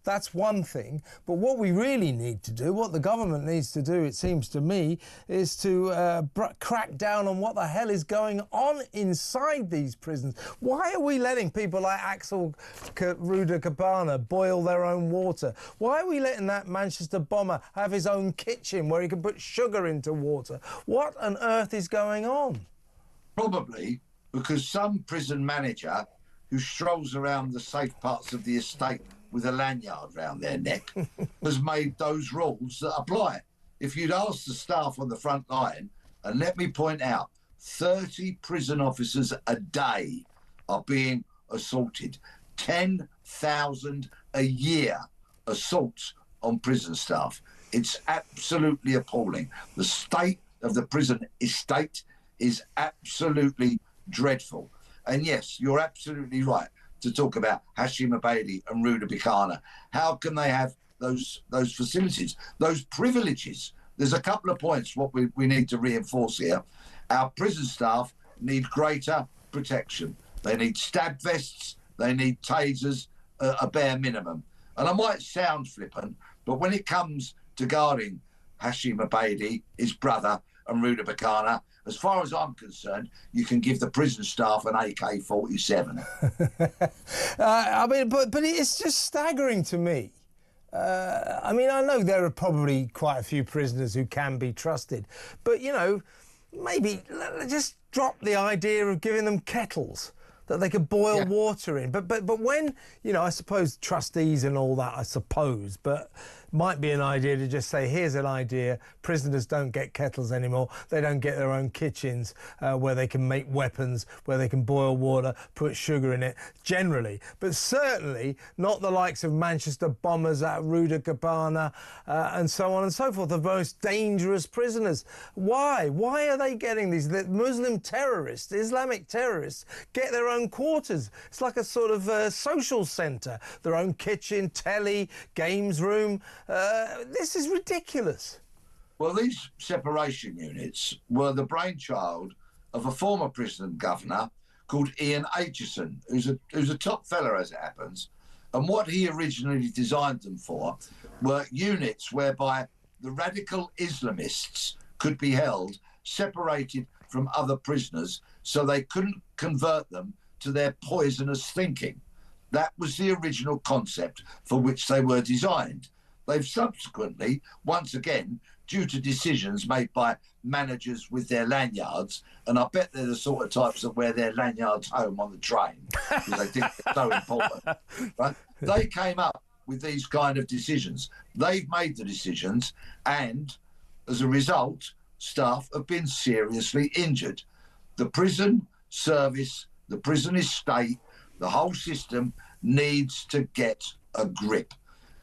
that's one thing. But what we really need to do, what the government needs to do, it seems to me, is to crack down on what the hell is going on inside these prisons. Why are we letting people like Axel Rudiker-Cabana boil their own water? Why are we letting that Manchester bomber have his own kitchen where he can put sugar into water? What on earth is going on? Probably because some prison manager who strolls around the safe parts of the estate with a lanyard round their neck has made those rules that apply. If you'd asked the staff on the front line, and let me point out, 30 prison officers a day are being assaulted. 10,000 a year assaults on prison staff. It's absolutely appalling. The state of the prison estate is absolutely dreadful. And yes, you're absolutely right to talk about Hashim Abedi and Rudiker-Cabana. How can they have those facilities, those privileges? There's a couple of points what we need to reinforce here. Our prison staff need greater protection. They need stab vests, they need tasers, a bare minimum. And I might sound flippant, but when it comes to guarding Hashim Abedi, his brother, and Rudiker-Cabana, as far as I'm concerned, you can give the prison staff an AK-47. I mean, but it's just staggering to me. I mean, I know there are probably quite a few prisoners who can be trusted, but, you know, maybe just drop the idea of giving them kettles that they could boil water in. But when, you know, I suppose trustees and all that, I suppose, but might be an idea to just say, here's an idea, prisoners don't get kettles anymore, they don't get their own kitchens where they can make weapons, where they can boil water, put sugar in it, generally. But certainly not the likes of Manchester bombers at Rudiker-Cabana and so on and so forth, the most dangerous prisoners. Why? Why are they getting these? The Muslim terrorists, Islamic terrorists, get their own quarters. It's like a sort of social centre, their own kitchen, telly, games room. This is ridiculous. Well, these separation units were the brainchild of a former prison governor called Ian Aitchison, who's a top fella as it happens. And what he originally designed them for were units whereby the radical Islamists could be held separated from other prisoners so they couldn't convert them to their poisonous thinking. That was the original concept for which they were designed. They've subsequently, once again, due to decisions made by managers with their lanyards, and I bet they're the sort of types that wear their lanyards home on the train because they think they're so important, right? They came up with these kind of decisions. They've made the decisions, and as a result, staff have been seriously injured. The prison service, the prison estate, the whole system needs to get a grip.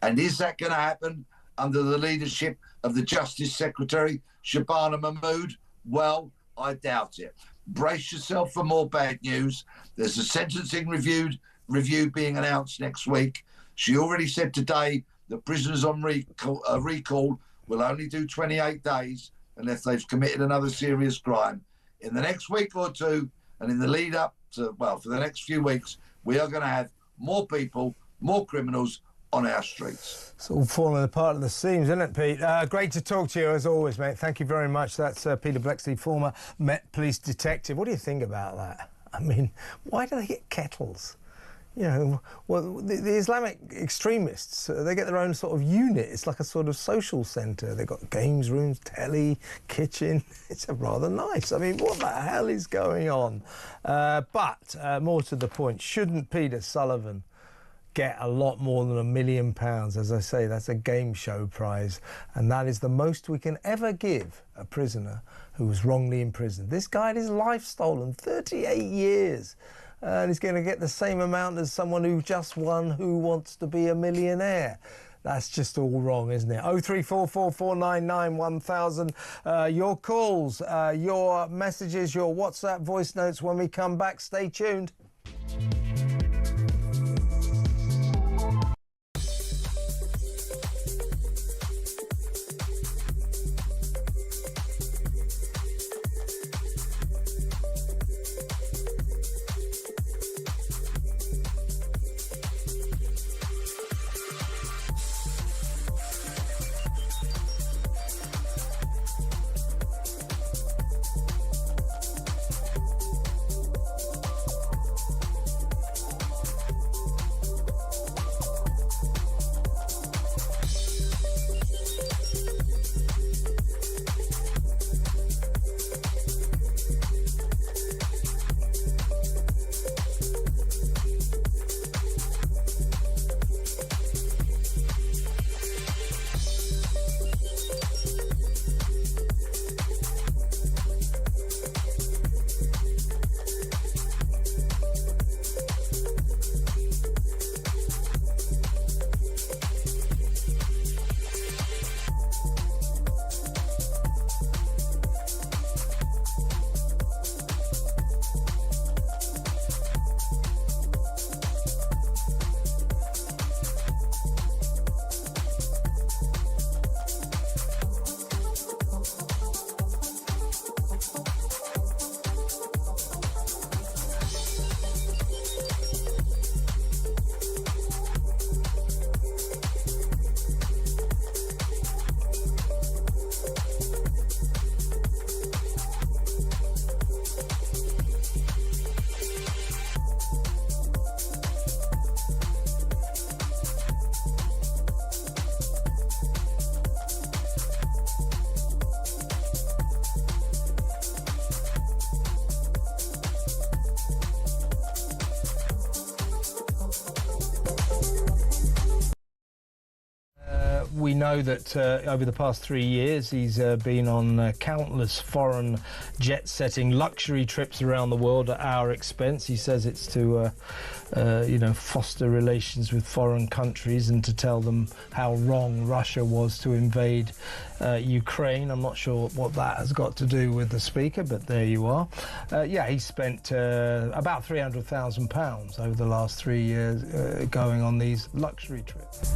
And is that going to happen under the leadership of the Justice Secretary, Shabana Mahmood? Well, I doubt it. Brace yourself for more bad news. There's a sentencing review being announced next week. She already said today that prisoners on recall will only do 28 days unless they've committed another serious crime. In the next week or two, and in the lead up to, well, for the next few weeks, we are going to have more people, more criminals on our streets. It's all falling apart at the seams, isn't it, Pete? Great to talk to you, as always, mate. Thank you very much. That's Peter Blexley, former Met Police detective. What do you think about that? I mean, why do they get kettles? You know, well, the Islamic extremists, they get their own sort of unit. It's like a sort of social centre. They've got games rooms, telly, kitchen. It's rather nice. I mean, what the hell is going on? But more to the point, shouldn't Peter Sullivan get a lot more than £1 million? As I say, that's a game show prize, and that is the most we can ever give a prisoner who was wrongly imprisoned. This guy had his life stolen, 38 years. And he's going to get the same amount as someone who just won Who Wants to Be a Millionaire. That's just all wrong, isn't it? 03444991000. Your calls, your messages, your WhatsApp voice notes when we come back. Stay tuned. We know that over the past 3 years he's been on countless foreign jet-setting luxury trips around the world at our expense. He says it's to, you know, foster relations with foreign countries and to tell them how wrong Russia was to invade Ukraine. I'm not sure what that has got to do with the speaker, but there you are. Yeah, he spent about £300,000 over the last 3 years going on these luxury trips.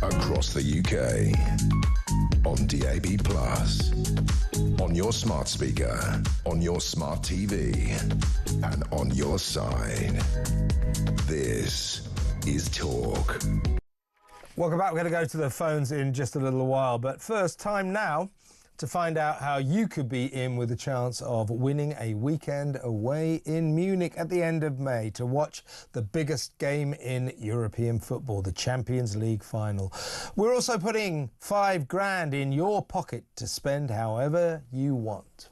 Across the UK, on DAB+, on your smart speaker, on your smart TV, and on your side. This is Talk. Welcome back. We're going to go to the phones in just a little while, but first, time now to find out how you could be in with a chance of winning a weekend away in Munich at the end of May to watch the biggest game in European football, the Champions League final. We're also putting $5 grand in your pocket to spend however you want.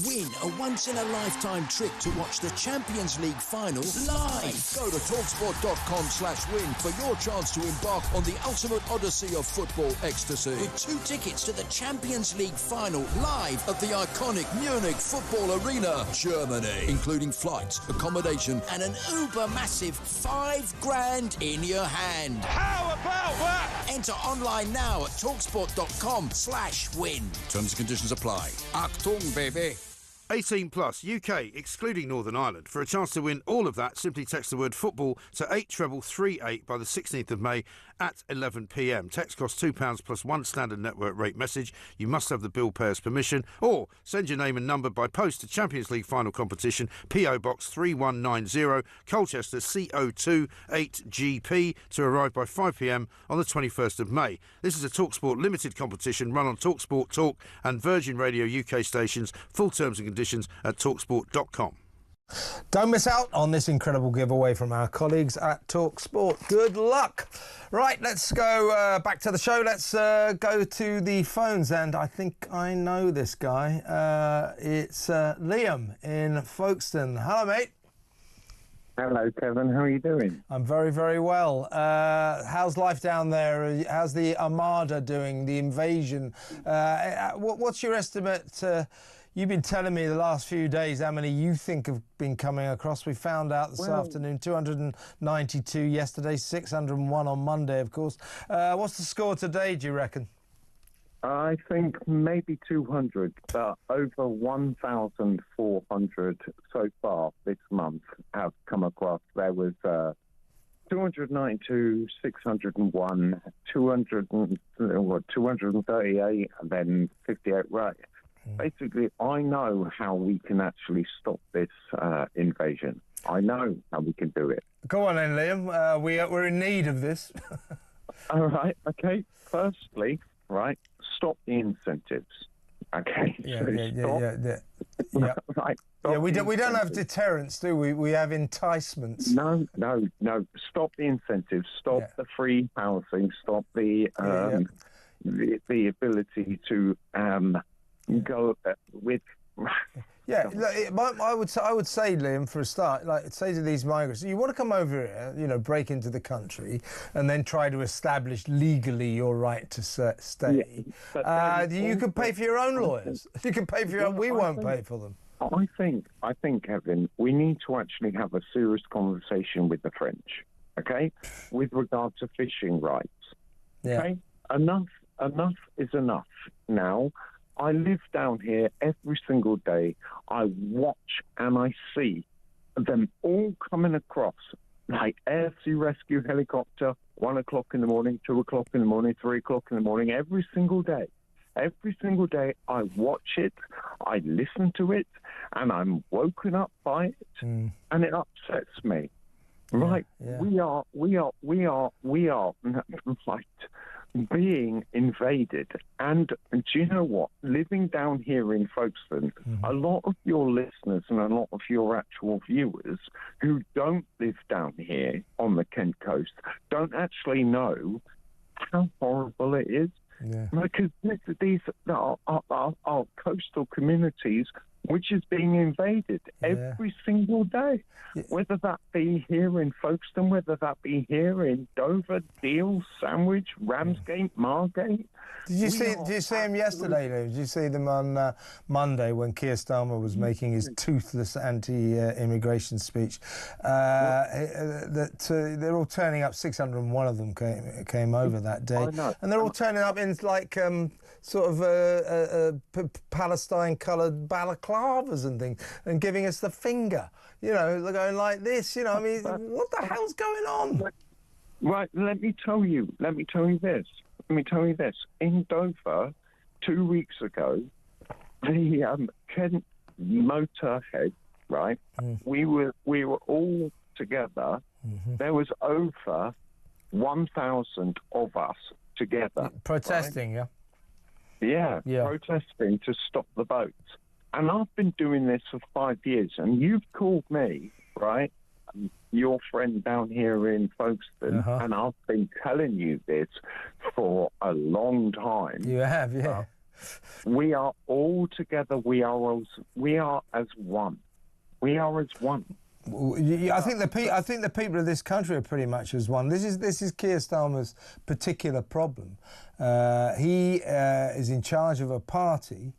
Win a once-in-a-lifetime trip to watch the Champions League final live. Go to talksport.com/win for your chance to embark on the ultimate odyssey of football ecstasy. With 2 tickets to the Champions League final live at the iconic Munich Football Arena, Germany, including flights, accommodation, and an uber-massive $5,000 in your hand. How about that? Enter online now at talksport.com/win. Terms and conditions apply. Achtung, baby. 18 plus, UK, excluding Northern Ireland. For a chance to win all of that, simply text the word football to 83338 by the 16th of May at 11 p.m. Text costs £2 plus 1 standard network rate message. You must have the bill payer's permission, or send your name and number by post to Champions League final competition, PO Box 3190, Colchester CO2 8GP, to arrive by 5 p.m. on the 21st of May. This is a TalkSport limited competition run on TalkSport Talk and Virgin Radio UK stations. Full terms and conditions at talksport.com. Don't miss out on this incredible giveaway from our colleagues at TalkSport. Good luck. Right, let's go back to the show. Let's go to the phones, and I think I know this guy. It's Liam in Folkestone. Hello, mate. Hello, Kevin. How are you doing? I'm very, very well. How's life down there? How's the Armada doing, the invasion? What's your estimate? You've been telling me the last few days how many you think have been coming across. We found out this afternoon, 292 yesterday, 601 on Monday, of course. What's the score today, do you reckon? I think maybe 200, but over 1,400 so far this month have come across. There was 292, 601, 238, and then 58, right? Basically, I know how we can actually stop this invasion. I know how we can do it. Go on then, Liam. We're in need of this. All right, okay. Firstly, right, stop the incentives. Okay. Yeah. Right. Yeah, we don't have deterrents, do we? We have enticements. No. Stop the incentives. Stop the free housing. Stop the the ability to go with. Yeah, I would say, Liam, for a start, say to these migrants, you want to come over here, break into the country, and then try to establish legally your right to stay. You can pay for your own lawyers. You can pay for your own. We won't pay for them. I think, Kevin, we need to actually have a serious conversation with the French, okay, with regard to fishing rights. Okay, enough is enough now. I live down here every single day. I watch and I see them all coming across like air sea rescue helicopter, 1 o'clock in the morning, 2 o'clock in the morning, 3 o'clock in the morning, every single day. Every single day I watch it, I listen to it, and I'm woken up by it, and it upsets me. Right? We are right, being invaded. And do you know what? Living down here in Folkestone, a lot of your listeners and a lot of your actual viewers who don't live down here on the Kent coast don't actually know how horrible it is. Yeah. Because these are coastal communities which is being invaded every single day, whether that be here in Folkestone, whether that be here in Dover, Deal, Sandwich, Ramsgate, Margate. Did you see him yesterday, Lou? Did you see them on Monday when Keir Starmer was making his toothless anti-immigration speech? They're all turning up. 601 of them came over that day, and they're all turning up in sort of Palestine-coloured balaclavas and things, and giving us the finger. They're going like this. I mean, what the hell's going on? Right. Let me tell you this. In Dover, 2 weeks ago, the Kent motorhead, right? We were all together. There was over 1,000 of us together protesting. Right? Yeah, protesting to stop the boats. And I've been doing this for 5 years, and you've called me, right? Your friend down here in Folkestone, and I've been telling you this for a long time. You have, yeah. We are all together. We are as one. We are as one. I think the people of this country are pretty much as one. This is Keir Starmer's particular problem. He is in charge of a party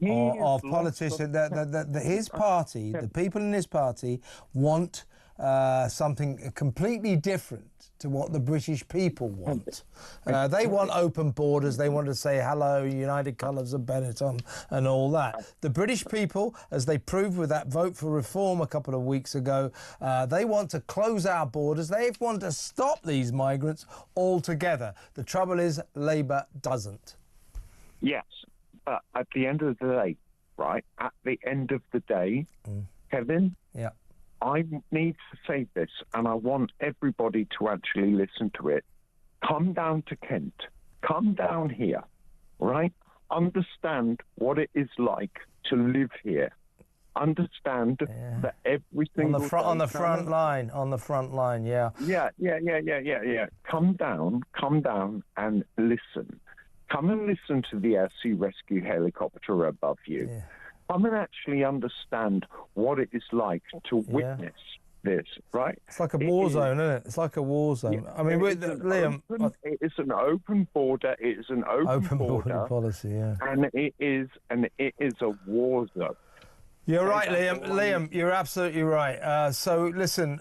of politicians. His party, the people in his party, want something completely different to what the British people want. They want open borders. They want to say hello, United Colours of Benetton and all that. The British people, as they proved with that vote for reform a couple of weeks ago, they want to close our borders. They want to stop these migrants altogether. The trouble is, Labour doesn't. Yes, but at the end of the day, right, at the end of the day, Kevin, yeah, I need to say this, and I want everybody to actually listen to it. Come down to Kent. Come down here, right? Understand what it is like to live here. Understand that everything on the front line, yeah. Yeah. Come down and listen. Come and listen to the air sea rescue helicopter above you. Yeah. Come and actually understand what it is like to witness this, right? It's like a war zone, isn't it? It's like a war zone. Yeah. I mean, Liam... It is an open border. It is an open border policy, yeah. And it is a war zone. You're right, Liam. You're absolutely right. So, listen,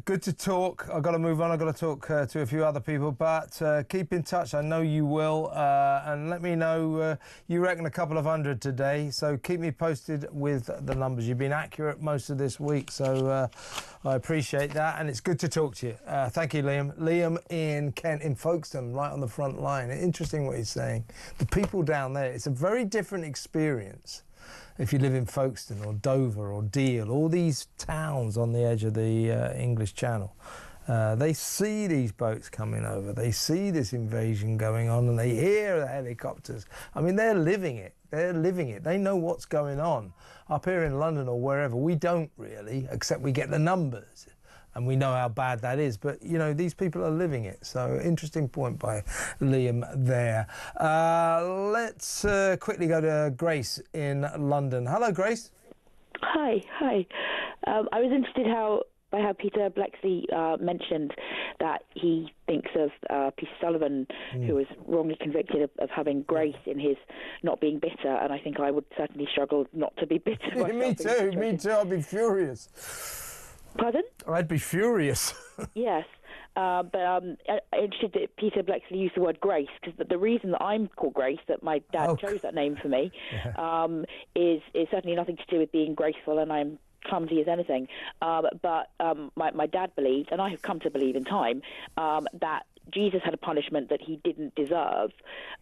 good to talk. I've got to move on. I've got to talk to a few other people, but keep in touch. I know you will. And let me know, you reckon a couple of hundred today, so keep me posted with the numbers. You've been accurate most of this week, so I appreciate that. And it's good to talk to you. Thank you, Liam. Liam in Kent, in Folkestone, right on the front line. Interesting what he's saying. The people down there, it's a very different experience. If you live in Folkestone or Dover or Deal, all these towns on the edge of the English Channel, they see these boats coming over, they see this invasion going on, and they hear the helicopters. I mean, they're living it. They're living it. They know what's going on. Up here in London or wherever, we don't really, except we get the numbers. And we know how bad that is. But, you know, these people are living it. So, interesting point by Liam there. Let's quickly go to Grace in London. Hello, Grace. Hi. I was interested by how Peter Bleksley mentioned that he thinks of Peter Sullivan, who was wrongly convicted of having grace in his not being bitter, and I think I would certainly struggle not to be bitter. Me too. I'd be furious. Pardon? I'd be furious. Yes. But I'm interested that Peter Bleksley used the word grace, because the reason that I'm called Grace, that my dad chose that name for me, is certainly nothing to do with being graceful, and I'm clumsy as anything. But my dad believed, and I have come to believe in time, that Jesus had a punishment that he didn't deserve,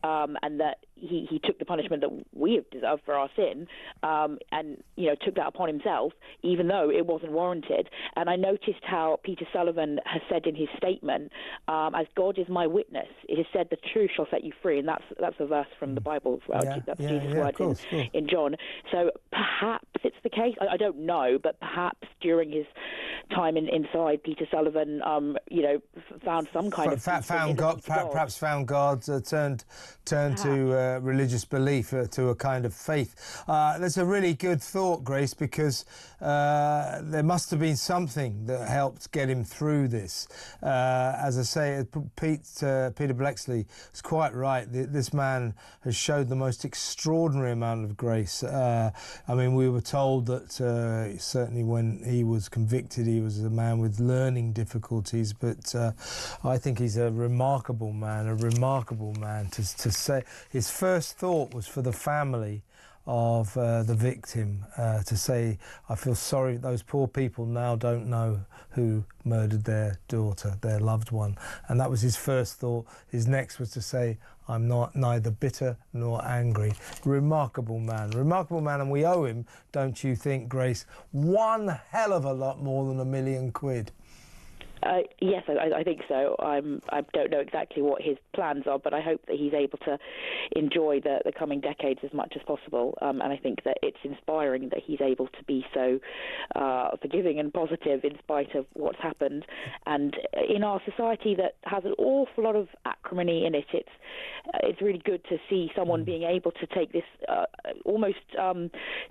and that he took the punishment that we have deserved for our sin, and took that upon himself, even though it wasn't warranted. And I noticed how Peter Sullivan has said in his statement, "As God is my witness, it is said the truth shall set you free," and that's a verse from the Bible. That's Jesus' words in John. So perhaps it's the case. I don't know, but perhaps during his time inside, Peter Sullivan, found some kind of perhaps found God, turned to religious belief, to a kind of faith. That's a really good thought, Grace, because there must have been something that helped get him through this. As I say, Peter Bleksley is quite right. This man has showed the most extraordinary amount of grace. I mean, we were told that certainly when he was convicted, he was a man with learning difficulties, but I think he's a remarkable man to say. His first thought was for the family of the victim, to say, I feel sorry, those poor people now don't know who murdered their daughter, their loved one. And that was his first thought. His next was to say, I'm neither bitter nor angry. Remarkable man, and we owe him, don't you think, Grace, one hell of a lot more than £1 million. Yes, I think so. I don't know exactly what his plans are, but I hope that he's able to enjoy the coming decades as much as possible. And I think that it's inspiring that he's able to be so forgiving and positive in spite of what's happened. And in our society that has an awful lot of acrimony in it, it's really good to see someone being able to take this almost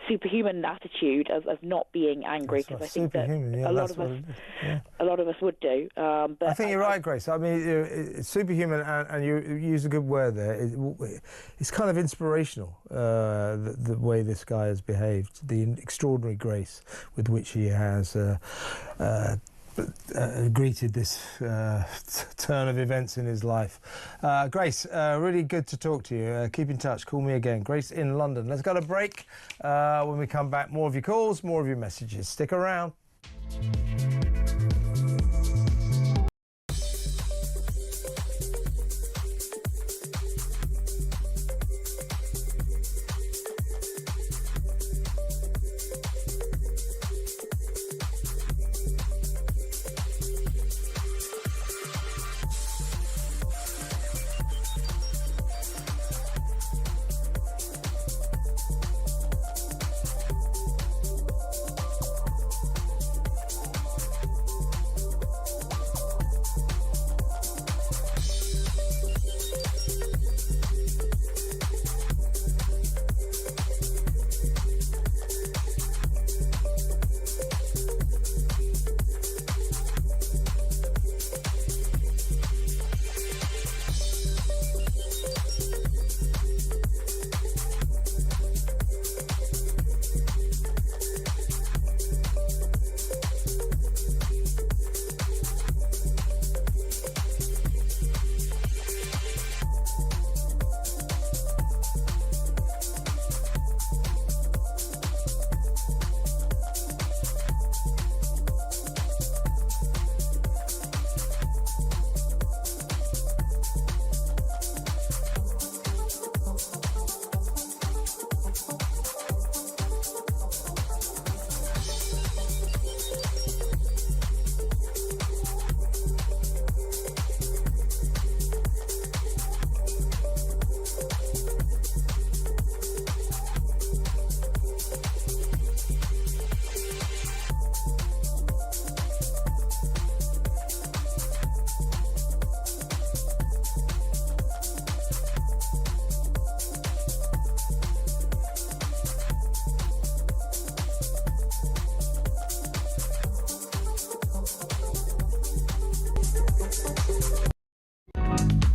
superhuman attitude of not being angry, because I think that a lot of us would do. But I think you're right, Grace. I mean, it's superhuman, and you use a good word there. It's kind of inspirational, the way this guy has behaved, the extraordinary grace with which he has greeted this turn of events in his life. Grace, really good to talk to you. Keep in touch. Call me again. Grace in London. Let's go to break. When we come back, more of your calls, more of your messages. Stick around.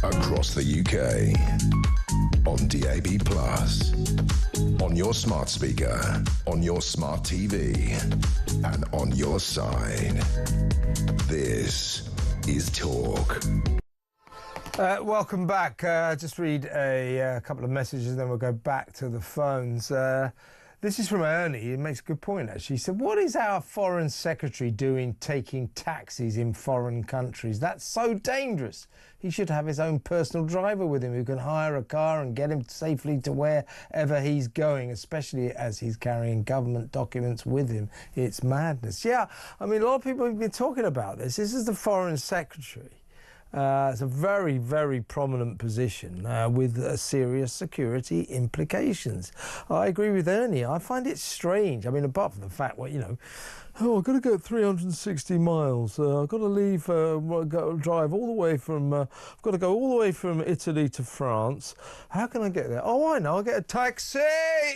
Across the UK, on DAB+, on your smart speaker, on your smart TV, and on your side. This is Talk. Welcome back. Just read a couple of messages, then we'll go back to the phones. This is from Ernie. He makes a good point, actually. He said, what is our Foreign Secretary doing taking taxis in foreign countries? That's so dangerous. He should have his own personal driver with him who can hire a car and get him safely to wherever he's going, especially as he's carrying government documents with him. It's madness. Yeah, I mean, a lot of people have been talking about this. This is the Foreign Secretary. It's a very, very prominent position with serious security implications. I agree with Ernie. I find it strange. I mean, apart from the fact, well, you know, I've got to go 360 miles. I've got to leave, drive all the way from, I've got to go all the way from Italy to France. How can I get there? Oh, I know, I'll get a taxi.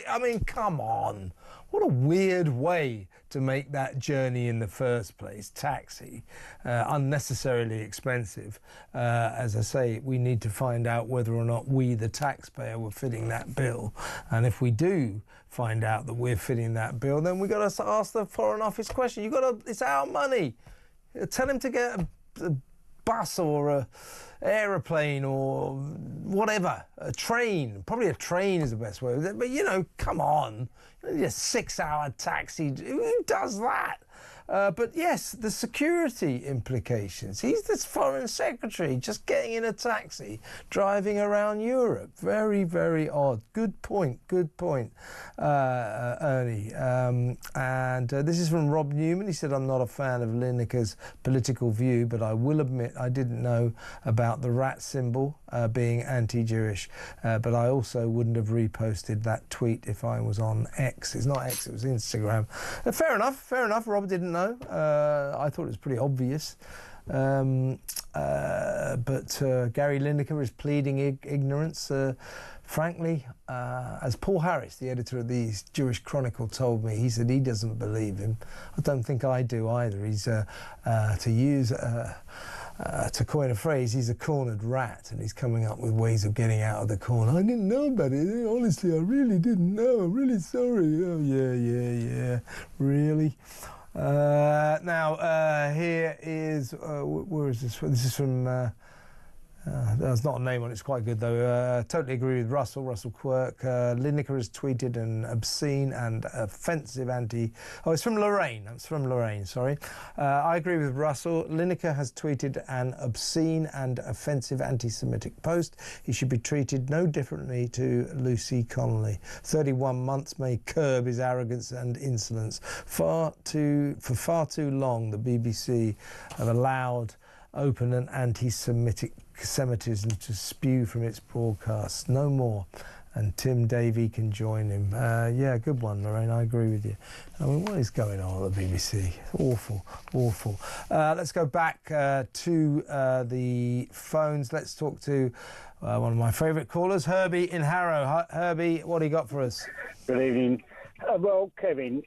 I mean, come on. What a weird way to make that journey in the first place. Taxi, unnecessarily expensive. As I say, we need to find out whether or not we, the taxpayer, were fitting that bill. And if we do find out that we're fitting that bill, then we've got to ask the Foreign Office question. It's our money. Tell him to get a bus or a aeroplane or whatever, a train. Probably a train is the best way. But, you know, come on. A 6-hour taxi. Who does that? But yes, the security implications. He's the foreign secretary, just getting in a taxi, driving around Europe. Very, very odd. Good point, Ernie. And this is from Rob Newman. He said, I'm not a fan of Lineker's political view, but I will admit I didn't know about the rat symbol being anti-Jewish, but I also wouldn't have reposted that tweet if I was on X. It's not X, it was Instagram. Fair enough. Rob didn't know. I thought it was pretty obvious. But Gary Lineker is pleading ignorance. Frankly, as Paul Harris, the editor of the Jewish Chronicle, told me, he said he doesn't believe him. I don't think I do either. He's, to coin a phrase, he's a cornered rat, and he's coming up with ways of getting out of the corner. I didn't know about it. Honestly, I really didn't know. I'm really sorry. Oh, yeah. Really? Now, here is... where is this from? This is from... there's not a name on it, it's quite good though. Totally agree with Russell Quirk. Lineker has tweeted an obscene and offensive it's from Lorraine, sorry. I agree with Russell. Lineker has tweeted an obscene and offensive anti-Semitic post. He should be treated no differently to Lucy Connolly. 31 months may curb his arrogance and insolence. For far too long, the BBC have allowed open and anti-Semitism to spew from its broadcasts. No more. And Tim Davey can join him. Yeah, good one, Lorraine. I agree with you. I mean, what is going on at the BBC? Awful. Let's go back to the phones. Let's talk to one of my favourite callers, Herbie in Harrow. Herbie, what do you got for us? Good evening. Well, Kevin,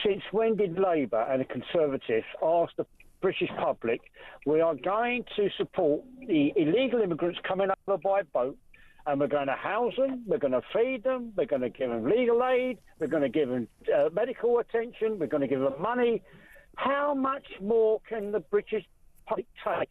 since when did Labour and the Conservatives ask the British public, we are going to support the illegal immigrants coming over by boat, and we're going to house them, we're going to feed them, we're going to give them legal aid, we're going to give them medical attention, we're going to give them money. How much more can the British public take?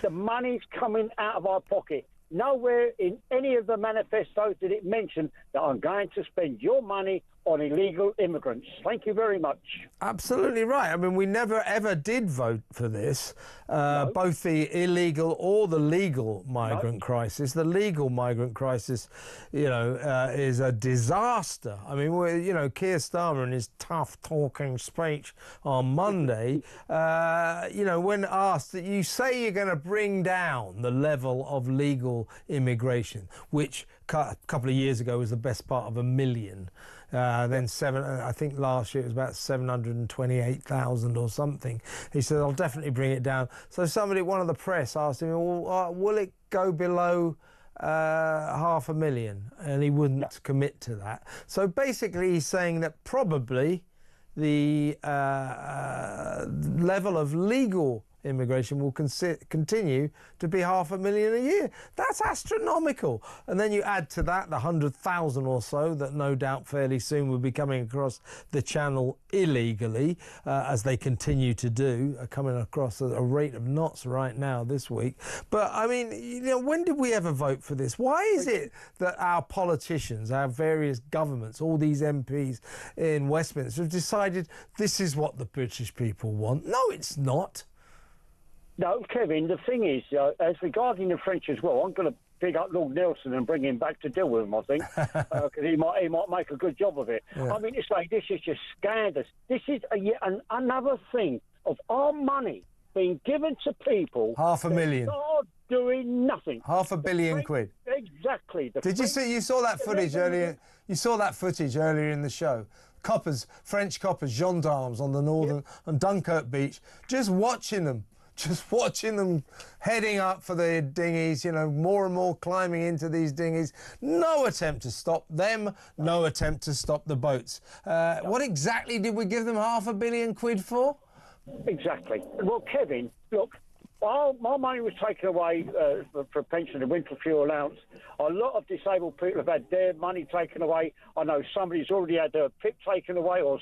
The money's coming out of our pocket. Nowhere in any of the manifestos did it mention that I'm going to spend your money on illegal immigrants. Thank you very much. Absolutely right. I mean, we never ever did vote for this, both the illegal or the legal migrant crisis. The legal migrant crisis, is a disaster. I mean, Keir Starmer in his tough talking speech on Monday, when asked that you say you're going to bring down the level of legal immigration, which a couple of years ago was the best part of 1 million. Then I think last year it was about 728,000 or something. He said, I'll definitely bring it down. So one of the press asked him, well, will it go below 500,000? And he wouldn't commit to that. So basically he's saying that probably the level of legal immigration will continue to be 500,000 a year. That's astronomical. And then you add to that the 100,000 or so that no doubt fairly soon will be coming across the channel illegally, as they continue to do, coming across at a rate of knots right now this week. But I mean, when did we ever vote for this? Why is it that our politicians, our various governments, all these MPs in Westminster have decided this is what the British people want? No, it's not. No, Kevin, the thing is, as regarding the French as well, I'm going to pick up Lord Nelson and bring him back to deal with him, I think, because he might make a good job of it. Yeah. I mean, it's like, this is just scandalous. This is another thing of our money being given to people. 500,000. Are doing nothing. £500 million quid. Exactly. You saw that footage earlier? You saw that footage earlier in the show. French coppers, gendarmes on the northern on Dunkirk beach, just watching them heading up for the dinghies, more and more climbing into these dinghies. No attempt to stop them, no attempt to stop the boats. What exactly did we give them £500 million quid for? Exactly. Well, Kevin, look, my money was taken away for pension and winter fuel allowance. A lot of disabled people have had their money taken away. I know somebody's already had their PIP taken away or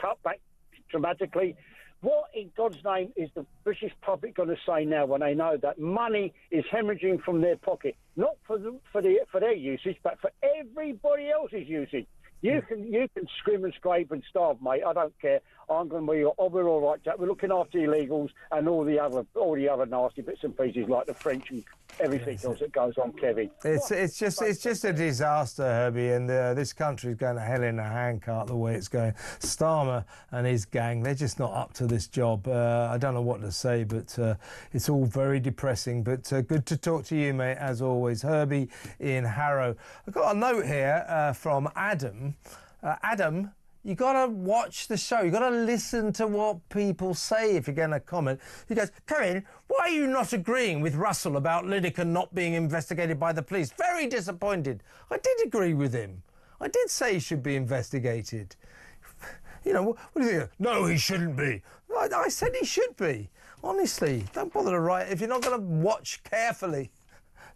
cut back dramatically. What in God's name is the British public going to say now when they know that money is hemorrhaging from their pocket, not for their usage, but for everybody else's usage? You can scream and scrape and starve, mate. I don't care. I'm going to be. We're all right, Jack. We're looking after illegals and all the other nasty bits and pieces like the French and everything else that goes on, Kevin. It's just a disaster, Herbie, and this country's going to hell in a handcart the way it's going. Starmer and his gang, they're just not up to this job. I don't know what to say, but it's all very depressing. But good to talk to you, mate, as always. Herbie in Harrow. I've got a note here from Adam. Adam, you got to watch the show. You got to listen to what people say if you're going to comment. He goes, Kevin, why are you not agreeing with Russell about Lineker not being investigated by the police? Very disappointed. I did agree with him. I did say he should be investigated. You know, what do you think? No, he shouldn't be. I said he should be. Honestly, don't bother to write. If you're not going to watch carefully,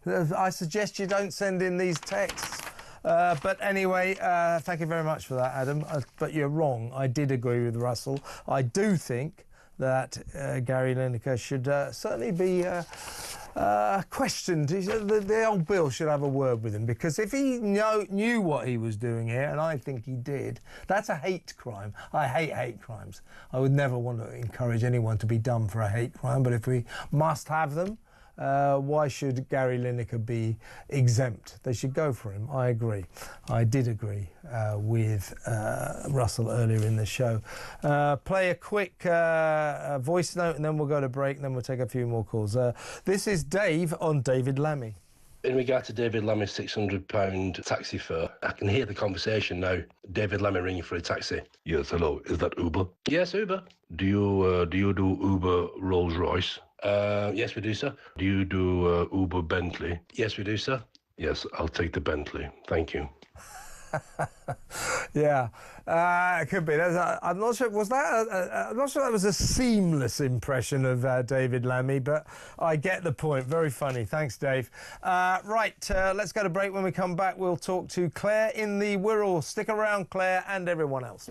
I suggest you don't send in these texts. But anyway, thank you very much for that, Adam. But you're wrong. I did agree with Russell. I do think that Gary Lineker should certainly be questioned. The old Bill should have a word with him, because if he knew what he was doing here, and I think he did, that's a hate crime. I hate hate crimes. I would never want to encourage anyone to be done for a hate crime, but if we must have them, why should Gary Lineker be exempt? They should go for him. I agree. I did agree with Russell earlier in the show. Play a quick voice note and then we'll go to break and then we'll take a few more calls. This is Dave on David Lammy. In regard to David Lammy's £600 taxi fare, I can hear the conversation now. David Lammy ringing for a taxi. Yes, hello. Is that Uber? Yes, Uber. Do you do Uber Rolls Royce? Yes, we do, sir. Do you do Uber Bentley? Yes, we do, sir. Yes, I'll take the Bentley. Thank you. Yeah, it could be. I'm not sure. Was that? I'm not sure that was a seamless impression of David Lammy, but I get the point. Very funny. Thanks, Dave. Right, let's go to break. When we come back, we'll talk to Claire in the Wirral. Stick around, Claire, and everyone else.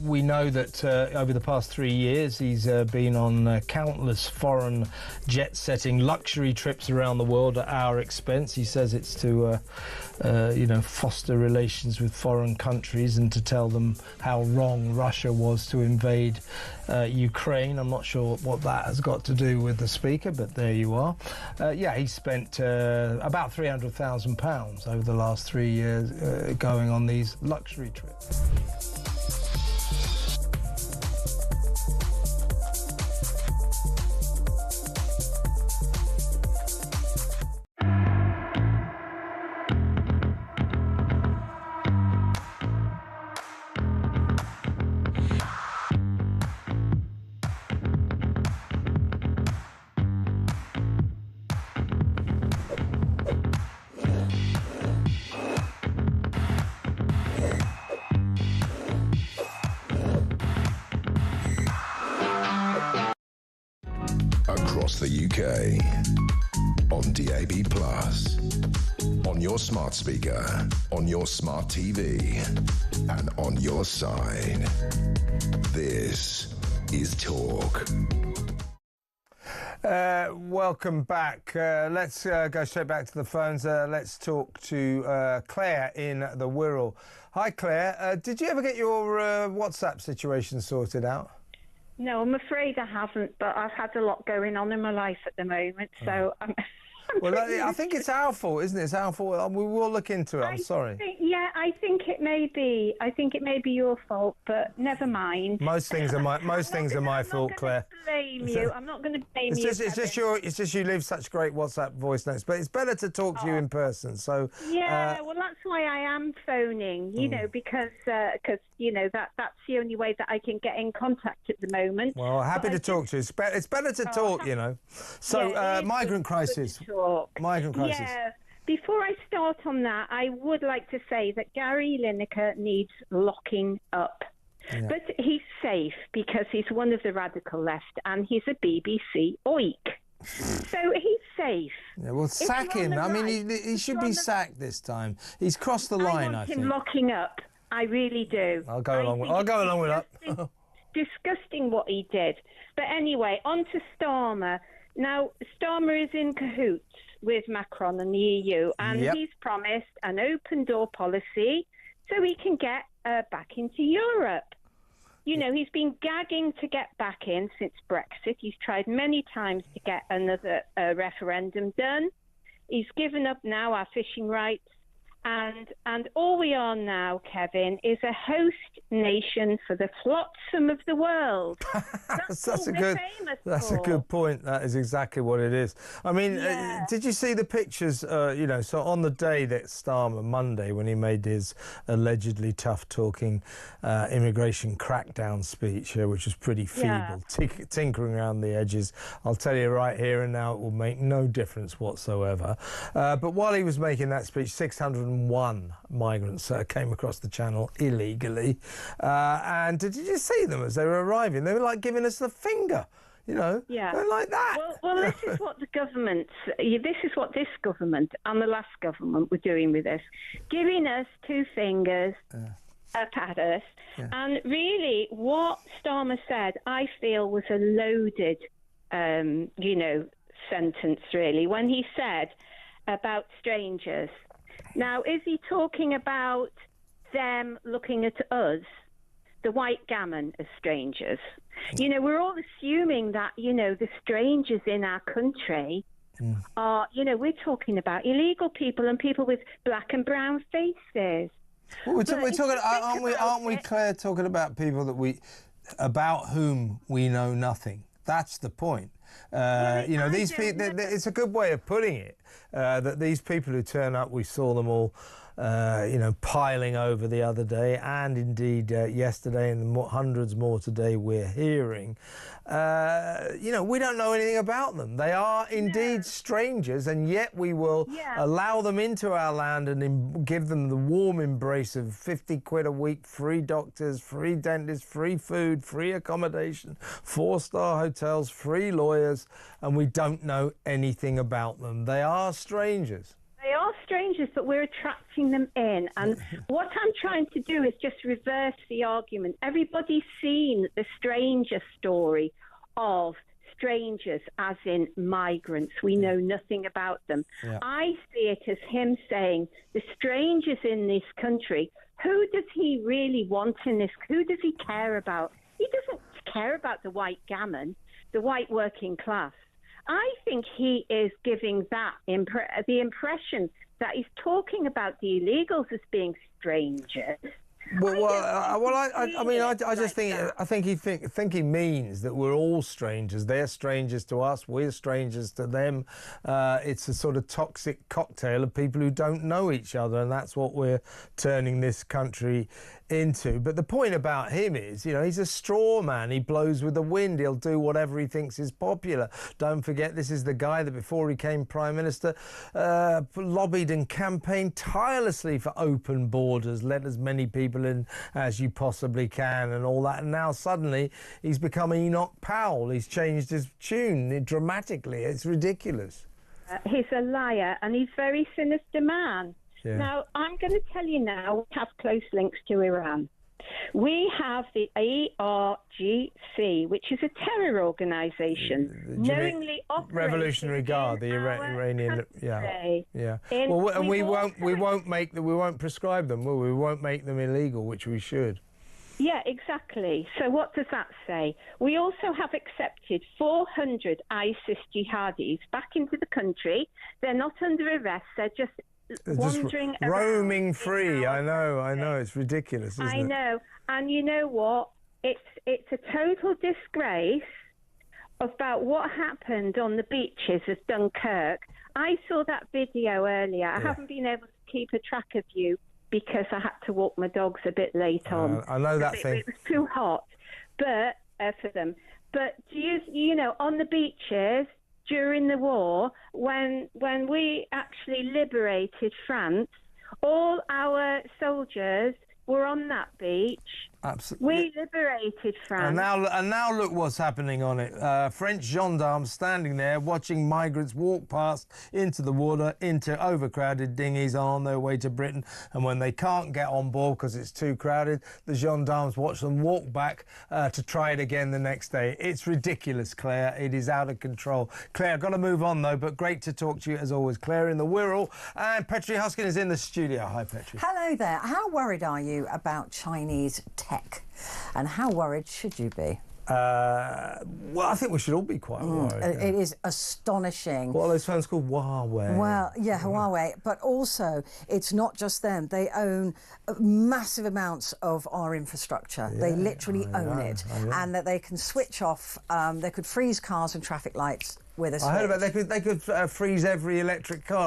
We know that over the past 3 years he's been on countless foreign jet-setting luxury trips around the world at our expense. He says it's to, foster relations with foreign countries and to tell them how wrong Russia was to invade Ukraine. I'm not sure what that has got to do with the speaker, but there you are. He spent about £300,000 over the last 3 years going on these luxury trips. across the UK. On DAB+, on your smart speaker, on your smart TV, and on your side. This is Talk. Welcome back. Let's go straight back to the phones. Let's talk to Claire in the Wirral. Hi, Claire. Did you ever get your WhatsApp situation sorted out? No, I'm afraid I haven't, but I've had a lot going on in my life at the moment, so I'm well, I think it's our fault, isn't it? It's our fault. We will look into it. I'm sorry. I think it may be. I think it may be your fault, but never mind. Most things are my fault, Claire. Blame you. I'm not going to blame you. It's just you leave such great WhatsApp voice notes, but it's better to talk to you in person. So yeah, well, that's why I am phoning. You know, because you know that's the only way that I can get in contact at the moment. Well, happy to talk to you. It's better to talk, you know. So migrant crisis. Migrant crisis. Yeah. Before I start on that, I would like to say that Gary Lineker needs locking up. Yeah. But he's safe because he's one of the radical left and he's a BBC oik. So he's safe. Yeah, well, sack him. I mean, he should be sacked this time. He's crossed the line, I think. I want him locking up. I really do. I'll go along with that. Disgusting what he did. But anyway, on to Starmer. Now, Starmer is in cahoots with Macron and the EU, and he's promised an open door policy so he can get back into Europe. You know, he's been gagging to get back in since Brexit. He's tried many times to get another referendum done. He's given up now our fishing rights. And all we are now, Kevin, is a host nation for the flotsam of the world. That's a good point. That is exactly what it is. I mean, did you see the pictures? You know, so on the day that Starmer, Monday, when he made his allegedly tough-talking immigration crackdown speech, which was pretty feeble, tinkering around the edges. I'll tell you right here and now, it will make no difference whatsoever. But while he was making that speech, 601 migrants came across the channel illegally. And did you see them as they were arriving? They were like giving us the finger, you know? Yeah. They're like that. Well, this is what this government and the last government were doing with us, giving us two fingers up at us. Yeah. And really, what Starmer said, I feel, was a loaded, you know, sentence, really, when he said about strangers. Now, is he talking about them looking at us, the white gammon, as strangers? You know, we're all assuming that, you know, the strangers in our country are, you know, we're talking about illegal people and people with black and brown faces. Well, we're talking, aren't we, Claire, talking about people about whom we know nothing? That's the point. You know, these people, it's a good way of putting it, that these people who turn up, we saw them all, you know, piling over the other day, and indeed yesterday, and hundreds more today we're hearing. You know, we don't know anything about them. They are indeed strangers, and yet we will allow them into our land and give them the warm embrace of 50 quid a week, free doctors, free dentists, free food, free accommodation, 4-star hotels, free lawyers, and we don't know anything about them. They are strangers. They are strangers, but we're attracting them in. And what I'm trying to do is just reverse the argument. Everybody's seen the stranger story of strangers, as in migrants. We know nothing about them. Yeah. I see it as him saying, the strangers in this country, who does he really want in this? Who does he care about? He doesn't care about the white gammon, the white working class. I think he is giving that the impression that he's talking about the illegals as being strangers. I just think he means that we're all strangers. They're strangers to us. We're strangers to them. It's a sort of toxic cocktail of people who don't know each other, and that's what we're turning this country into. But the point about him is, you know, he's a straw man. He blows with the wind. He'll do whatever he thinks is popular. Don't forget, this is the guy that before he became Prime Minister lobbied and campaigned tirelessly for open borders, let as many people in as you possibly can and all that. And now suddenly he's become Enoch Powell. He's changed his tune dramatically. It's ridiculous. He's a liar and he's a very sinister man. Yeah. Now, I'm going to tell you now, we have close links to Iran. We have the IRGC, which is a terror organisation, knowingly operating Revolutionary Guard, the Iranian, yeah. Well, and we won't prescribe them, will we? We won't make them illegal, which we should. Yeah, exactly. So what does that say? We also have accepted 400 ISIS jihadis back into the country. They're not under arrest. They're just wandering around, roaming free. I know. It's ridiculous, isn't it? I know. And you know what? It's a total disgrace about what happened on the beaches of Dunkirk. I saw that video earlier. I haven't been able to keep a track of you because I had to walk my dogs a bit late on. I know that thing. It was too hot, but for them. But you know, on the beaches during the war, when we actually liberated France, all our soldiers were on that beach. Absolutely. We liberated France. And now look what's happening on it. French gendarmes standing there watching migrants walk past into the water, into overcrowded dinghies on their way to Britain. And when they can't get on board because it's too crowded, the gendarmes watch them walk back to try it again the next day. It's ridiculous, Claire. It is out of control. Claire, I've got to move on, though, but great to talk to you as always. Claire in the Wirral, and Petrie Huskin is in the studio. Hi, Petrie. Hello there. How worried are you about Chinese tech? And how worried should you be? Well, I think we should all be quite worried. It is astonishing. What are those phones called? Huawei. Well, yeah, Huawei. But also, it's not just them. They own massive amounts of our infrastructure. They literally own it. And that they can switch off, they could freeze cars and traffic lights with a switch. I heard about they could freeze every electric car.